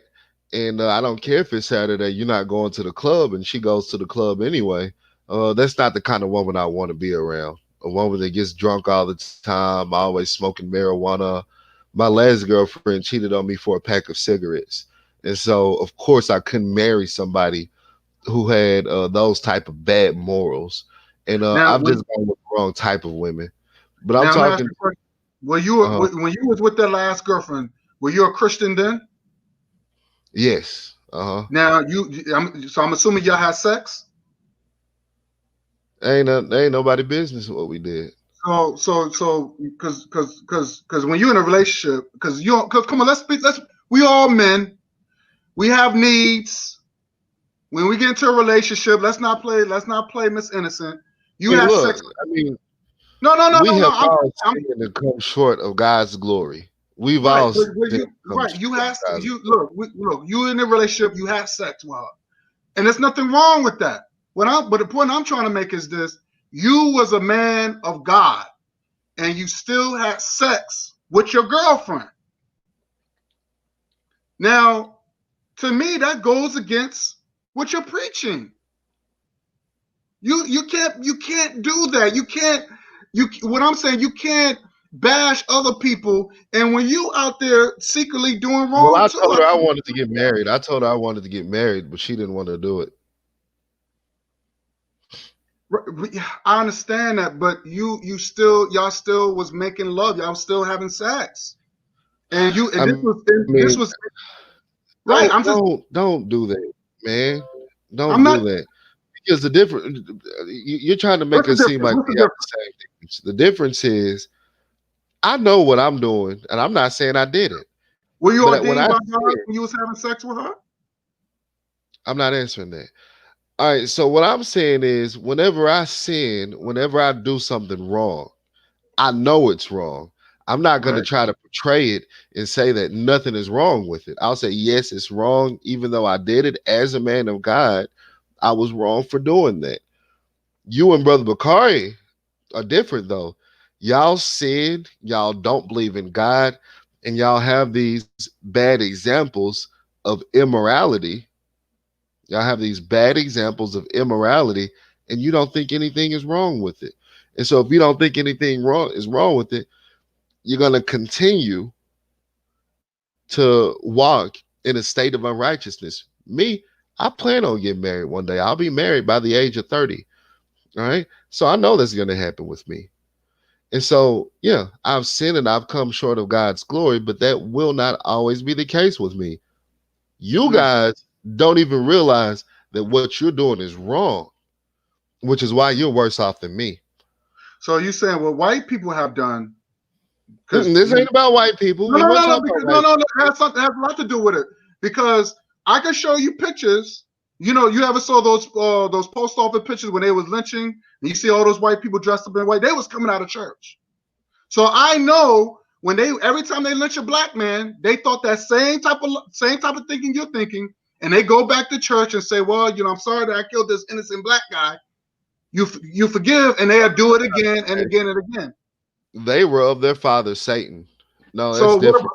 and I don't care if it's Saturday. You're not going to the club, and she goes to the club anyway. That's not the kind of woman I want to be around. A woman that gets drunk all the time, always smoking marijuana. My last girlfriend cheated on me for a pack of cigarettes, and so of course I couldn't marry somebody who had those type of bad morals. And Now, I've just gone with the wrong type of women. But I'm now I'm asking talking. you a question. Were you Uh, when you was with that last girlfriend? Were you a Christian then? yes. Now so I'm assuming y'all had sex. Ain't nobody business what we did. So because when you're in a relationship, because come on, let's we all men, we have needs. When we get into a relationship, let's not play Miss Innocent. You I mean, have look. sex. I mean, No, no, no, we no, no. have all I'm sinned and come short of God's glory. We've right, all but sinned when and you come right, you short have of God's you look, you in a relationship, you have sex with her. And there's nothing wrong with that. But the point I'm trying to make is this: you was a man of God, and you still had sex with your girlfriend. Now, to me, that goes against what you're preaching. You can't do that. What I'm saying, you can't bash other people. And when you out there secretly doing Well, wrong I too, told her I wanted to get married. I told her I wanted to get married, but she didn't want to do it. I understand that, but y'all still was making love. Y'all still having sex. And I this mean, was right. don't do that, man. I'm Don't do not. that. Because the difference, you're trying to make What's the us seem difference? like What's the we have difference? the same difference. The difference is I know what I'm doing, and I'm not saying I did it. Were you But when ordained I by God sin, when you was having sex with her? I'm not answering that. All right. So what I'm saying is, whenever I sin, whenever I do something wrong, I know it's wrong. I'm not going to Right. try to portray it and say that nothing is wrong with it. I'll say, yes, it's wrong, even though I did it as a man of God. I was wrong for doing that. You and Brother Bakari are different, though. Y'all sin, y'all don't believe in God, and y'all have these bad examples of immorality. Y'all have these bad examples of immorality, and you don't think anything is wrong with it. And so, if you don't think anything wrong with it, you're going to continue to walk in a state of unrighteousness. Me, I plan on getting married one day. I'll be married by the age of 30. All right. So I know that's going to happen with me. And so, yeah, I've sinned and I've come short of God's glory, but that will not always be the case with me. You Mm. guys don't even realize that what you're doing is wrong, which is why you're worse off than me. So you saying what white people have done? Because This ain't about white people. no, We no, weren't no, no, talking because about no, white no, no, people. it has a lot to do with it. Because I can show you pictures. You know, you ever saw those post office pictures when they was lynching, and you see all those white people dressed up in white? They was coming out of church. So I know when every time they lynch a black man, they thought that same type of thinking you're thinking, and they go back to church and say, "Well, I'm sorry that I killed this innocent black guy. You forgive," and they'll do it again and again and again. They were of their father Satan. No, that's So different.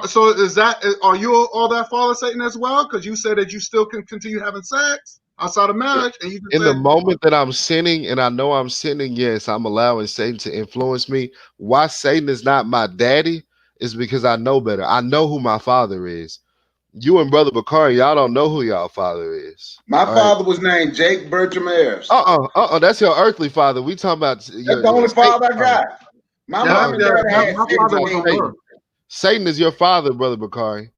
so is that are you all that father Satan as well? Because you said that you still can continue having sex outside of marriage, and you just In the said moment that I'm sinning and I know I'm sinning, yes, I'm allowing Satan to influence me. Why Satan is not my daddy is because I know better. I know who my father is. You and Brother Bakari, y'all don't know who y'all father is. My All right. father was named Jake Bertram Ayers. That's your earthly father. We talking about That's the your only Satan father I father. got. My mom and dad had my Satan's father 16 was not on Satan. earth. kids. Satan is your father, Brother Bakari.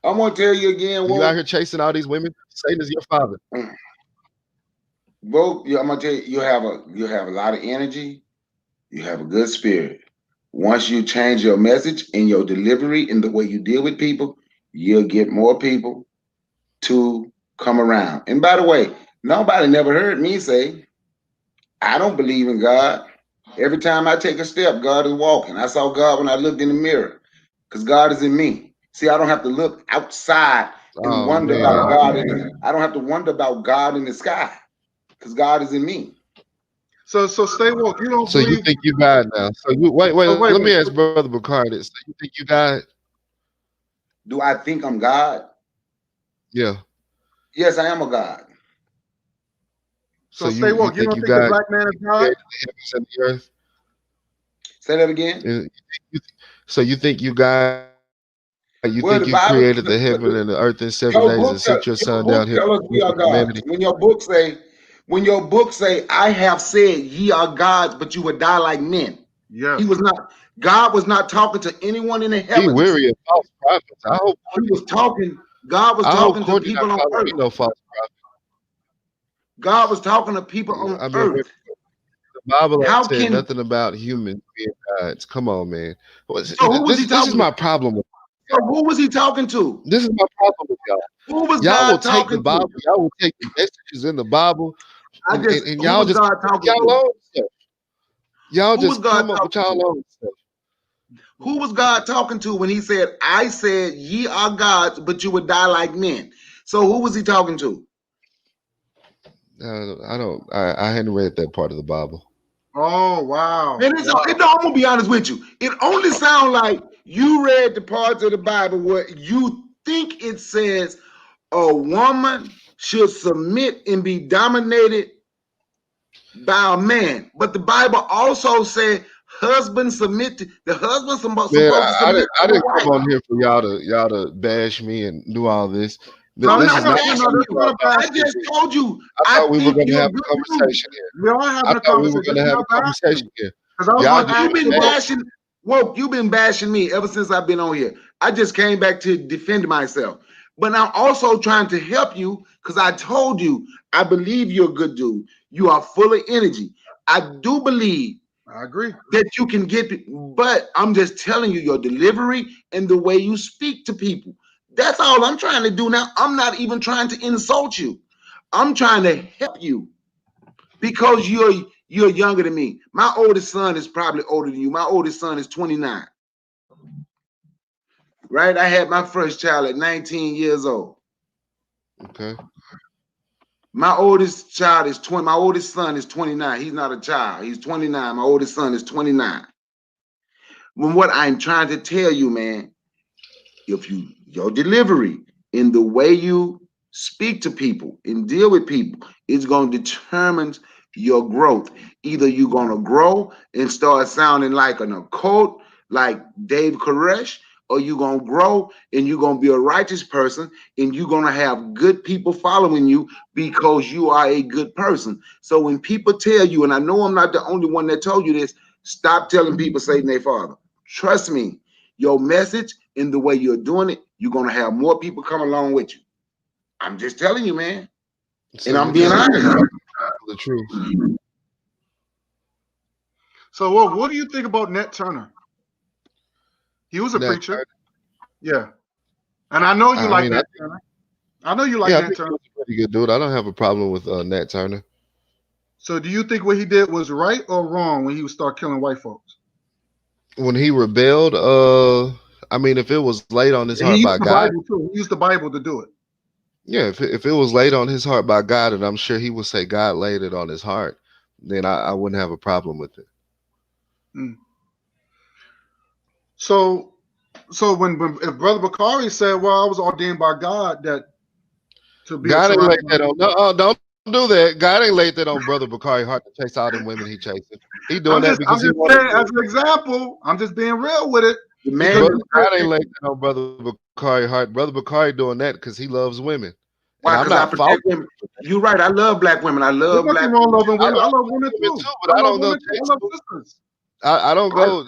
I'm gonna tell you again, You out Wolf. here chasing all these women. Satan is your father. Wolf, I'm gonna tell you, you have a lot of energy. You have a good spirit. Once you change your message and your delivery and the way you deal with people, you'll get more people to come around. And by the way, nobody never heard me say, I don't believe in God. Every time I take a step, God is walking. I saw God when I looked in the mirror because God is in me. See, I don't have to look outside and Oh wonder about man. God. I don't have to wonder about God in the sky because God is in me. So stay woke. You don't So you believe. think you died now? So you wait. So wait, Let me wait. ask Brother Bakari this. So you think you died? Do I think I'm God? Yeah. Yes, I am a God. So So stay you woke. You think don't you think the God black man is God? created the heavens and the earth? Say that again. You- So you think you Well, think the you Bible, created the heaven and the earth in 7 days and sent your your son book down here to tell us we are redeem gods. humanity? When your book say, I have said ye are gods, but you would die like men. Yes. He was not. God was not talking to anyone in the Be heavens. weary of false prophets. He was talking. God was I hope talking to Courtney not people on calling earth. me no false prophet. God was talking to people on I mean, earth. the Bible ain't How said can nothing about humans being gods. Come on, man. so? Who was he This is talking to? my problem with So who was he talking to? this is my problem with y'all. Who was Y'all will God take the talking Bible, to? y'all will take the messages in the Bible, and Who y'all was just God come up with talking y'all to? own stuff. Y'all Who was just God come up with talking to? y'all own stuff. Who was God talking to when he said, I said ye are gods, but you would die like men? So who was he talking to? I don't. I hadn't read that part of the Bible. Oh wow. Man, I'm gonna be honest with you. It only sounds like you read the parts of the Bible where you think it says a woman should submit and be dominated by a man. But the Bible also said husband submit to the husband supposed Man, to submit I to the didn't come wife. on here for y'all to bash me and do all this. No, I'm This no, is not no, not no, what no. bashing That's we you. not talk a about. I bad just thing. told you I I thought we were think going to you're a have good a dude. conversation here. We are I having a thought we were conversation. going to It's have not a bad conversation here. because I was Y'all going to just ask You've been you. bashing, woke. You've been bashing me ever since I've been on here. I just came back to defend myself. But I'm also trying to help you because I told you I believe you're a good dude. You are full of energy. I do believe I agree. that you can get people, but I'm just telling you your delivery and the way you speak to people. That's all I'm trying to do now. I'm not even trying to insult you. I'm trying to help you because you're younger than me. My oldest son is probably older than you. My oldest son is 29. Right? I had my first child at 19 years old. Okay. My oldest child is 20. My oldest son is 29. He's not a child. He's 29. My oldest son is 29. When what I'm trying to tell you, man, if your delivery in the way you speak to people and deal with people is going to determine your growth. Either you're going to grow and start sounding like an occult, like Dave Koresh, or you're going to grow and you're going to be a righteous person and you're going to have good people following you because you are a good person. So when people tell you, and I know I'm not the only one that told you this, stop telling people Satan their father. Trust me, your message in the way you're doing it, you're going to have more people come along with you. I'm just telling you, man. So And I'm you're being telling me honest. the truth. So, well, what do you think about Nat Turner? He was a Nat preacher. Turner. Yeah. And I know you I like mean, Nat Turner. I know you like yeah, I Nat think he Turner. was a pretty good dude. I don't have a problem with Nat Turner. So, do you think what he did was right or wrong when he would start killing white folks? When he rebelled, I mean, if it was laid on his He heart by used the God, Bible too. He used the Bible to do it. yeah, if it was laid on his heart by God, and I'm sure he would say God laid it on his heart, then I wouldn't have a problem with it. Mm. So when if Brother Bakari said, "Well, I was ordained by God that to be a God ain't laid survivor," that on. No, don't do that. God ain't laid that on Brother Bakari Hart to chase all them women he chasing. He doing that I'm because he just wanted saying to. as an example. I'm just being real with it The because man, Brother God ain't laid that on Brother Bakari Hart. Brother Bakari doing that because he loves women, and why? I'm Because I not faulting protect women. him. You're right. I love black women. I there's love nothing black wrong women. loving I women. I love love women women too. too, I but I love don't go women too. I love chasing. sisters. I don't I, go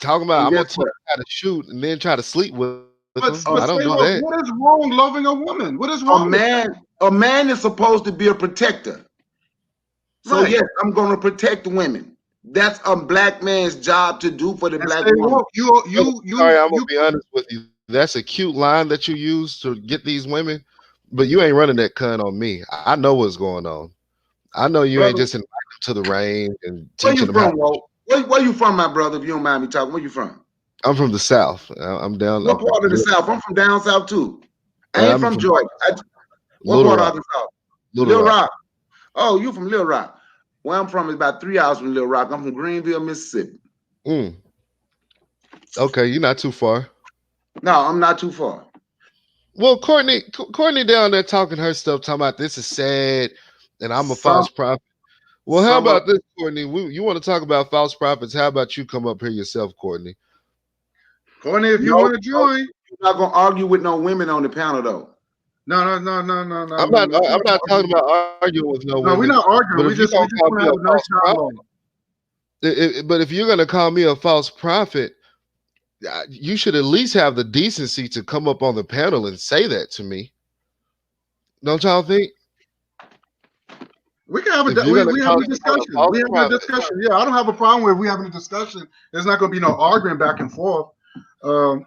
talking about. and I'm guess gonna teach what? you how to shoot and then try to sleep with But them. but I don't say do what? that. What is wrong loving a woman? What is A wrong with that? man, a man is supposed to be a protector. So Right. yes, I'm going to protect women. That's a black man's job to do for the And black stay woman. woke. You Brother you Bakari, you I'm gonna you be honest with you. That's a cute line that you use to get these women, but you ain't running that cunt on me. I know what's going on. I know you ain't Brother, just inviting them to the range and where teaching you them how. from, Walt? Where you from, my brother, if you don't mind me talking? Where you from? I'm from the South. I'm down. What part of the South? I'm from down South, too. I ain't I'm from from Georgia. What Little part of Rock. Arkansas? Little Little Rock. Rock. Oh, you from Little Rock. Where I'm from is about 3 hours from Little Rock. I'm from Greenville, Mississippi. Mm, okay, you're not too far. No, I'm not too far. Well, Courtney down there talking her stuff, talking about this is sad, and I'm a Some false prophet. Well, how some of about this, Courtney? You want to talk about false prophets? How about you come up here yourself, Courtney? Courtney, if you no, want to join. you're not gonna argue with no women on the panel though. No, no, no, no, no, no, no, no. I'm not talking about arguing with no No, we're women. not But arguing. if We you just gonna call want to me have a a nice false prophet, dialogue. but if you're gonna call me a false prophet, you should at least have the decency to come up on the panel and say that to me. Don't y'all think? We can have If a you're gonna we call having a someone a discussion. false We having a prophet, discussion. Yeah, I don't have a problem with we having a discussion. There's not going to be no arguing back and forth. Um,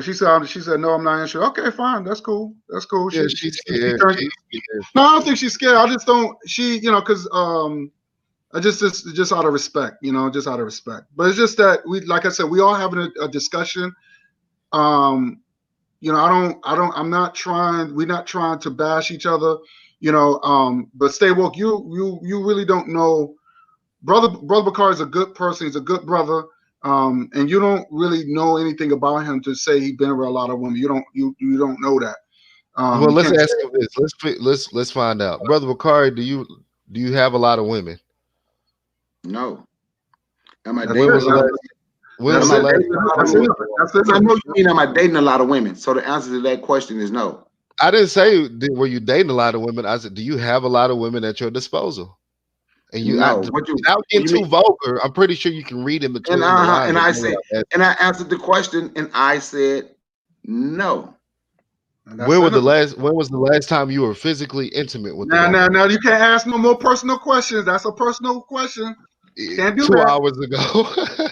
she said no, I'm not interested. Okay, fine, that's cool. That's cool. yeah, She she's scared. turned. She's scared. No, I don't think she's scared. I just don't. Because I just out of respect, just out of respect. But it's just that like I said, we all having a discussion. I'm not trying. We're not trying to bash each other. But stay woke. You really don't know. Brother Bakar is a good person. He's a good brother. And you don't really know anything about him to say he's been around a lot of women. You don't know that. Well, You let's can't ask say. him this. Let's find out, brother Bakari. Do you have a lot of women? No. Am I That's When dating was a the lot of last? women? When That's was Am the I it. last dating a time lot you of That's were it. women? with a woman? That's it. I know you mean am I dating a lot of women? So the answer to that question is no. I didn't say were you dating a lot of women. I said, do you have a lot of women at your disposal? And No. without What getting you too mean? vulgar, I'm pretty sure you can read in And between the lines and and I know what said, I'm asking. and I answered the question and I said no. And that's it. When was the last time you were physically intimate with a woman? Now, you can't ask no more personal questions. That's a personal question. Can't do 2 that. hours ago.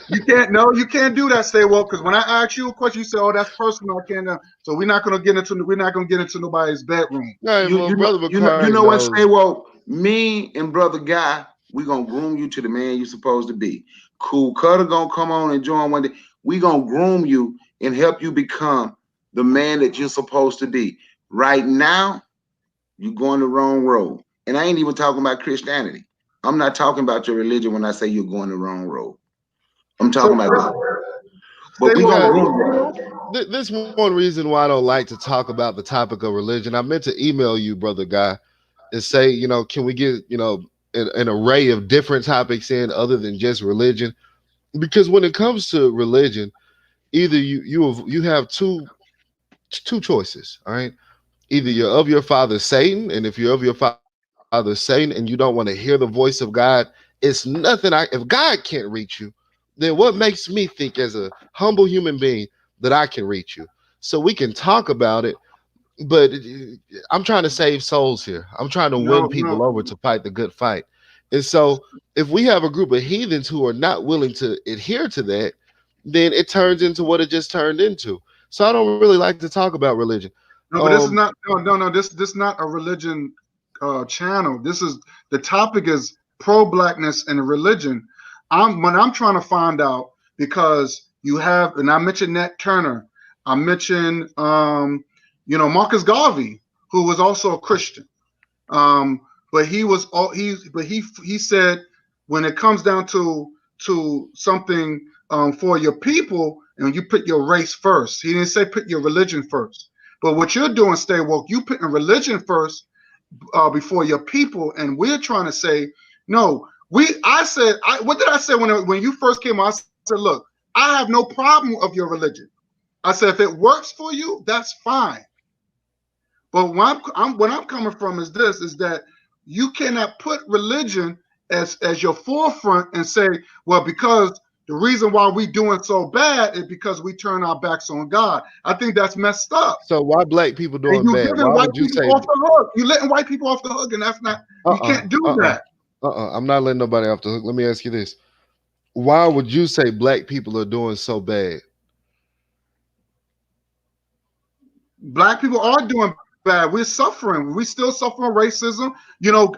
You can't. No, you can't do that. Stay woke. Because when I ask you a question, you say, "Oh, that's personal. I can't." So we're not gonna get into. We're not gonna get into nobody's bedroom. All right, well, brother You Bakari know what? knows. Say well, me and brother Guy, we gonna groom you to the man you're supposed to be. Cool Cutter gonna come on and join one day. We gonna groom you and help you become the man that you're supposed to be. Right now, you're going the wrong road. And I ain't even talking about Christianity. I'm not talking about your religion when I say you're going the wrong road. I'm So talking about God. But stay we woke. gonna Yeah, groom you. this one reason why I don't like to talk about the topic of religion. I meant to email you, brother Guy, and say, can we get, an array of different topics in other than just religion? Because when it comes to religion, either you have two choices, all right? Either you're of your father Satan, and if you're of your father Satan and you don't want to hear the voice of God, it's nothing. If God can't reach you, then what makes me think as a humble human being that I can reach you? So we can talk about it, but I'm trying to save souls here. I'm trying to win No. people over to fight the good fight. And so if we have a group of heathens who are not willing to adhere to that, then it turns into what it just turned into. So I don't really like to talk about religion. No, but this is not. No. This not a religion channel. This is the topic is pro-blackness and religion. I'm trying to find out because you have, and I mentioned Nat Turner. I mentioned Marcus Garvey, who was also a Christian. But he was all he said when it comes down to something for your people, and you put your race first. He didn't say put your religion first. But what you're doing, stay woke, you putting religion first before your people, and we're trying to say no. What did I say when you first came on? I said, look, I have no problem of your religion. I said if it works for you, that's fine. But what I'm coming from is this: is that you cannot put religion as your forefront and say, well, because the reason why we doing so bad is because we turn our backs on God. I think that's messed up. So why black people And doing you bad? giving Why white would you people say off the hook. You letting white people off the hook, and that's not. You can't do that. I'm not letting nobody off the hook. Let me ask you this. Why would you say black people are doing so bad? Black people are doing bad. We're suffering. We still suffering racism.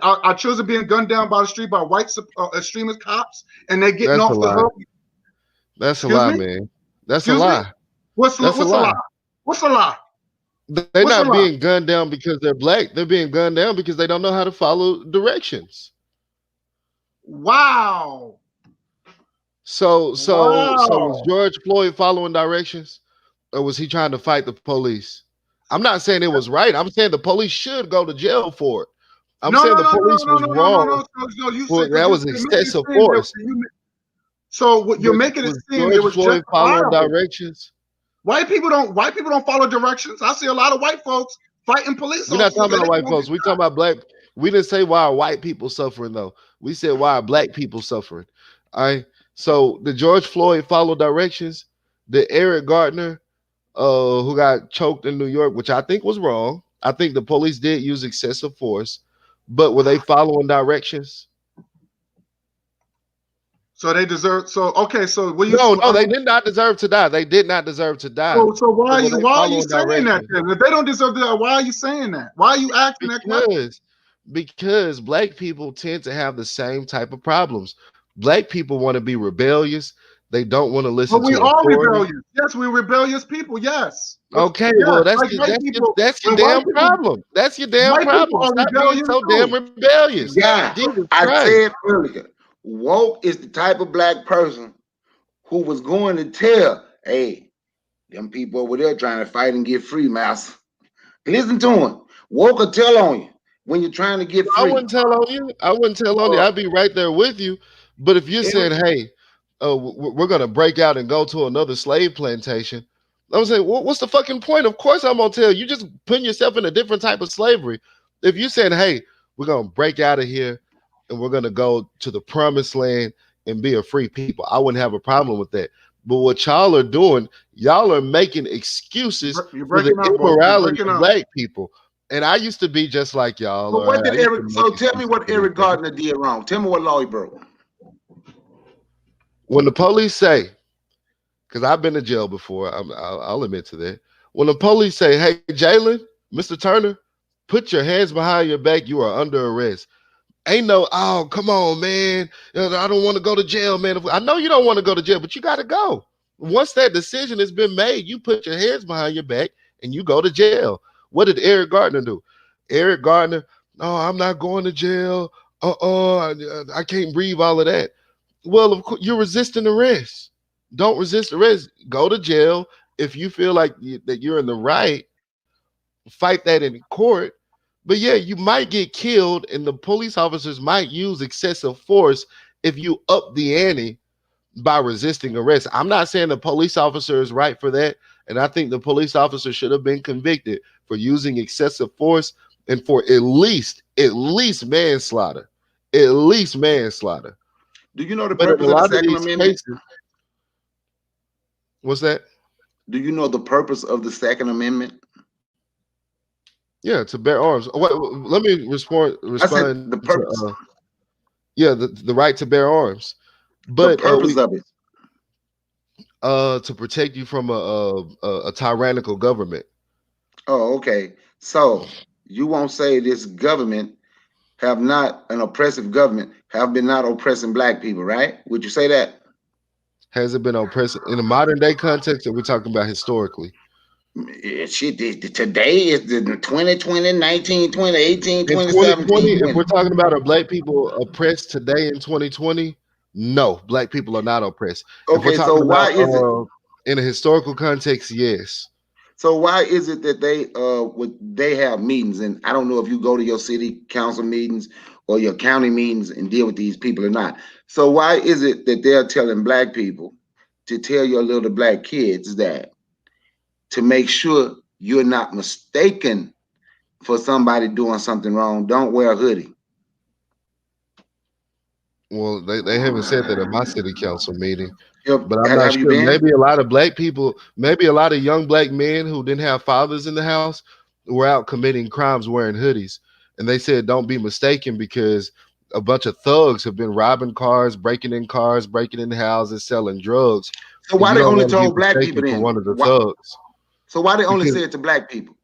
Our children being gunned down by the street by white extremist cops, and they're getting That's a off the lie. hook. That's a Excuse lie, me. man. That's a Excuse me. lie. What's That's a a lie? lie. What's a lie? They're What's a not lie? being gunned down because they're black. They're being gunned down because they don't know how to follow directions. Wow. So was Wow. George Floyd following directions? or was he trying to fight the police? I'm not saying it was right. I'm saying the police should go to jail for it. I'm No, saying no, the no, no, police no, was no, no, no, wrong no. So you say for because that was you're making it excessive seem that force. so what you're But making it was seem it George was Floyd following justifiable. directions? White people don't follow directions. I see a lot of white folks fighting police We're not officers talking and about they white don't get folks. We talking about black. We didn't say why are white people suffering though. We said why are black people suffering. All right. So the George Floyd follow directions. The Eric Gardner, who got choked in New York, which I think was wrong. I think the police did use excessive force, but were they following directions? so they deserve so okay, so will you No, no, they did not deserve to die. They did not deserve to die. so But were they why are you following saying that directions? then? If they don't deserve that, why are you saying that? Why are you asking that question? Because black people tend to have the same type of problems. Black people want to be rebellious. They don't want to listen But we to are authority. rebellious. Yes, we're rebellious people. Yes. Okay, Yes, well like white people. that's your When white damn people problem. That's your damn white people problem. are Stop being rebellious so damn too. rebellious. Yeah, Jesus I Christ. said earlier, woke is the type of black person who was going to tell, hey, them people over there trying to fight and get free, mouse. Listen to him. Woke will tell on you when you're trying to get I free. wouldn't tell on you. I wouldn't tell on you. Uh, I'd be right there with you. But if you're saying, hey, we're going to break out and go to another slave plantation, I'm saying, what's the fucking point? Of course I'm going to tell you. You're just putting yourself in a different type of slavery. If you said, hey, we're going to break out of here and we're going to go to the promised land and be a free people, I wouldn't have a problem with that. But what y'all are doing, y'all are making excuses You're for the breaking up, Woke. You're immorality breaking of up. black people. And I used to be just like y'all. but All what right, I did used to Eric? make So tell me excuses what for these Eric things. Gardner did wrong. Tell me what law he broke. When the police say, because I've been to jail before, I'll admit to that. When the police say, "Hey, Jalen, Mr. Turner, put your hands behind your back. You are under arrest." Ain't no, oh, come on, man. I don't want to go to jail, man. I know you don't want to go to jail, but you got to go. Once that decision has been made, you put your hands behind your back and you go to jail. What did Eric Gardner do? Eric Gardner, oh, I'm not going to jail. I can't breathe all of that. Well, of course, you're resisting arrest. Don't resist arrest. Go to jail. If you feel like that you're in the right, fight that in court. But yeah, you might get killed, and the police officers might use excessive force if you up the ante by resisting arrest. I'm not saying the police officer is right for that, and I think the police officer should have been convicted for using excessive force and for at least manslaughter. At least manslaughter. Do you know the But in a purpose of the lot of Second these Amendment? cases, what's that? Do you know the purpose of the Second Amendment? Yeah, to bear arms. Let me respond I said respond the to purpose. yeah, the right to bear arms. The But purpose we of it. to protect you from a tyrannical government. Oh, okay. So you won't say this government have not an oppressive government have been not oppressing black people, right? Would you say that? Has it been oppressive in a modern day context that we're talking about historically? Shit, today is the 2020, 19, 20, 18, In 20, 2020, 17, if 20. we're talking about are black people oppressed today in 2020, no, black people are not oppressed. If we're Okay, so talking about why is it? in a historical context, yes. So why is it that they have meetings? And I don't know if you go to your city council meetings or your county meetings and deal with these people or not. So why is it that they're telling black people to tell your little black kids that to make sure you're not mistaken for somebody doing something wrong, don't wear a hoodie? Well, they haven't said that at my city council meeting, Have, but I'm not have you sure. been? Maybe a lot of black people, maybe a lot of young black men who didn't have fathers in the house were out committing crimes wearing hoodies. And they said, don't be mistaken because a bunch of thugs have been robbing cars, breaking in houses, selling drugs. So And why you they don't only want to be told black people mistaken for then? one of the Why, thugs. so why they only Because say it to black people?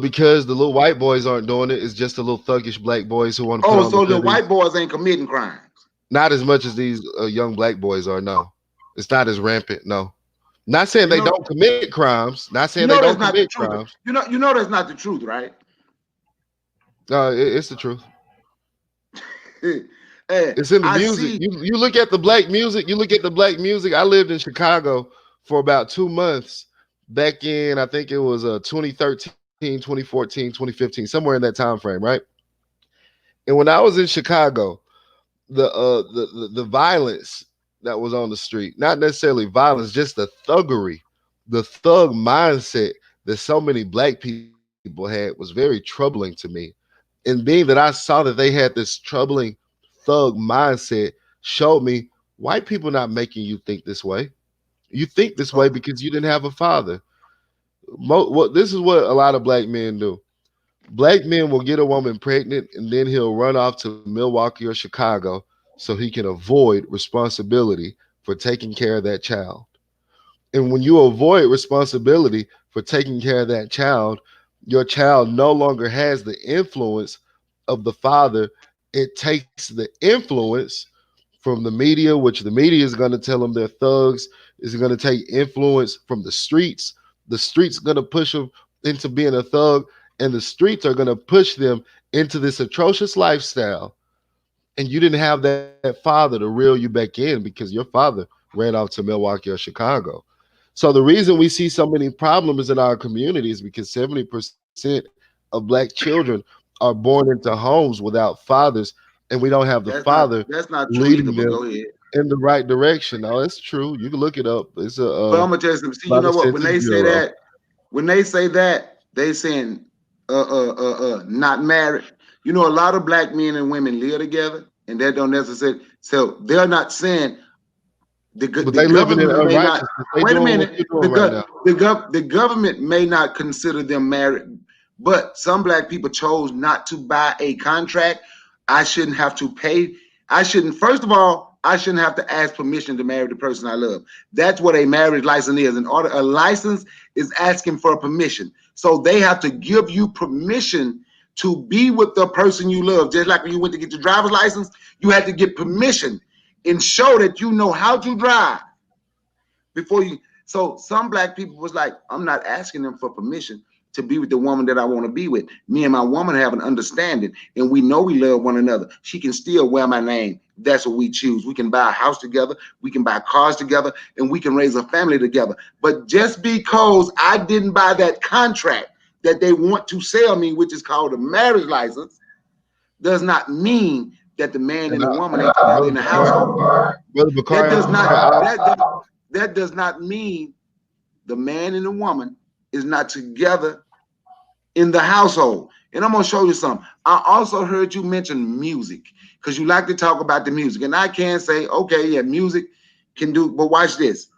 because the little white boys aren't doing it. It's just the little thuggish black boys who want to put Oh, on the so the hoodies. white boys ain't committing crimes. Not as much as these young black boys are. No, it's not as rampant. No, not saying You they know, don't commit crimes. Not saying you they know don't that's not the commit truth. crimes. You know that's not the truth, right? No, it's the truth. Hey, It's in the I music. see. You look at the black music. You look at the black music. I lived in Chicago for about 2 months, back in, I think it was 2013, 2014, 2015, somewhere in that time frame, right? And when I was in Chicago, the violence that was on the street, not necessarily violence, just the thuggery, the thug mindset that so many black people had was very troubling to me. And being that I saw that they had this troubling thug mindset showed me white people not making you think this way. You think this way Oh, because you didn't have a father. This is what a lot of black men do. Black men will get a woman pregnant and then he'll run off to Milwaukee or Chicago so he can avoid responsibility for taking care of that child. And when you avoid responsibility for taking care of that child, your child no longer has the influence of the father. It takes the influence from the media, which the media is going to tell them they're thugs, is going to take influence from the streets. The streets going to push them into being a thug, and the streets are going to push them into this atrocious lifestyle. And you didn't have that father to reel you back in because your father ran off to Milwaukee or Chicago. So the reason we see so many problems in our community is because 70% of black children are born into homes without fathers, and we don't have the father that's not true leading either. But them go ahead. in the right direction. No, it's true. You can look it up. It's But I'm gonna tell you something. See, you by the know what? When Census they say Bureau. that, they saying not married. You know, a lot of black men and women live together, and that don't necessarily. So they're not saying But the they living in government may not. unrighteousness. They Wait a doing what minute. you're doing right now. The government may not consider them married, but some black people chose not to buy a contract. I shouldn't have to pay. I shouldn't. First of all, I shouldn't have to ask permission to marry the person I love. That's what a marriage license is. In order, a license is asking for permission. So they have to give you permission to be with the person you love. Just like when you went to get your driver's license, you had to get permission and show that you know how to drive before you. So some black people was like, I'm not asking them for permission to be with the woman that I want to be with. Me and my woman have an understanding, and we know we love one another. She can still wear my name. That's what we choose. We can buy a house together, we can buy cars together, and we can raise a family together. But just because I didn't buy that contract that they want to sell me, which is called a marriage license, does not mean that the man And and the woman ain't together in the household. Brother That Bakari, does not that does not mean the man and the woman is not together in the household. And I'm gonna show you something. I also heard you mention music because you like to talk about the music, and I can say, okay, yeah, music can do. But watch this.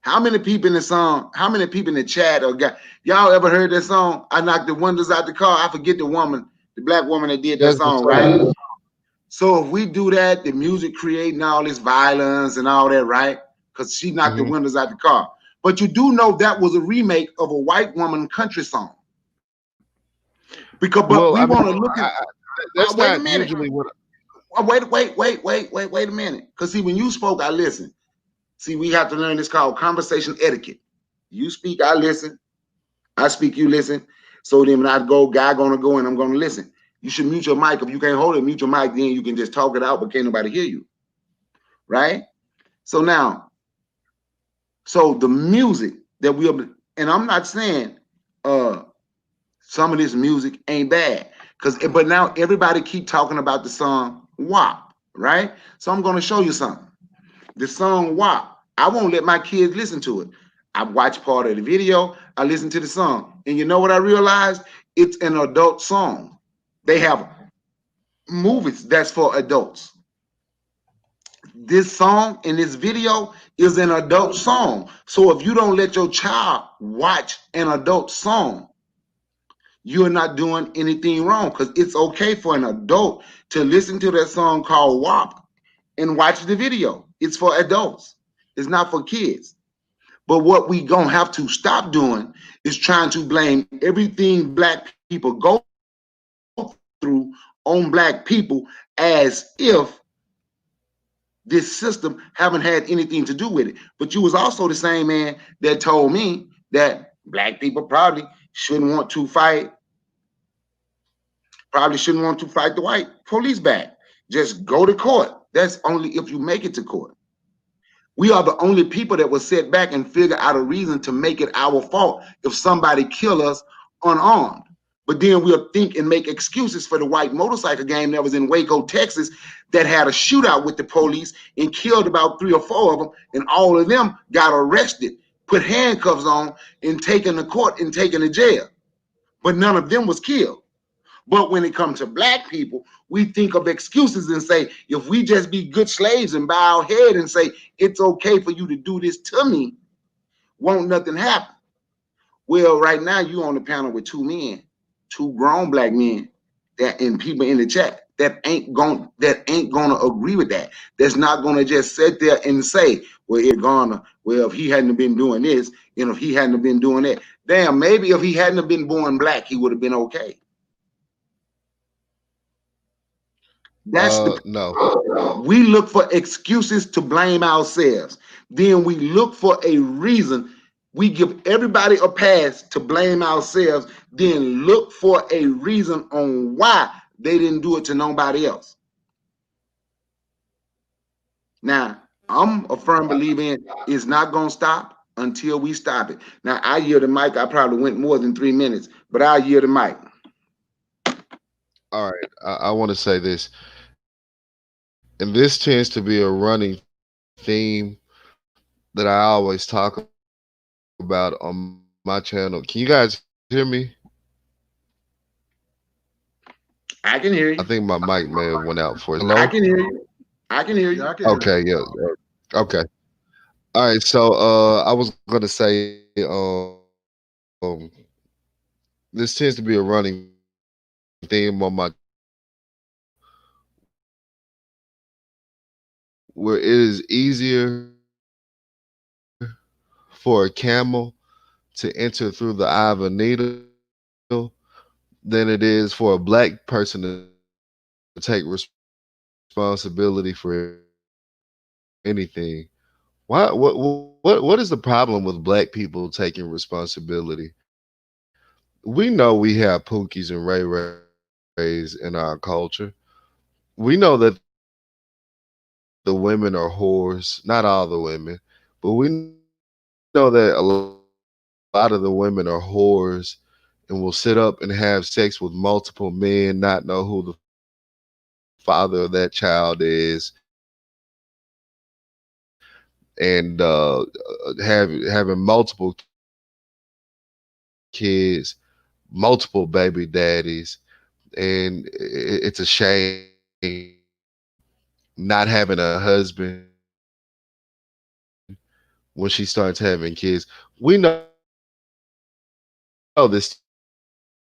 How many people in the song? How many people in the chat or got y'all ever heard that song? I knocked the windows out the car. I forget the woman, the black woman that did that that's the song, song. right? So if we do that, the music creating all this violence and all that, right? Because she knocked the Mhm. windows out the car. But you do know that was a remake of a white woman country song. Because but we Well, want I to mean, look at that's wait a not minute. usually what. Wait a minute. Because see, when you spoke, I listened. See, we have to learn this called conversation etiquette. You speak, I listen. I speak, you listen. So then when I go, guy gonna go and I'm gonna listen. You should mute your mic. If you can't hold it, mute your mic, then you can just talk it out, but can't nobody hear you. Right? So now, so the music that we are, and I'm not saying some of this music ain't bad. But now everybody keep talking about the song WAP, right? So I'm gonna show you something. The song WAP. I won't let my kids listen to it. I watch part of the video, I listen to the song. And you know what I realized? It's an adult song. They have movies that's for adults. This song in this video is an adult song. So if you don't let your child watch an adult song, you're not doing anything wrong because it's okay for an adult to listen to that song called WAP and watch the video. It's for adults. It's not for kids. But what we gonna have to stop doing is trying to blame everything black people go through on black people as if this system haven't had anything to do with it. But you was also the same man that told me that black people probably shouldn't want to fight the white police back. Just go to court. That's only if you make it to court. We are the only people that will sit back and figure out a reason to make it our fault if somebody kill us unarmed. But then we'll think and make excuses for the white motorcycle gang that was in Waco, Texas, that had a shootout with the police and killed about 3 or 4 of them, and all of them got arrested, put handcuffs on, and taken to court and taken to jail. But none of them was killed. But when it comes to black people, we think of excuses and say, if we just be good slaves and bow our head and say, it's okay for you to do this to me, won't nothing happen. Well, right now you on the panel with 2 men, 2 grown black men, that and people in the chat that ain't gonna agree with that. That's not gonna just sit there and say, well, if he hadn't been doing this, and if he hadn't been doing that, damn, maybe if he hadn't been born black, he would have been okay. That's the No. We look for excuses to blame ourselves. Then we look for a reason. We give everybody a pass to blame ourselves, then look for a reason on why they didn't do it to nobody else. Now, I'm a firm believer in it's not going to stop until we stop it. Now, I yield the mic. I probably went more than 3 minutes, but I yield the mic. All right. I want to say this, and this tends to be a running theme that I always talk about on my channel. Can you guys hear me? I can hear I you. think my mic may have went out for. I Hello? can hear you. I can hear Yeah, you. I can hear Okay, yeah. Okay. All right. So I was gonna say this tends to be a running theme on my channel where it is easier for a camel to enter through the eye of a needle than it is for a black person to take responsibility for anything. What is the problem with black people taking responsibility? We know we have Pookies and Ray Rays in our culture. We know that the women are whores, not all the women, but we know that a lot of the women are whores, and will sit up and have sex with multiple men, not know who the father of that child is, and having multiple kids, multiple baby daddies, and it's a shame not having a husband when she starts having kids. We know this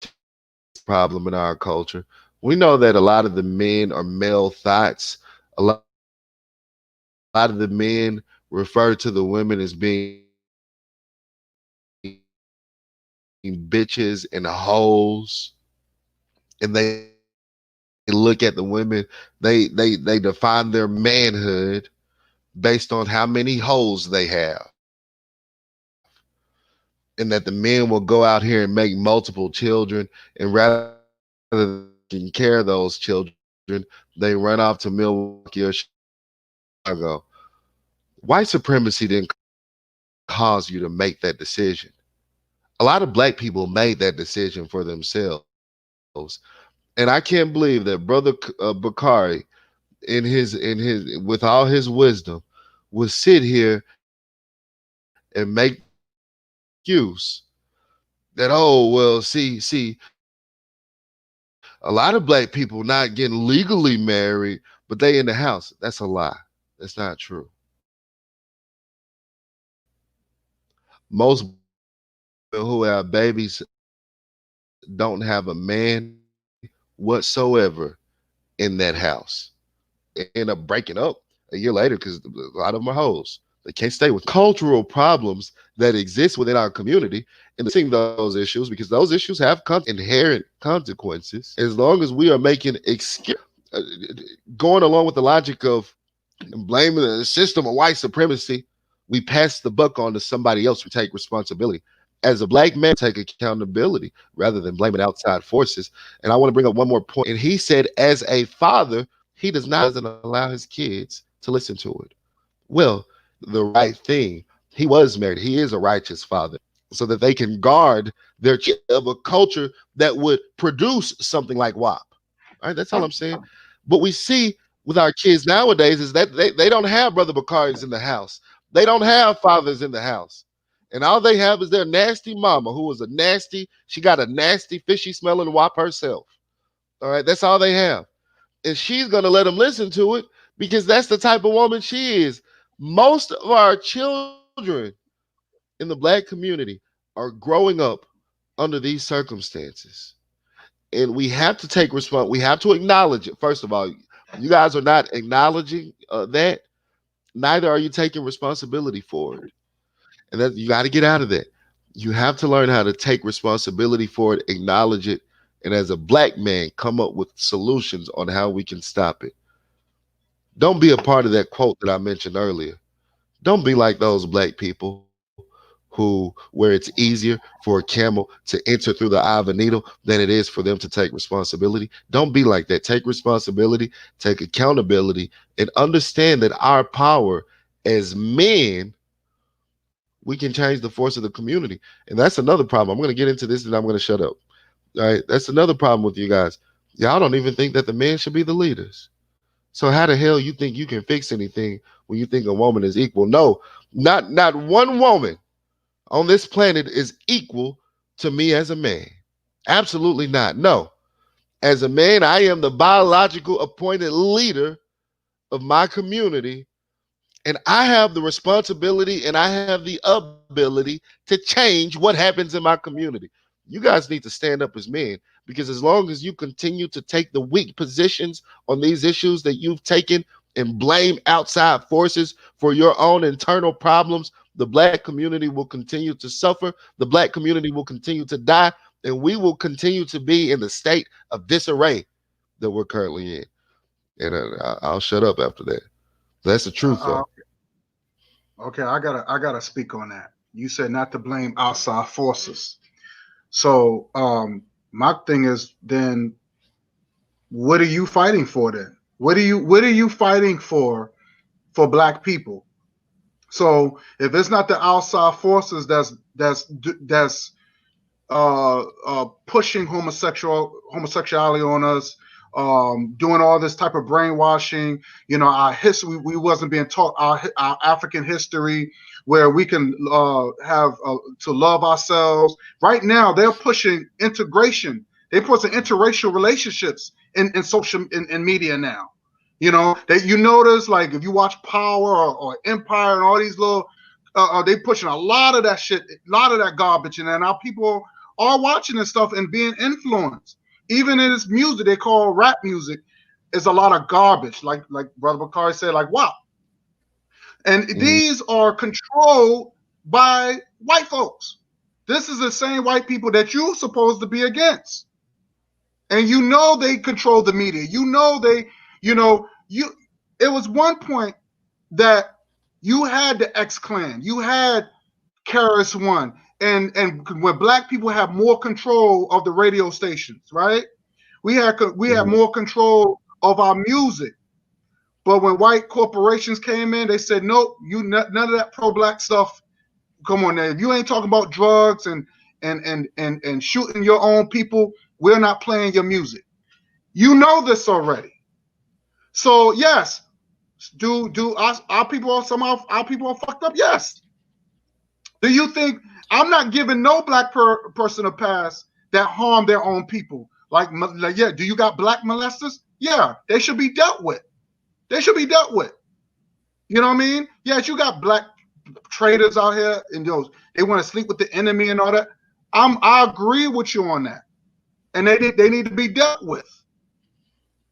tends to be a problem in our culture. We know that a lot of the men are male thoughts. A lot of the men are male thoughts. A lot of the men refer to the women as being bitches and hoes, and they look at the women, they define their manhood based on how many holes they have, and that the men will go out here and make multiple children, and rather than taking care of those children, they run off to Milwaukee or Chicago. White supremacy didn't cause you to make that decision. A lot of black people made that decision for themselves, and I can't believe that brother Bakari, in his with all his wisdom, would sit here and make the excuse that, oh well, see, a lot of black people not getting legally married, but they in the house. That's a lie. That's not true. Most black women who have babies don't have a man whatsoever in that house. And they end up breaking up a year later because a lot of them are hoes. They can't stay with cultural problems that exist within our community and addressing those issues, because those issues have inherent consequences. As long as we are making uh, going along with the logic of blaming the system of white supremacy, we pass the buck on to somebody else who take responsibility. As a black man, take accountability rather than blaming outside forces. And I want to bring up one more point. And he said, as a father, he doesn't allow his kids to listen to it. Well, the right thing. He was married. He is a righteous father, so that they can guard their of a culture that would produce something like WAP. All right, that's all I'm saying. What we see with our kids nowadays is that they don't have Brother Bakari's in the house. They don't have fathers in the house. And all they have is their nasty mama, who was a nasty, she got a nasty, fishy smelling WAP herself. All right, that's all they have. And she's going to let them listen to it because that's the type of woman she is. Most of our children in the black community are growing up under these circumstances. And we have to take response. We have to acknowledge it. First of all, you guys are not acknowledging that. Neither are you taking responsibility for it. And that you got to get out of that. You have to learn how to take responsibility for it, acknowledge it, and as a black man, come up with solutions on how we can stop it. Don't be a part of that quote that I mentioned earlier. Don't be like those black people where it's easier for a camel to enter through the eye of a needle than it is for them to take responsibility. Don't be like that. Take responsibility, take accountability, and understand that our power as men, we can change the force of the community. And that's another problem. I'm going to get into this and I'm going to shut up. All right. That's another problem with you guys. Y'all don't even think that the men should be the leaders. So how the hell you think you can fix anything when you think a woman is equal? No, not one woman on this planet is equal to me as a man. Absolutely not. No. As a man, I am the biological appointed leader of my community, and I have the responsibility and I have the ability to change what happens in my community. You guys need to stand up as men, because as long as you continue to take the weak positions on these issues that you've taken and blame outside forces for your own internal problems, the black community will continue to suffer. The black community will continue to die, and we will continue to be in the state of disarray that we're currently in. And I'll shut up after that. That's the truth, though. Okay, I gotta speak on that. You said not to blame outside forces. So my thing is, then what are you fighting for then? What are you fighting for black people? So if it's not the outside forces that's pushing homosexuality on us, doing all this type of brainwashing, our history, we wasn't being taught our African history, where we can have to love ourselves. Right now, they're pushing integration. They're pushing interracial relationships in social in media now. That you notice, like if you watch Power or Empire and all these little, they pushing a lot of that shit, a lot of that garbage, and now people are watching this stuff and being influenced. Even in this music they call rap music, is a lot of garbage, like Brother Bakari said, like wow. And these are controlled by white folks. This is the same white people that you're supposed to be against. And they control the media. It was one point that you had the X Clan, you had Karis One, and when black people have more control of the radio stations, right? We had more control of our music. But when white corporations came in, they said, nope, none of that pro-black stuff. Come on now. If you ain't talking about drugs and shooting your own people, we're not playing your music. You know this already. So yes, do our people, some of our people are fucked up? Yes. Do you think I'm not giving no black person a pass that harm their own people? Like, yeah, do you got black molesters? Yeah, they should be dealt with. They should be dealt with. You know what I mean? Yes, you got black traitors out here, and they want to sleep with the enemy and all that. I agree with you on that, and they need to be dealt with.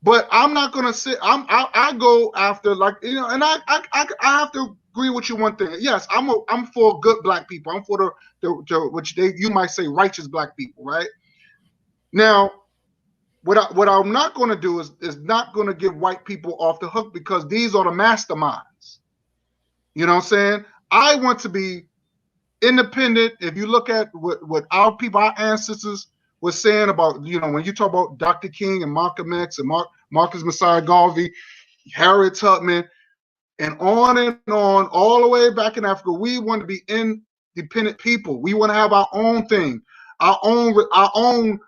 But I'm not gonna sit. I go after, and I have to agree with you one thing. Yes, I'm for good black people. I'm for the which you might say righteous black people, right? Now, what I'm not going to do is not going to give white people off the hook, because these are the masterminds. You know what I'm saying? I want to be independent. If you look at what our people, our ancestors were saying about, when you talk about Dr. King and Malcolm X and Marcus Messiah Garvey, Harriet Tubman, and on, all the way back in Africa. We want to be independent people. We want to have our own thing, our own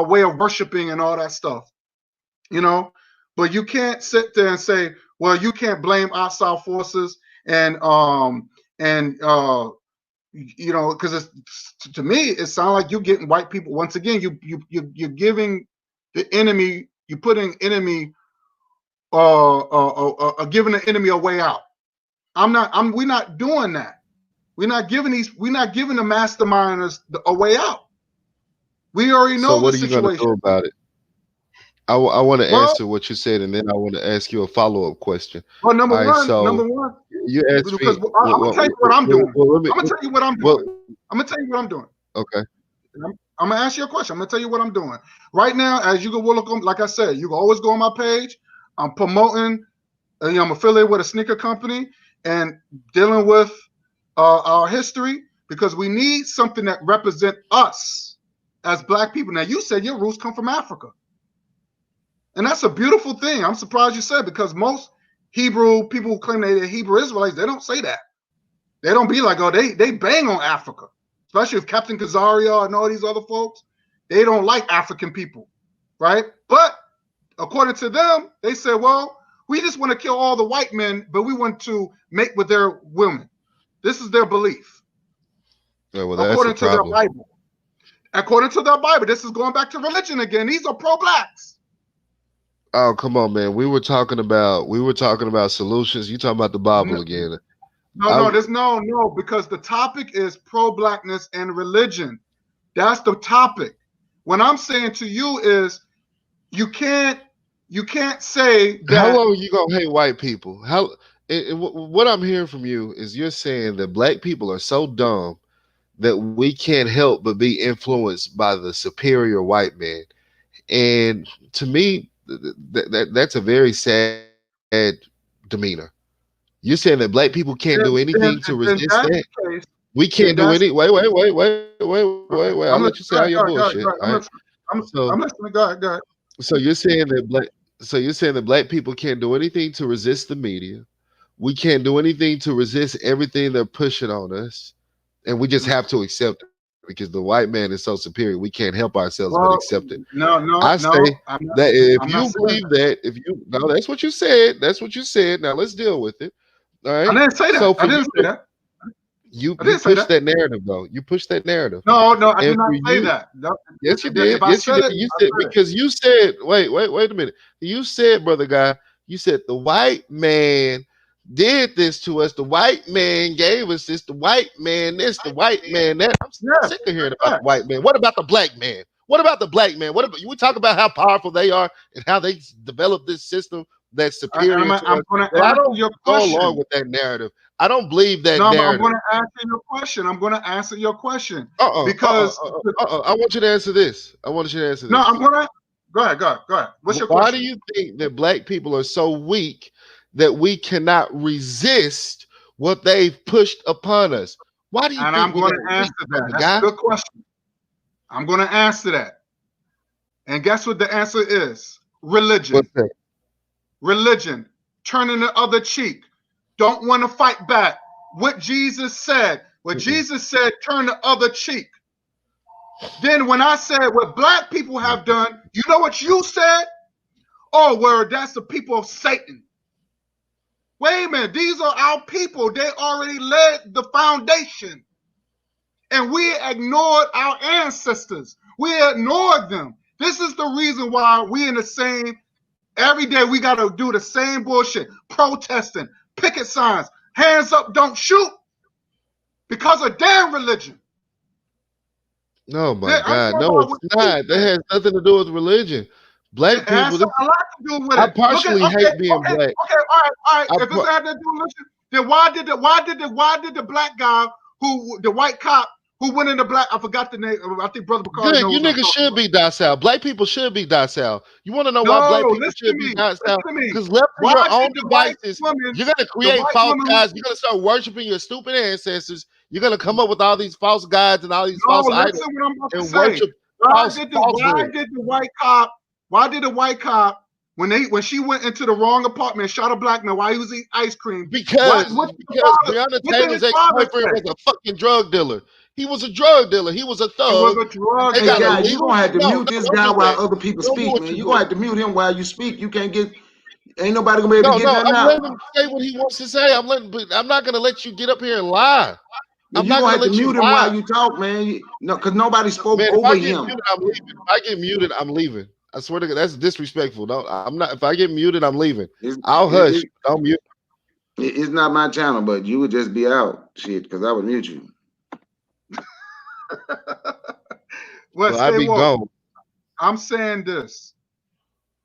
way of worshiping and all that stuff, you know. But you can't sit there and say, well, you can't blame outside forces and you know, because to me it sounds like you're getting white people once again. You're giving the enemy, you're putting enemy giving the enemy a way out. We're not doing that. We're not giving the masterminders a way out. We already know So what the are you going to situation. do about it? I want to Well, answer what you said, and then I want to ask you a follow-up question. well, All right, number so one, you asked because me. I'm gonna tell you what I'm doing. Let me. I'm gonna tell you what I'm Well, doing. I'm gonna tell you what I'm doing. okay. I'm gonna ask you a question. I'm gonna tell you what I'm doing right now. As you go look on, like I said, you can always go on my page. I'm promoting. You know, I'm affiliated with a sneaker company and dealing with our history because we need something that represent us as Black people. Now, you said your roots come from Africa, and that's a beautiful thing. I'm surprised you said, because most Hebrew people who claim they're Hebrew Israelites, they don't say that. They don't be like, oh, they bang on Africa, especially if Captain Kazaria and all these other folks. They don't like African people, right? But according to them, they said, well, we just want to kill all the white men, but we want to mate with their women. This is their belief, Yeah, well, that's a according to their problem. Bible. According to their Bible, this is going back to religion again. These are pro-blacks. Oh, come on, man. We were talking about solutions. You talking about the Bible No, again? no, because the topic is pro-blackness and religion. That's the topic. What I'm saying to you is you can't say How that. long are you gonna hate white people? What I'm hearing from you is you're saying that black people are so dumb that we can't help but be influenced by the superior white man. And to me, that's a very sad demeanor. You're saying that black people can't do anything to resist That's that? the case. We can't Then do that's any. Wait. I'll let I'm you listening. say all Go your ahead, bullshit. All right. So, I'm listening. Go ahead. so you're saying that black people can't do anything to resist the media. We can't do anything to resist everything they're pushing on us, and we just have to accept it because the white man is so superior. We can't help ourselves but Well, accept it. I no. say that if I'm you not saying believe that. that, if you no, that's what you said. That's what you said. Now let's deal with it. All I right. didn't say that. So I for you didn't say to that. I you didn't say push that. that narrative though. You push that narrative, No, I did and not for say you, that. No, yes, you if did. I Yes, you said did. it, You I said said it. because you said, wait a minute. You said, brother guy, you said the white man did this to us. The white man gave us this. The white man this. The white man that. I'm Yes, sick of hearing about yes. the white man. What about the black man? What about the black man? What about we talk about how powerful they are and how they developed this system that's superior to us? I'm going to But I answer don't your go along question. with that narrative. I don't believe that No, I'm narrative. going to answer your question. I'm going to answer your question Uh-uh, uh-uh, because I want you to answer this. I want you to answer no, I'm this. going to go ahead. What's your Why do question? you think that black people are so weak that we cannot resist what they've pushed upon us? Why do you And think I'm we're going that to answer weak, that. brother That's a guy? good question. I'm going to answer that. And guess what the answer is? What's Religion. that? Religion. Turning the other cheek. Don't want to fight back. What Jesus said. What Jesus said, turn the other cheek. Then when I said what black people have done, you know what you said? Oh, well, that's the people of Satan. Wait a minute. These are our people. They already laid the foundation. And we ignored our ancestors. We ignored them. This is the reason why we in the same, every day we got to do the same bullshit, protesting, picket signs, hands up, don't shoot, because of damn religion. Oh my I'm God. talking No, about it's what you not. That said. has nothing to do with religion. It Black has people, this, a lot to do with I it. Look at partially hate being black. all right. I If it's par- had to do with religion, then why did the black guy the white cop who went into black, I forgot the name. I think Brother Bacardi Good. You knows what I'm niggas talking should about. be docile. Black people should be docile. You want to know why black No, people listen to should be me. docile? Listen to me. Because left to Why your did own the white devices, woman, you're gonna the create white false woman gods. You're gonna start worshiping your stupid ancestors. You're gonna come up with all these false gods and all these no, false idols listen what I'm about to and say. worship Why false did the falsehood. white cop, why did the white cop when she went into the wrong apartment and shot a black man while he was eating ice cream? Because what Breonna what did Taylor's his father ex-boyfriend say? was a fucking drug dealer. He was a drug dealer. He was a He was thug. a drug They Hey, got dealer. guy, you're illegal. gonna have to No, mute this don't guy do while that. other people Don't do speak, what man. you're You're gonna doing. have to mute him while you speak. You can't get, ain't nobody gonna be able to get No, nothing I'm out. letting him say what he wants to say. But I'm not gonna let you get up here and lie. I'm You're not gonna gonna have to let you mute him lie. while you talk, man. No, because nobody spoke Man, if over I get him. muted, I'm leaving. If I get muted, I'm leaving. I swear to God, that's disrespectful. No, I'm not. If I get muted, I'm leaving. It's, I'll it, hush. Don't mute. it's not my channel, but you would just be out, shit, because I would mute you. Well, So I stay be woke. gone. I'm saying this.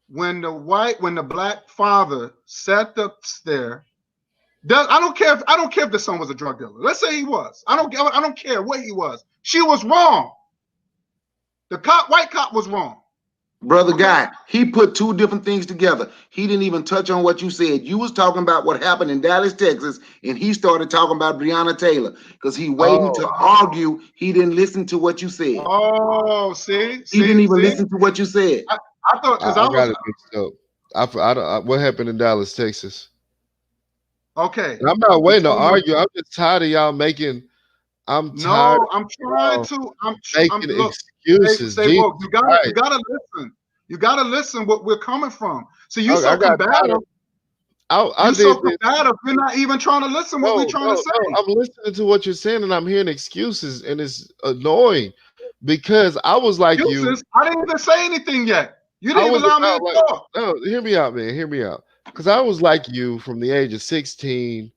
When the black father sat up there, I don't care if the son was a drug dealer. Let's say he was. I don't care what he was. She was wrong. The white cop was wrong. Brother Okay. Guy, he put two different things together. He didn't even touch on what you said. You was talking about what happened in Dallas, Texas, and he started talking about Breonna Taylor because he waiting to argue. He didn't listen to what you said. Oh, see, He didn't even listen to what you said. I thought because I got it mixed up. What happened in Dallas, Texas? Okay. And I'm not waiting to argue. I'm just tired of y'all making. I'm tired. No, I'm trying to. I'm look. Excuses. Say, Jesus well, you gotta listen. You gotta listen what we're coming from. So you so combative. I You did so this. combative. You're not even trying to listen what we're trying to say. No, I'm listening to what you're saying, and I'm hearing excuses, and it's annoying because I was like excuses? you. I didn't even say anything yet. You I didn't even was allow me about to like, talk. no, hear me out, man. Hear me out. Because I was like you from the age of 16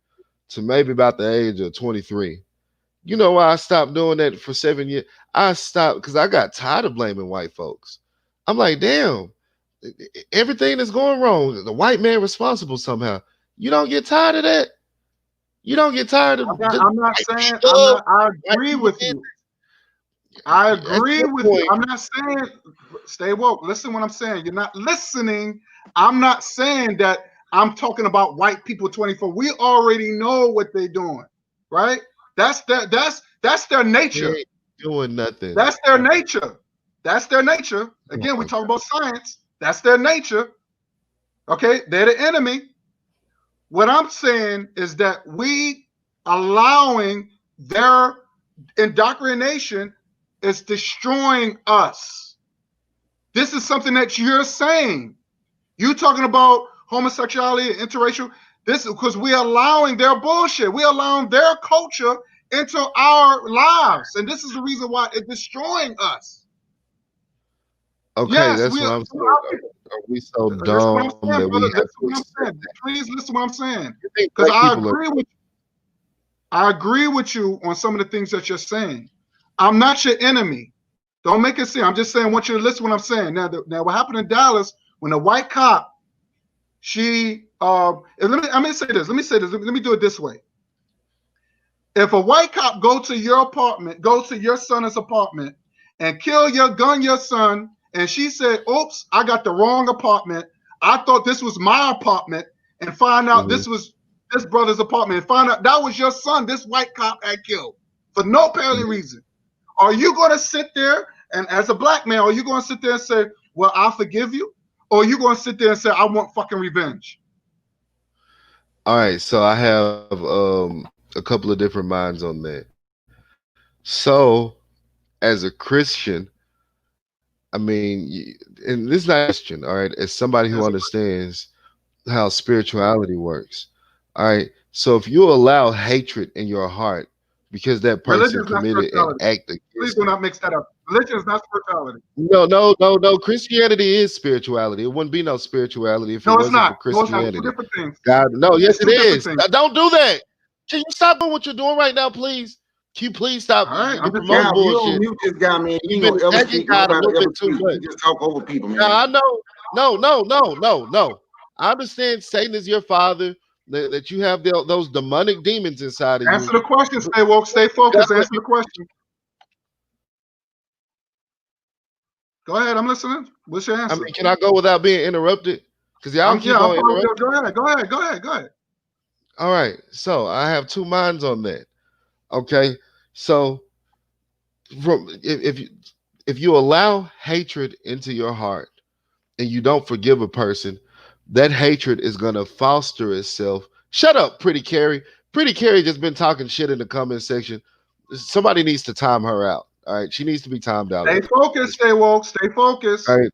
to maybe about the age of 23. You know why I stopped doing that for 7 years? I stopped because I got tired of blaming white folks. I'm like, damn, everything is going wrong. The white man responsible somehow. You don't get tired of that? You don't get tired of I'm not saying I'm not. I agree with you. I agree with you. I'm not saying stay woke. Listen what I'm saying. You're not listening. I'm not saying that I'm talking about white people 24. We already know what they're doing, right? That's their nature. Doing nothing. That's their nature. That's their nature. Again, we talk about science. That's their nature. Okay, they're the enemy. What I'm saying is that we allowing their indoctrination is destroying us. This is something that you're saying. You talking about homosexuality and interracial. This is because we're allowing their bullshit. We're allowing their culture into our lives, and this is the reason why it's destroying us. Okay, yes, that's what I'm saying. Are we so dumb that we have to accept that? Please listen to what I'm saying, because I agree with you on some of the things that you're saying. I'm not your enemy. Don't make it seem. I'm just saying. I want you to listen to what I'm saying. Now, what happened in Dallas when a white cop, let me say this. Let me do it this way. If a white cop go to your apartment, go to your son's apartment, and gun your son, and she said, "Oops, I got the wrong apartment. I thought this was my apartment," and find out this was this brother's apartment, and find out that was your son. This white cop had killed for no apparent reason. Are you going to sit there and, as a black man, are you going to sit there and say, "Well, I'll forgive you," or are you going to sit there and say, "I want fucking revenge"? All right, so I have a couple of different minds on that. So, as a Christian, I mean, and this is not a question, all right, as somebody who understands how spirituality works, all right, so if you allow hatred in your heart because that person committed an act against Please do not mix that up. Religion is not spirituality. No. Christianity is spirituality. It wouldn't be no spirituality if it wasn't for Christianity. Two different things. God, no, yes, it is. Don't do that. Can you stop doing what you're doing right now, please? Can you please stop? All right, you're promoting bullshit. You don't mute this guy, man. You've been attacking God a little bit too much. You just talk over people, man. Now, I know. No. I understand Satan is your father, that you have those demonic demons inside of you. Answer the question. Stay woke. Stay focused. Answer the question. Go ahead. I'm listening. What's your answer? I mean, can I go without being interrupted? Because y'all keep on interrupting. Go ahead. All right. So I have two minds on that. Okay. So if you allow hatred into your heart and you don't forgive a person, that hatred is gonna foster itself. Shut up, Pretty Carrie. Pretty Carrie just been talking shit in the comment section. Somebody needs to time her out. All right, she needs to be timed out. Stay focused, stay woke, stay focused. All right,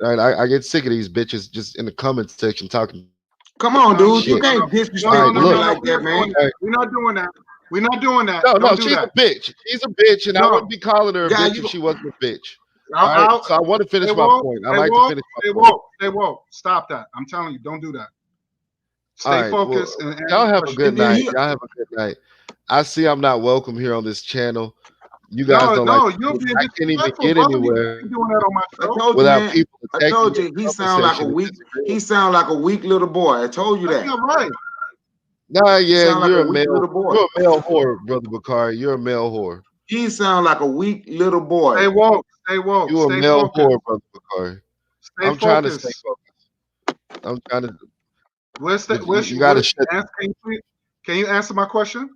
all right. I get sick of these bitches just in the comment section talking. Come on, dude. You Shit. can't All disrespect right, women look. like that, man. We're not doing that. We're not doing that. No, Don't do she's that. a bitch. She's a bitch, and I No. wouldn't be calling her a Guy, bitch you if she wasn't a bitch. I'll- All right, I'll- so I want to finish stay my woke, point. I stay like woke, to finish my stay point. woke, stay woke. Stop that. I'm telling you, don't do that. All Stay right, focused. well, and y'all have a good And then night. he- Y'all have a good night. I see I'm not welcome here on this channel. You guys No, don't no, like. you're being I can't even disrespectful, get brother. anywhere You doing that on my I show? told you, without man. people I attacking told me you in he the sound like a conversation. weak. He sound like a weak little boy. I told you That's that. not right. Nah, yeah, sound like you're a a weak male. little boy. You're a male whore, brother Bakari. You're a male whore. He sound like a weak little Stay boy. woke, stay woke, You a stay male focused. whore, brother Bakari. Stay I'm trying to stay focused. focused. I'm trying to. Where's But you gotta shut. Can you answer my question?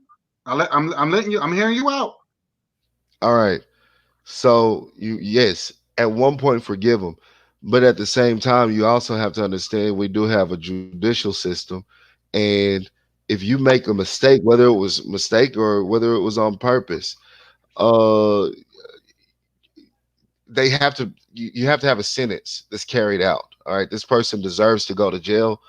I'm letting you. I'm hearing you out. All right. So yes, at one point forgive them, but at the same time, you also have to understand we do have a judicial system, and if you make a mistake, whether it was a mistake or whether it was on purpose, uh, they have to. You have to have a sentence that's carried out. All right, this person deserves to go to jail,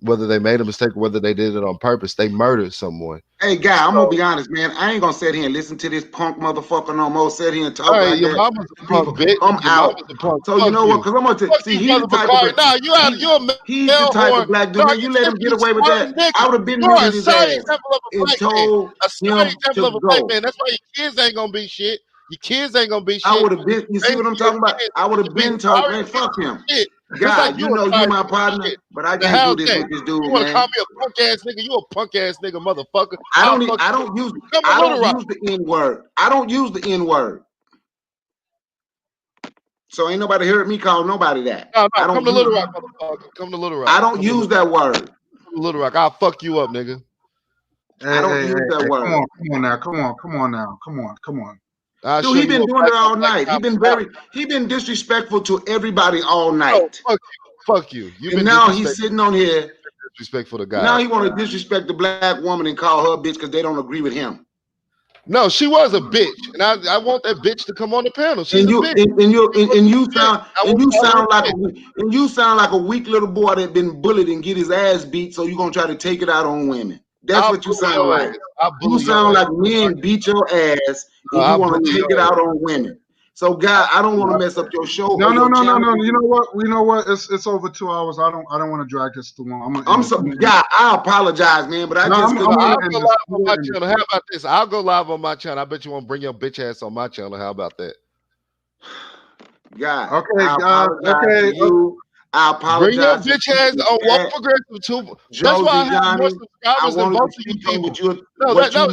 whether they made a mistake or whether they did it on purpose. They murdered someone. Hey, guy, I'm gonna be honest, man. I ain't gonna sit here and listen to this punk motherfucker no more. Sit here and talk All right, like your that. mama's a People, punk bitch. I'm Your out. mama's a punk. So you Fuck know what? you. Because I'm gonna Fuck see you, he's the brother type of Bakari. Nah, you're a he's male the type whore. of black dude. No, Man, you let him get away with smart that. nigga. I would have been You're a muted his sorry ass example of a and black man. told A sorry him example of to a black go. man. That's why your kids ain't gonna be shit. Your kids ain't gonna be I shit. would have been. You see what I'm talking about? I would have Be been told, sorry man, fuck him. shit. Just God, like you you a know you sorry my piece of partner, shit. but I Now, can't do how's this that? with this You dude, want to man. call me a punk ass nigga? You a punk ass nigga, motherfucker. I I'll don't. fuck I you. don't use. Come to I Little don't Rock. use the N word. I don't use the N word. So ain't nobody heard me call nobody that. No, I don't come to use, Little Rock, motherfucker. Come to Little Rock. I don't Come to use that word. Come to Little Rock. I'll fuck you up, nigga. I don't use that word. Come on now. Come on. I'll Dude, show he been you a doing black it all on black night. crime. He been disrespectful to everybody all No, night. fuck you. You've And been now he's sitting on here. disrespectful to Now God. he want to disrespect the black woman and call her a bitch because they don't agree with him. No, she was a bitch, and I want that bitch to come on the panel. She's And a you bitch. and you sound like a weak little boy that been bullied and get his ass beat. So you gonna try to take it out on women. That's I'll what you bully sound your like. ass. I'll You bully your sound ass. like men beat your ass and you I'll want to bully take your it out ass. on women. So, guy, I don't want to mess up your show No. or your channel. You know what? It's over 2 hours. I don't want to drag this too long. I'm so guy. I apologize, man, but I No, just couldn't. I'll end go this. live I'm on gonna my end this. channel. How about this? I'll go live on my channel. I bet you won't bring your bitch ass on my channel. How about that? God, Okay, I apologize to you. I Bring your apologize to bitch ass on Woke Cat, Progressive too. That's why I Josie, have more Johnny. I subscribers than wanted both to of you speak on people. what you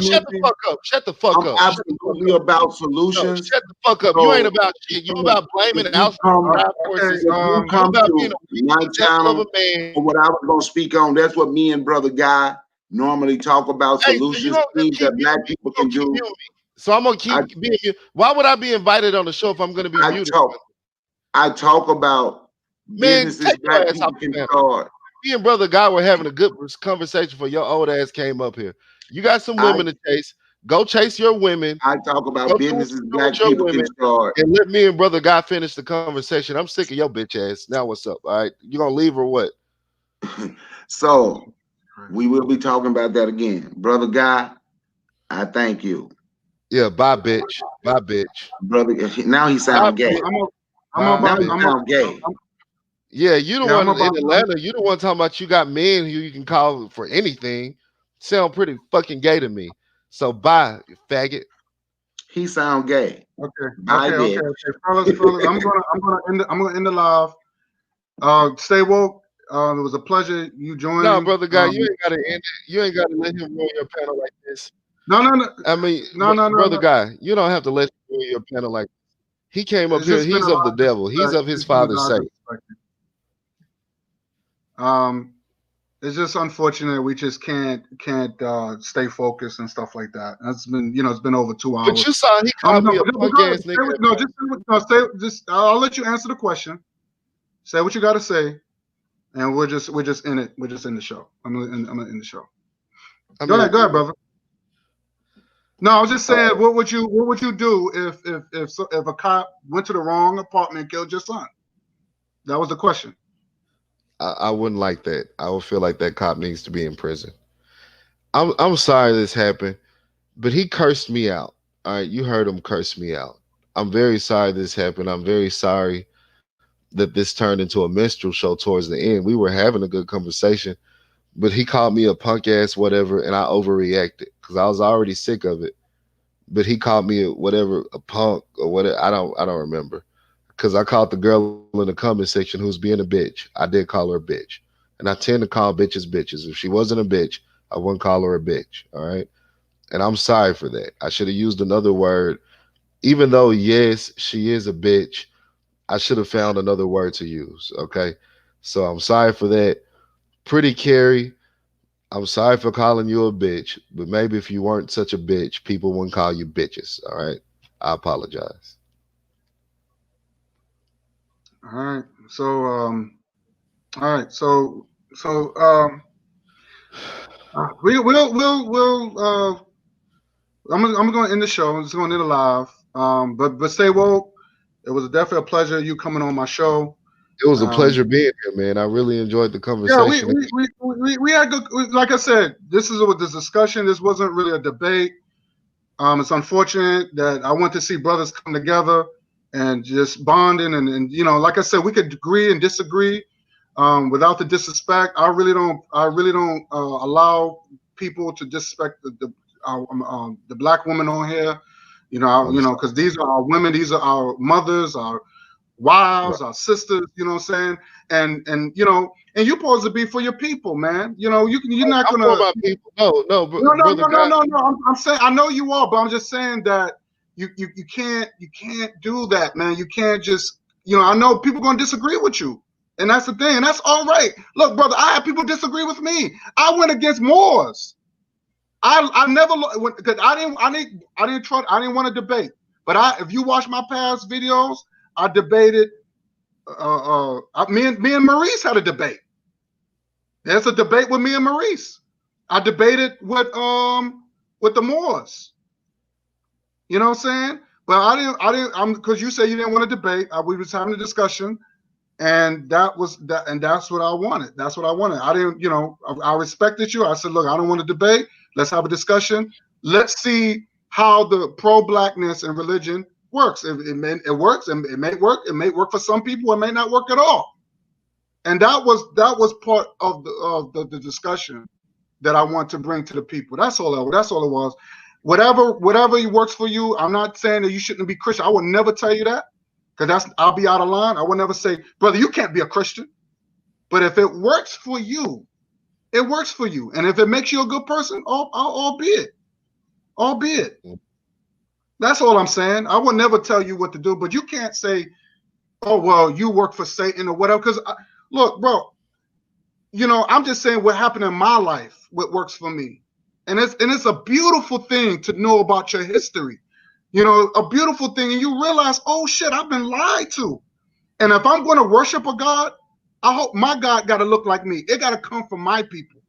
Shut the mentioned. fuck up. Shut the fuck I'm up. absolutely about No, solutions. shut the fuck up. You ain't about shit. You about blaming If you outside come, forces. Okay, you You come about being to a weak my example of channel a man. for what I was going to speak on, that's what me and Brother Guy normally talk about, Hey, so you solutions, don't just things keep that muting black me. people You can don't keep do. muting me. So I'm gonna keep I, being muted. Why would I be invited on the show if I'm gonna be muted? I talk about Man, businesses take your black ass people off the can panel. start. Me and Brother Guy were having a good conversation before your old ass came up here. You got some women to chase. Go chase your women. I talk Go about do what businesses you do black with your people women. can start. And let me and Brother Guy finish the conversation. I'm sick of your bitch ass. Now what's up? All right. You gonna leave or what? So we will be talking about that again. Brother Guy, I thank you. Yeah, bye, bitch. Bye, bitch. Brother, now he sound gay. Now he sound gay. Yeah, you the Yeah, one in Atlanta. You the one talking about you got men who you can call for anything. Sound pretty fucking gay to me. So bye, you faggot. He sound gay. Okay. Fellas, I'm gonna end the live. Stay woke. It was a pleasure you joining. No, Brother Guy, you ain't gotta end it. You ain't gotta let him ruin your panel like this. No. I mean, No. Brother Guy, you don't have to let him ruin your panel like this. He came up here. He's of the devil. He's of his father's sake. It's just unfortunate we just can't stay focused and stuff like that. It's been over 2 hours. But you saw he called me a punk ass nigga. No, I'll let you answer the question. Say what you got to say, and we're just in it. We're just in the show. I'm gonna end the show. I Go mean, ahead, brother. No, I was just uh, saying, what would you do if a cop went to the wrong apartment and killed your son? That was the question. I wouldn't like that. I would feel like that cop needs to be in prison. I'm sorry this happened, but he cursed me out. All right, you heard him curse me out. I'm very sorry this happened. I'm very sorry that this turned into a minstrel show towards the end. We were having a good conversation, but he called me a punk ass whatever, and I overreacted because I was already sick of it. But he called me a whatever, a punk or whatever. I don't remember because I called the girl in the comment section who's being a bitch. I did call her a bitch, and I tend to call bitches bitches. If she wasn't a bitch, I wouldn't call her a bitch. All right, and I'm sorry for that. I should have used another word. Even though yes, she is a bitch, I should have found another word to use. Okay, so I'm sorry for that. Pretty Carrie, I'm sorry for calling you a bitch, but maybe if you weren't such a bitch, people wouldn't call you bitches. All right, I apologize. All right. So all right. So we'll I'm gonna end the show. I'm just gonna end it live. But stay woke. It was definitely a pleasure you coming on my show. It was a Um, pleasure being here, man. I really enjoyed the yeah, conversation. we had good. Like I said, this is this discussion. This wasn't really a debate. It's unfortunate that I want to see brothers come together and just bonding and like I said, we could agree and disagree without the disrespect. I really don't allow people to disrespect the black woman on here. Understand? Because these are our women, these are our mothers, our Right. wives, our sisters. You know what I'm saying? And you're supposed to be for your people, man. You're not I'm for gonna. my people. No, no, No, no, brother no, no, God. no, no. I'm saying I know you are, but I'm just saying that you can't do that, man. You can't just I know people gonna disagree with you, and that's the thing, and that's all right. Look, brother, I had people disagree with me. I went against Moors. I never because I didn't want to debate, but if you watch my past videos, I debated. Me and Maurice had a debate. There's a debate with me and Maurice. I debated with the Moors. You know what I'm saying? But I'm because you said you didn't want to debate. We was having a discussion, and that's what I wanted. That's what I wanted. I didn't, I respected you. I said, look, I don't want to debate. Let's have a discussion. Let's see how the pro-blackness and religion works. It works, and it may work. It may work for some people. It may not work at all. And that was part of the discussion that I want to bring to the people. That's all. That's all it was. Whatever works for you. I'm not saying that you shouldn't be Christian. I would never tell you that because I'll be out of line. I would never say, brother, you can't be a Christian. But if it works for you, it works for you. And if it makes you a good person, albeit. That's all I'm saying. I would never tell you what to do. But you can't say, oh well, you work for Satan or whatever. Because look, bro, I'm just saying what happened in my life, what works for me. And it's a beautiful thing to know about your history. A beautiful thing, and you realize, oh shit, I've been lied to. And if I'm going to worship a God, I hope my God got to look like me. It got to come from my people,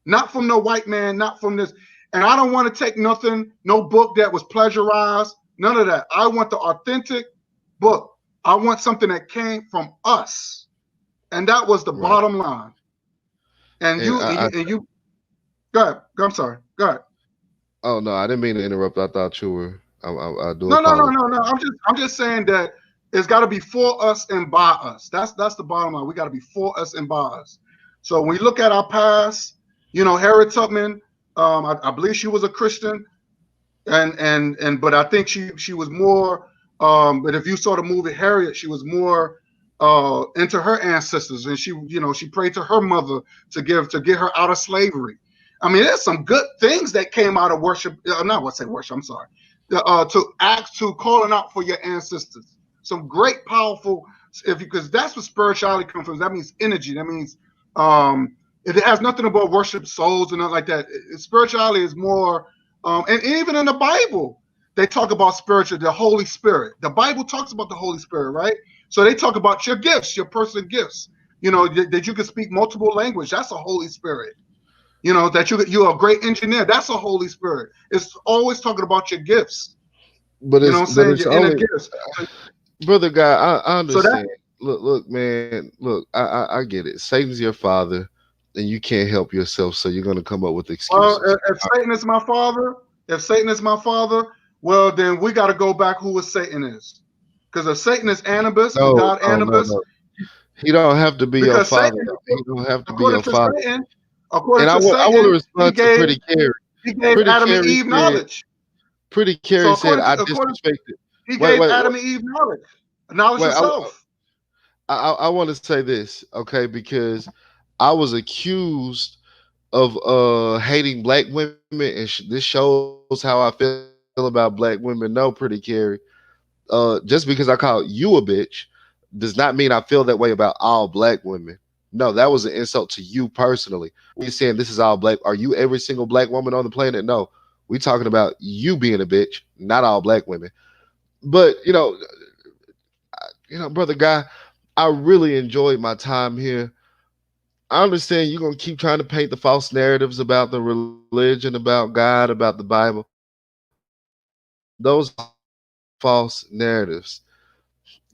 not from no white man, not from this. And I don't want to take nothing, no book that was plagiarized, none of that. I want the authentic book. I want something that came from us, and that was the Right. bottom line. And And you, I and you, go ahead. I'm sorry. Go ahead. oh no, I didn't mean to interrupt. I thought you were. I do No, no, no, apologize. no, no. I'm just saying that it's got to be for us and by us. That's the bottom line. We got to be for us and by us. So when you look at our past, Harriet Tubman, I believe she was a Christian, but I think she was more. But if you saw the movie Harriet, she was more into her ancestors, and she prayed to her mother to get her out of slavery. I mean, there's some good things that came out of worship. Not what say worship. I'm sorry. To calling out for your ancestors. Some great, powerful. Because that's what spirituality comes from. That means energy. That means it has nothing about worship souls and nothing like that. Spirituality is more. And even in the Bible, they talk about spiritual, the Holy Spirit. The Bible talks about the Holy Spirit, right? So they talk about your gifts, your personal gifts. You know, that you can speak multiple language. That's a Holy Spirit. You know, that you're a great engineer. That's a Holy Spirit. It's always talking about your gifts. But You know what I'm saying? it's Your inner only, gifts. brother guy. I So that, understand. Look, man. Look, I get it. Satan's your father, and you can't help yourself, so you're gonna come up with well, excuses. if Satan is my father, well, then we got to go back who Satan is. Because if Satan is Anubis, the No, god no, no, Anubis, no. He don't have to be your because father. Satan, Though. He don't have to be according your to father. Satan, And I want to he respond to gave Pretty Carey. he gave Pretty Adam and Carey Eve said. knowledge. Pretty So Carey said I according disrespected. he Wait, gave wait, Adam wait. and Eve knowledge of Wait self. I want to say this, okay? Because I was accused of hating black women, and this shows how I feel about black women. No, Pretty Carey. Just because I call you a bitch does not mean I feel that way about all black women. No, that was an insult to you personally. We saying this is all black. Are you every single black woman on the planet? No. We talking about you being a bitch, not all black women. But brother guy, I really enjoyed my time here. I understand you're gonna keep trying to paint the false narratives about the religion, about God, about the Bible. Those are false narratives.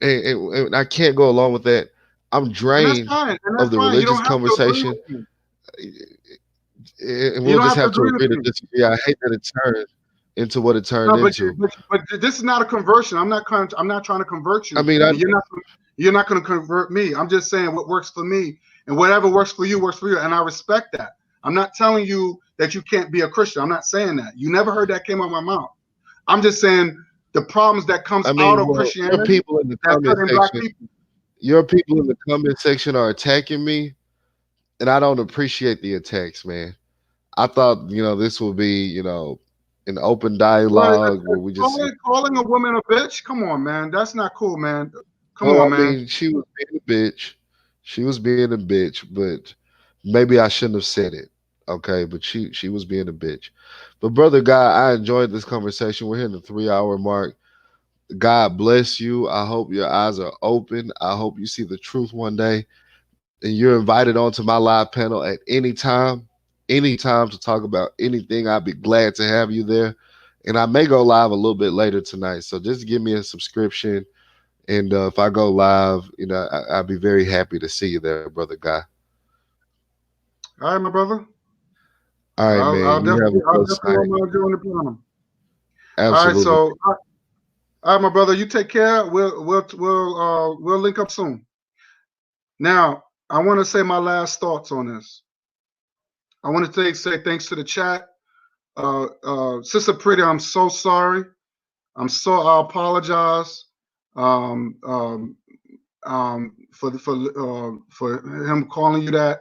And I can't go along with that. I'm And that's drained fine. And of that's the fine. You religious don't have to agree conversation, with me. and You we'll don't just have to have to agree with agree to me. disagree. I hate that it turned into what it turned No, into. but this is not a conversion. I'm not trying to convert I you, mean, I and you're not going to convert me. I'm just saying what works for me, and whatever works for you, and I respect that. I'm not telling you that you can't be a Christian. I'm not saying that. You never heard that came out of my mouth. I'm just saying the problems that comes I out mean, of well, your Christianity people in the that's comment hurting black section, people. your people in the comment section are attacking me, and I don't appreciate the attacks, man. I thought, this would be, an open Well, dialogue where we just, calling a woman a bitch, come on, man. That's not cool, man. Come well, on, I man. mean, she was being a bitch. She was being a bitch, but maybe I shouldn't have said it. Okay, but she was being a bitch. But brother guy, I enjoyed this conversation. We're hitting the 3 hour mark. God bless you. I hope your eyes are open. I hope you see the truth one day. And you're invited onto my live panel at any time to talk about anything. I'd be glad to have you there. And I may go live a little bit later tonight. So just give me a subscription. And if I go live, I'd be very happy to see you there, brother guy. All right, my brother. All right, man. You have a I'll blessed definitely night. want to join the panel. All right, Absolutely. so all right, my brother, you take care. We'll link up soon. Now, I want to say my last thoughts on this. I want to say thanks to the chat. Sister Pretty, I'm so sorry. I apologize. Um, um, for him calling you that.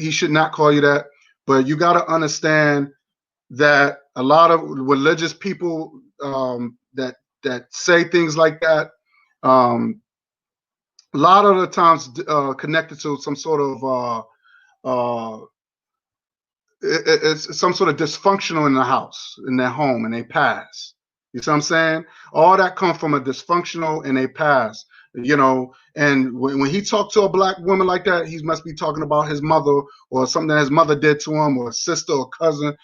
He should not call you that. But you got to understand that a lot of religious people that say things like that, a lot of the times connected to some sort of it's some sort of dysfunctional in the house, in their home, and they pass. You see what I'm saying? All that comes from a dysfunctional and they pass. And when he talked to a black woman like that, he must be talking about his mother or something that his mother did to him, or a sister or cousin.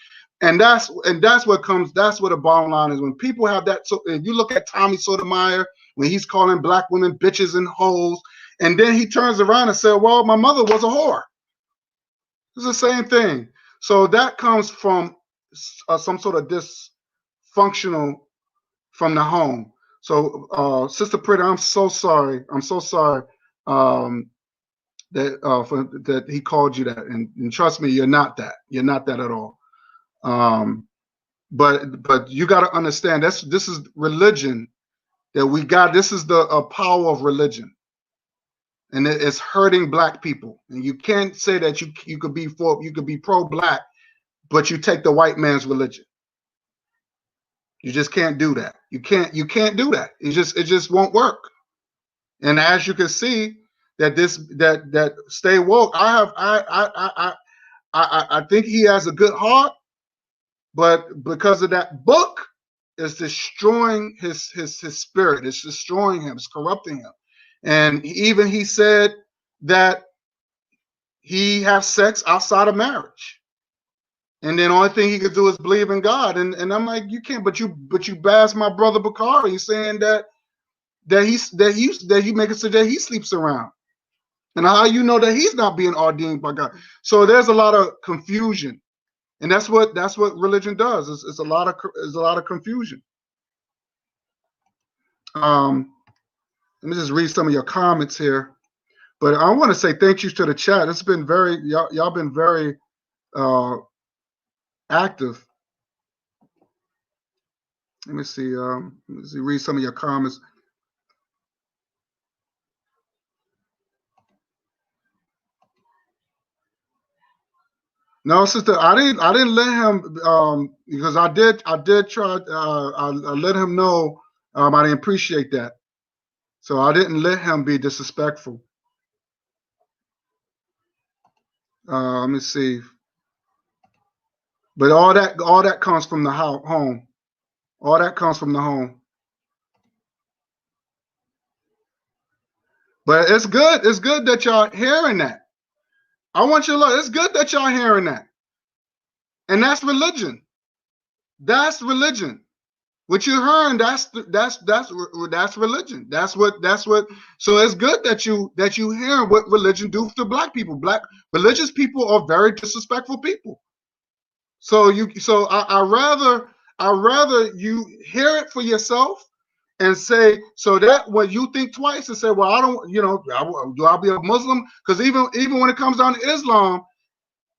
That's what the bottom line is. When people have that, so if you look at Tommy Sotomayor, when he's calling black women bitches and hoes, and then he turns around and said, well, my mother was a whore. It's the same thing. So that comes from some sort of dysfunctional from the home. So, Sister Pretty, I'm so sorry. I'm so sorry that he called you that. And trust me, you're not that. You're not that at all. But you got to understand this is religion that we got. This is the power of religion, and it's hurting black people. And you can't say that you could be pro-black, but you take the white man's religion. You just can't do that. You can't do that. It just won't work. And as you can see, that stay woke. I think he has a good heart, but because of that book, is destroying his spirit. It's destroying him. It's corrupting him. And even he said that he has sex outside of marriage. And then the only thing he could do is believe in God. And I'm like, you can't, but you bash my brother Bakari saying that he make it so that he sleeps around. And how you know that he's not being ordained by God? So there's a lot of confusion. And that's what religion does. It's a lot of confusion. Let me just read some of your comments here. But I want to say thank you to the chat. It's been very y'all been very active. Let me see. Read some of your comments. No, sister, I didn't let him because I did try. I let him know I didn't appreciate that, so I didn't let him be disrespectful. Let me see. But all that comes from the home. All that comes from the home. But it's good. It's good that y'all hearing that. I want you to look. It's good that y'all hearing that. And that's religion. That's religion. What you're hearing, that's religion. That's what. So it's good that you hearing what religion do to black people. Black religious people are very disrespectful people. So I rather you hear it for yourself and say, so that when you think twice and say, well, I don't, do I be a Muslim? Because even when it comes down to Islam,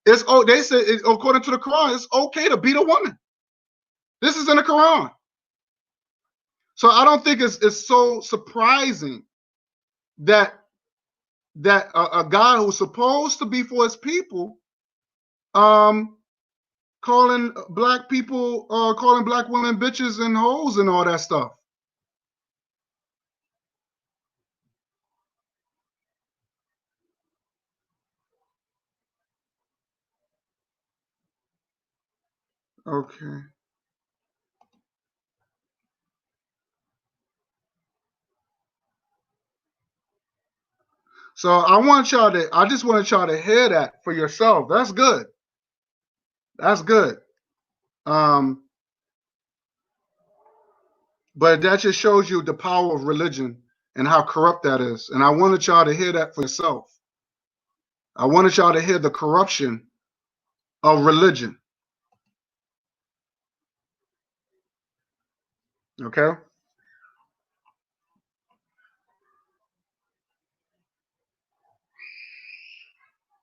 they say according to the Quran, it's okay to beat a woman. This is in the Quran. So I don't think it's so surprising that a guy who's supposed to be for his people, calling black people, calling black women bitches and hoes and all that stuff. Okay. So I just want y'all to hear that for yourself. That's good. That's good. But that just shows you the power of religion and how corrupt that is. And I wanted y'all to hear that for yourself. I wanted y'all to hear the corruption of religion. Okay?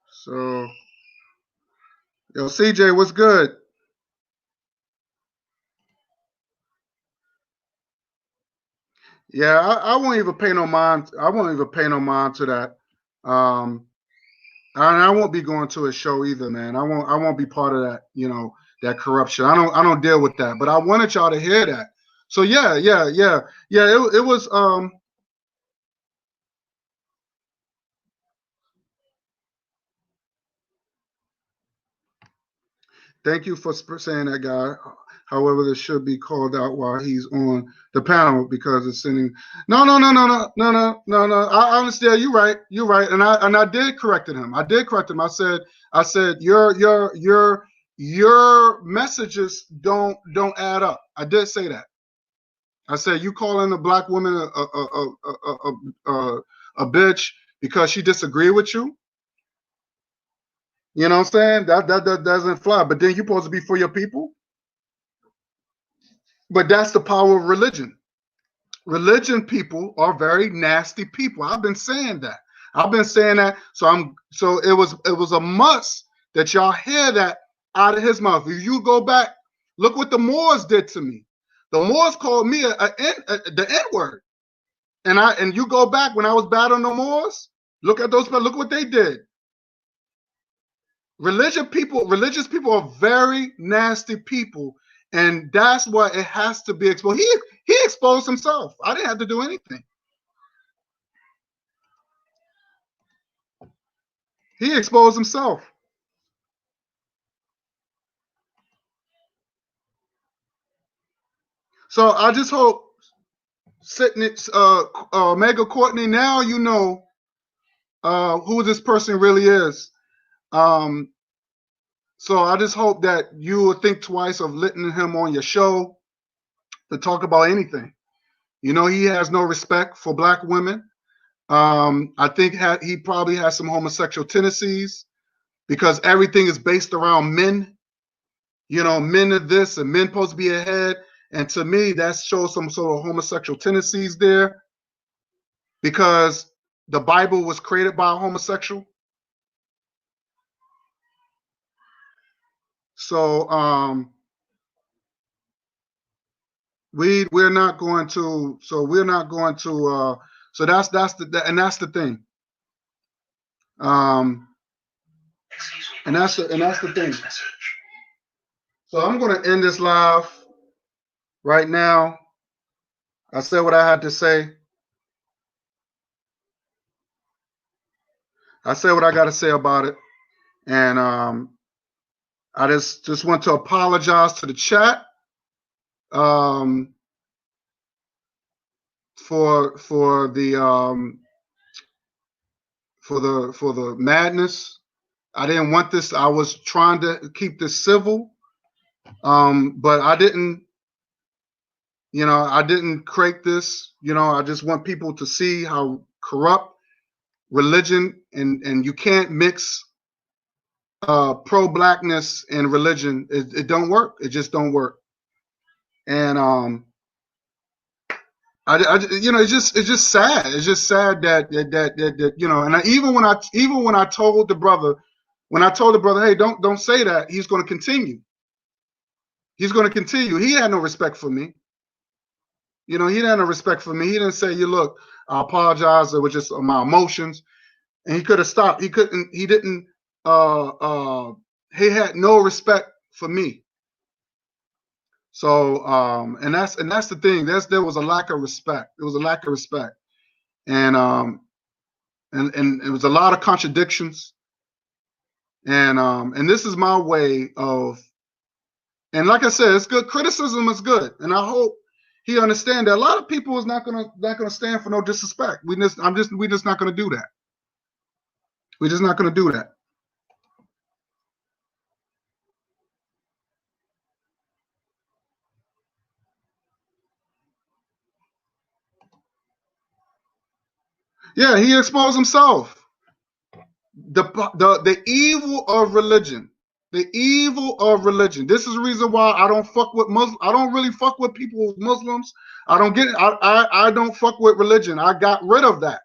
So, yo, CJ, what's good? Yeah, I won't even pay no mind. I won't even pay no mind to that. And I won't be going to a show either, man. I won't be part of that, that corruption. I don't deal with that. But I wanted y'all to hear that. So yeah. It was Thank you for saying that, guy. However, this should be called out while he's on the panel because it's sending. No. I understand. You're right. You're right. And I did correct him. I said your messages don't add up. I did say that. I said you calling a black woman a bitch because she disagreed with you. You know what I'm saying? That doesn't fly. But then you're supposed to be for your people. But that's the power of religion. Religion people are very nasty people. I've been saying that. So it was a must that y'all hear that out of his mouth. If you go back, look what the Moors did to me. The Moors called me the N-word. And you go back when I was battling the Moors, look what they did. Religious people are very nasty people, and that's why it has to be exposed. He exposed himself. I didn't have to do anything. He exposed himself. So I just hope sitting it, Mega Courtney, now you know who this person really is. So I just hope that you will think twice of letting him on your show to talk about anything. You know, he has no respect for black women. I think he probably has some homosexual tendencies because everything is based around men. You know, men are this and men supposed to be ahead. And to me, that shows some sort of homosexual tendencies there because the Bible was created by a homosexual. So we're not going to so that's the thing. And that's the thing. So I'm going to end this live right now. I said what I had to say. I said what I got to say about it. And I just want to apologize to the chat for the madness. I didn't want this. I was trying to keep this civil, but I didn't. You know, I didn't create this. You know, I just want people to see how corrupt religion and you can't mix pro-blackness and religion. It don't work. It just don't work. And you know, it's just sad. It's just sad that you know. And even when I told the brother, hey, don't say that, he's going to continue. He's going to continue. He had no respect for me. You know, he had no respect for me. He didn't say, "You look, I apologize. It was just my emotions." And he could have stopped. He couldn't. He didn't. He had no respect for me. So, and that's the thing. There was a lack of respect. There was a lack of respect, and it was a lot of contradictions. And this is my way of. And like I said, it's good. Criticism is good, and I hope he understands that a lot of people is not gonna stand for no disrespect. We're just not gonna do that. We're just not gonna do that. Yeah, he exposed himself. The evil of religion. The evil of religion. This is the reason why I don't fuck with Muslims. I don't really fuck with people Muslims. I don't get it. I don't fuck with religion. I got rid of that.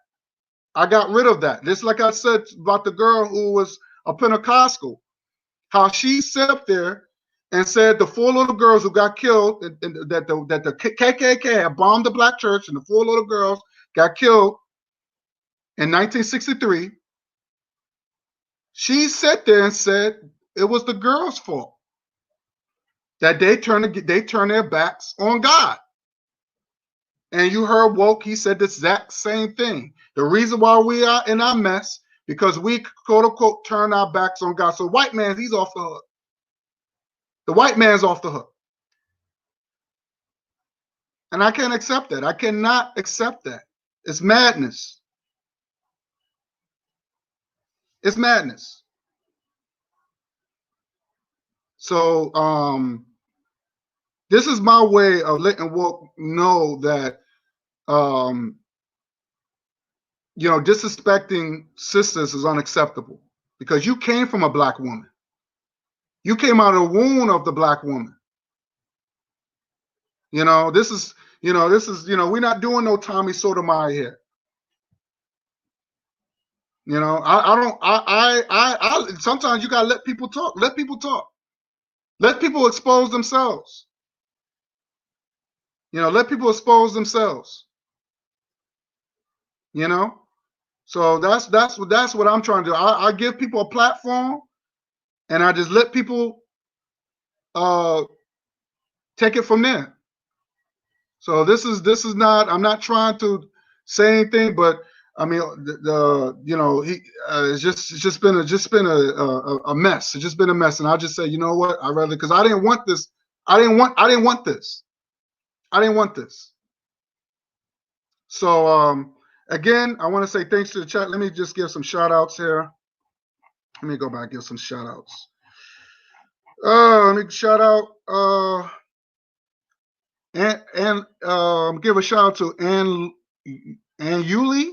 I got rid of that. Just like I said about the girl who was a Pentecostal, how she sat up there and said the 4 little girls who got killed, that the KKK had bombed the black church, and the 4 little girls got killed in 1963. She sat there and said it was the girls' fault that they turned their backs on God. And you heard Woke, he said the exact same thing. The reason why we are in our mess, because we quote unquote turn our backs on God. So white man, he's off the hook. The white man's off the hook. And I can't accept that. I cannot accept that. It's madness. It's madness. So this is my way of letting Woke know that you know, disrespecting sisters is unacceptable because you came from a black woman. You came out of the womb of the black woman. You know, this is, we're not doing no Tommy Sotomayor here. You know, I sometimes you gotta let people talk. Let people talk. Let people expose themselves. You know, let people expose themselves. You know, so that's what I'm trying to do. I give people a platform, and I just let people take it from there. So this is not. I'm not trying to say anything, but I mean, it's just been a mess. It's just been a mess, and I'll just say, you know what? I rather, because I didn't want this. I didn't want this. I didn't want this. So again, I want to say thanks to the chat. Let me just give some shout outs here. Let me go back and give some shout outs. Let me shout out and give a shout out to Ann Yuli.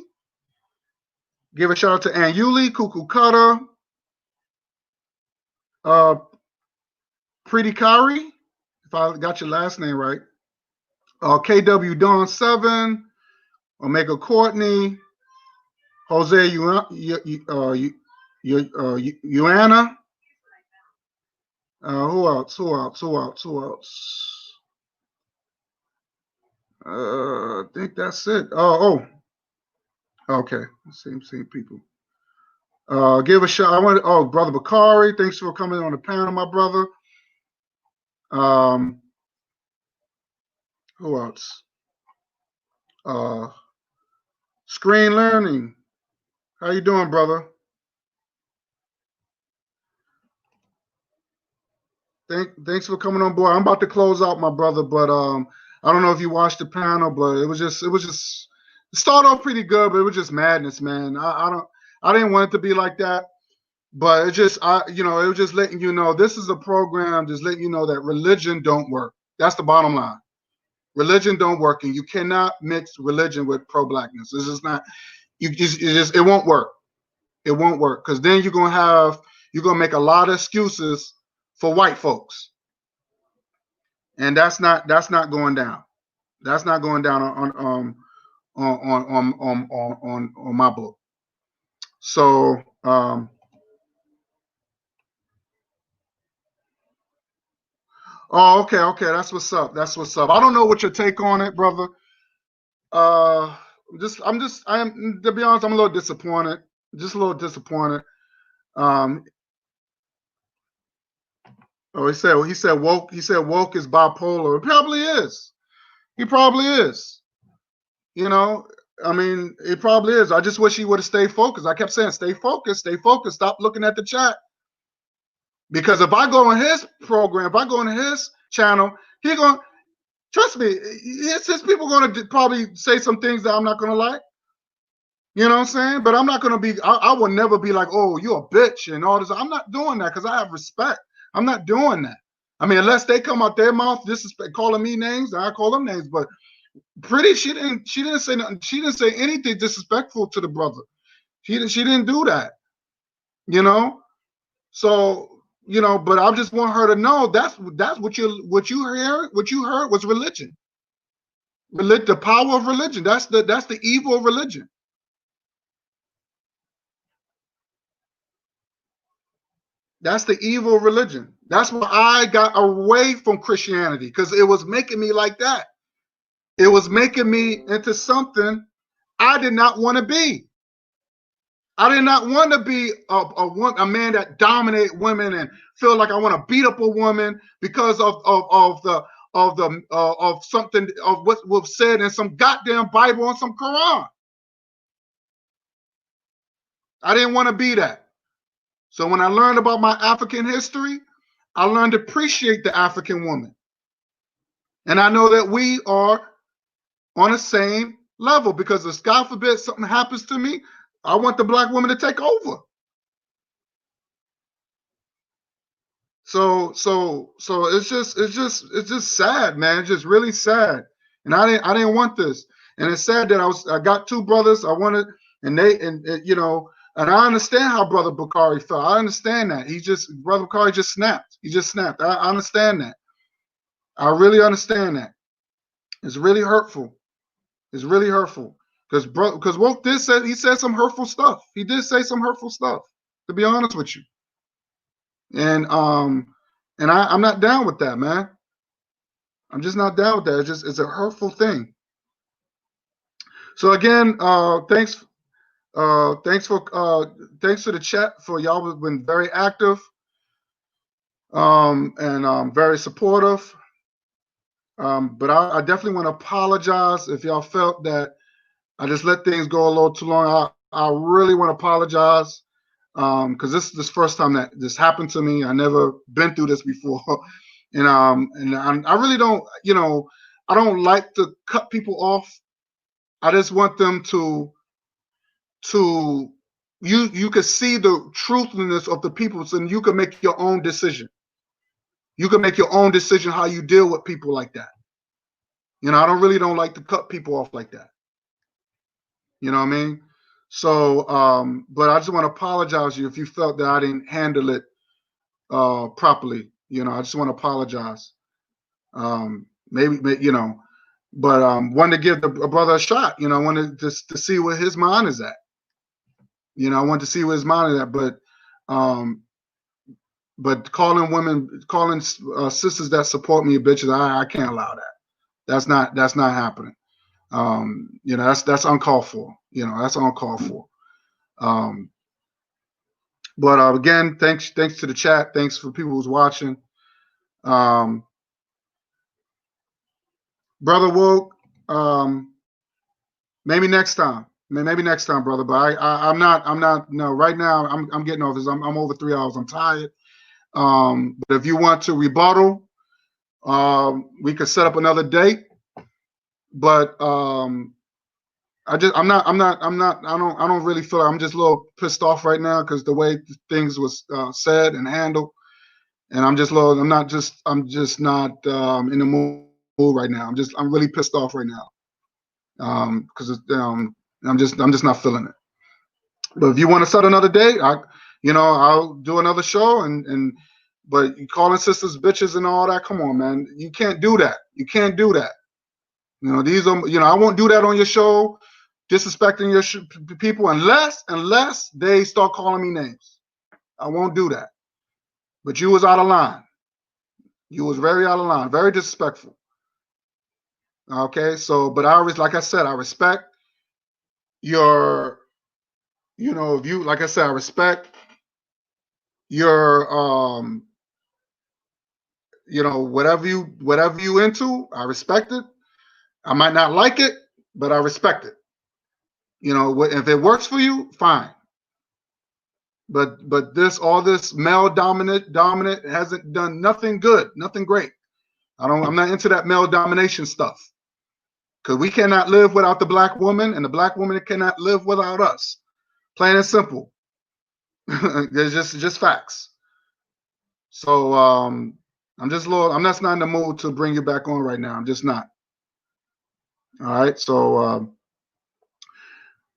Give a shout out to Ann Yuli, Cuckoo Cutter, Pretty Kari, if I got your last name right. KW Dawn 7, Omega Courtney, Jose Uana. Who else? I think that's it. Okay. Same people. Give a shout. Brother Bakari, thanks for coming on the panel, my brother. Who else? Screen Learning. How you doing, brother? Thanks for coming on board. I'm about to close out, my brother, but I don't know if you watched the panel, but it started off pretty good, but it was just madness, man. I didn't want it to be like that, but it was just letting you know this is a program, just letting you know that religion don't work. That's the bottom line. Religion don't work, and you cannot mix religion with pro-blackness. This is not. It won't work. It won't work because then you're gonna make a lot of excuses for white folks, and that's not going down. That's not going down on my book. So okay, that's what's up. I don't know what your take on it, brother. To be honest, I'm a little disappointed. Just a little disappointed. He said woke is bipolar. It probably is. He probably is. You know, I mean, it probably is. I just wish he would have stayed focused. I kept saying, stay focused. Stop looking at the chat. Because if I go on his program, if I go on his channel, he gonna trust me. His people gonna probably say some things that I'm not gonna like. You know what I'm saying? But I'm not gonna be. I will never be like, oh, you a bitch and all this. I'm not doing that because I have respect. I'm not doing that. I mean, unless they come out their mouth calling me names, I call them names. But she didn't say nothing. She didn't say anything disrespectful to the brother. She didn't do that. You know. So but I just want her to know that's what you heard was religion. The power of religion. That's the evil of religion. That's the evil of religion. That's why I got away from Christianity, because it was making me like that. It was making me into something I did not want to be. I did not want to be a man that dominate women and feel like I want to beat up a woman because of something of what was said in some goddamn Bible and some Quran. I didn't want to be that. So when I learned about my African history, I learned to appreciate the African woman. And I know that we are on the same level, because if God forbid something happens to me, I want the black woman to take over. So it's just sad, man. It's just really sad. And I didn't want this. And it's sad that I got two brothers. I wanted, and I understand how Brother Bakari felt. I understand that. Brother Bakari just snapped. He just snapped. I understand that. I really understand that. It's really hurtful. It's really hurtful. Because Woke he said some hurtful stuff. He did say some hurtful stuff, to be honest with you. And I'm not down with that, man. I'm just not down with that. It's a hurtful thing. So again, thanks for the chat. For y'all have been very active, and very supportive. But I definitely want to apologize if y'all felt that I just let things go a little too long. I really want to apologize, because this is the first time that this happened to me. I never been through this before, and I really don't. I don't like to cut people off. I just want them to you can see the truthfulness of the people, so you can make your own decision. You can make your own decision how you deal with people like that. You know, I don't like to cut people off like that. You know what I mean? So, but I just want to apologize to you if you felt that I didn't handle it properly. You know, I just want to apologize. Maybe you know, but wanted to give a brother a shot. You know, I wanted to see where his mind is at. You know, I wanted to see where his mind is at. But calling sisters that support me bitches, I can't allow that. That's not happening. You know, that's uncalled for. You know, that's uncalled for. But again, thanks to the chat. Thanks for people who's watching. Brother Woke, maybe next time. Maybe next time, brother. But I'm not. No, right now I'm getting off this. I'm over 3 hours. I'm tired. But if you want to rebuttal, we could set up another date. But I don't really feel like I'm just a little pissed off right now because the way things was said and handled, and I'm just not in the mood right now. I'm really pissed off right now because I'm just not feeling it. But if you want to set another date, I'll do another show but you calling sisters bitches and all that, come on, man, you can't do that. You can't do that. You know, these are, I won't do that on your show, disrespecting your people unless they start calling me names. I won't do that. But you was out of line. You was very out of line, very disrespectful. Okay, so, but I always, like I said, I respect your, view. Like I said, I respect your, whatever you into, I respect it. I might not like it, but I respect it. You know, if it works for you, fine. But all this male dominant hasn't done nothing good, nothing great. I'm not into that male domination stuff. Because we cannot live without the black woman, and the black woman cannot live without us. Plain and simple. It's just facts. So I'm just not in the mood to bring you back on right now. I'm just not. All right. So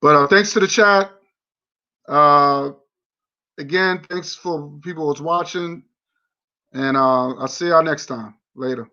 but thanks to the chat. Again, thanks for people who's watching. And I'll see y'all next time. Later.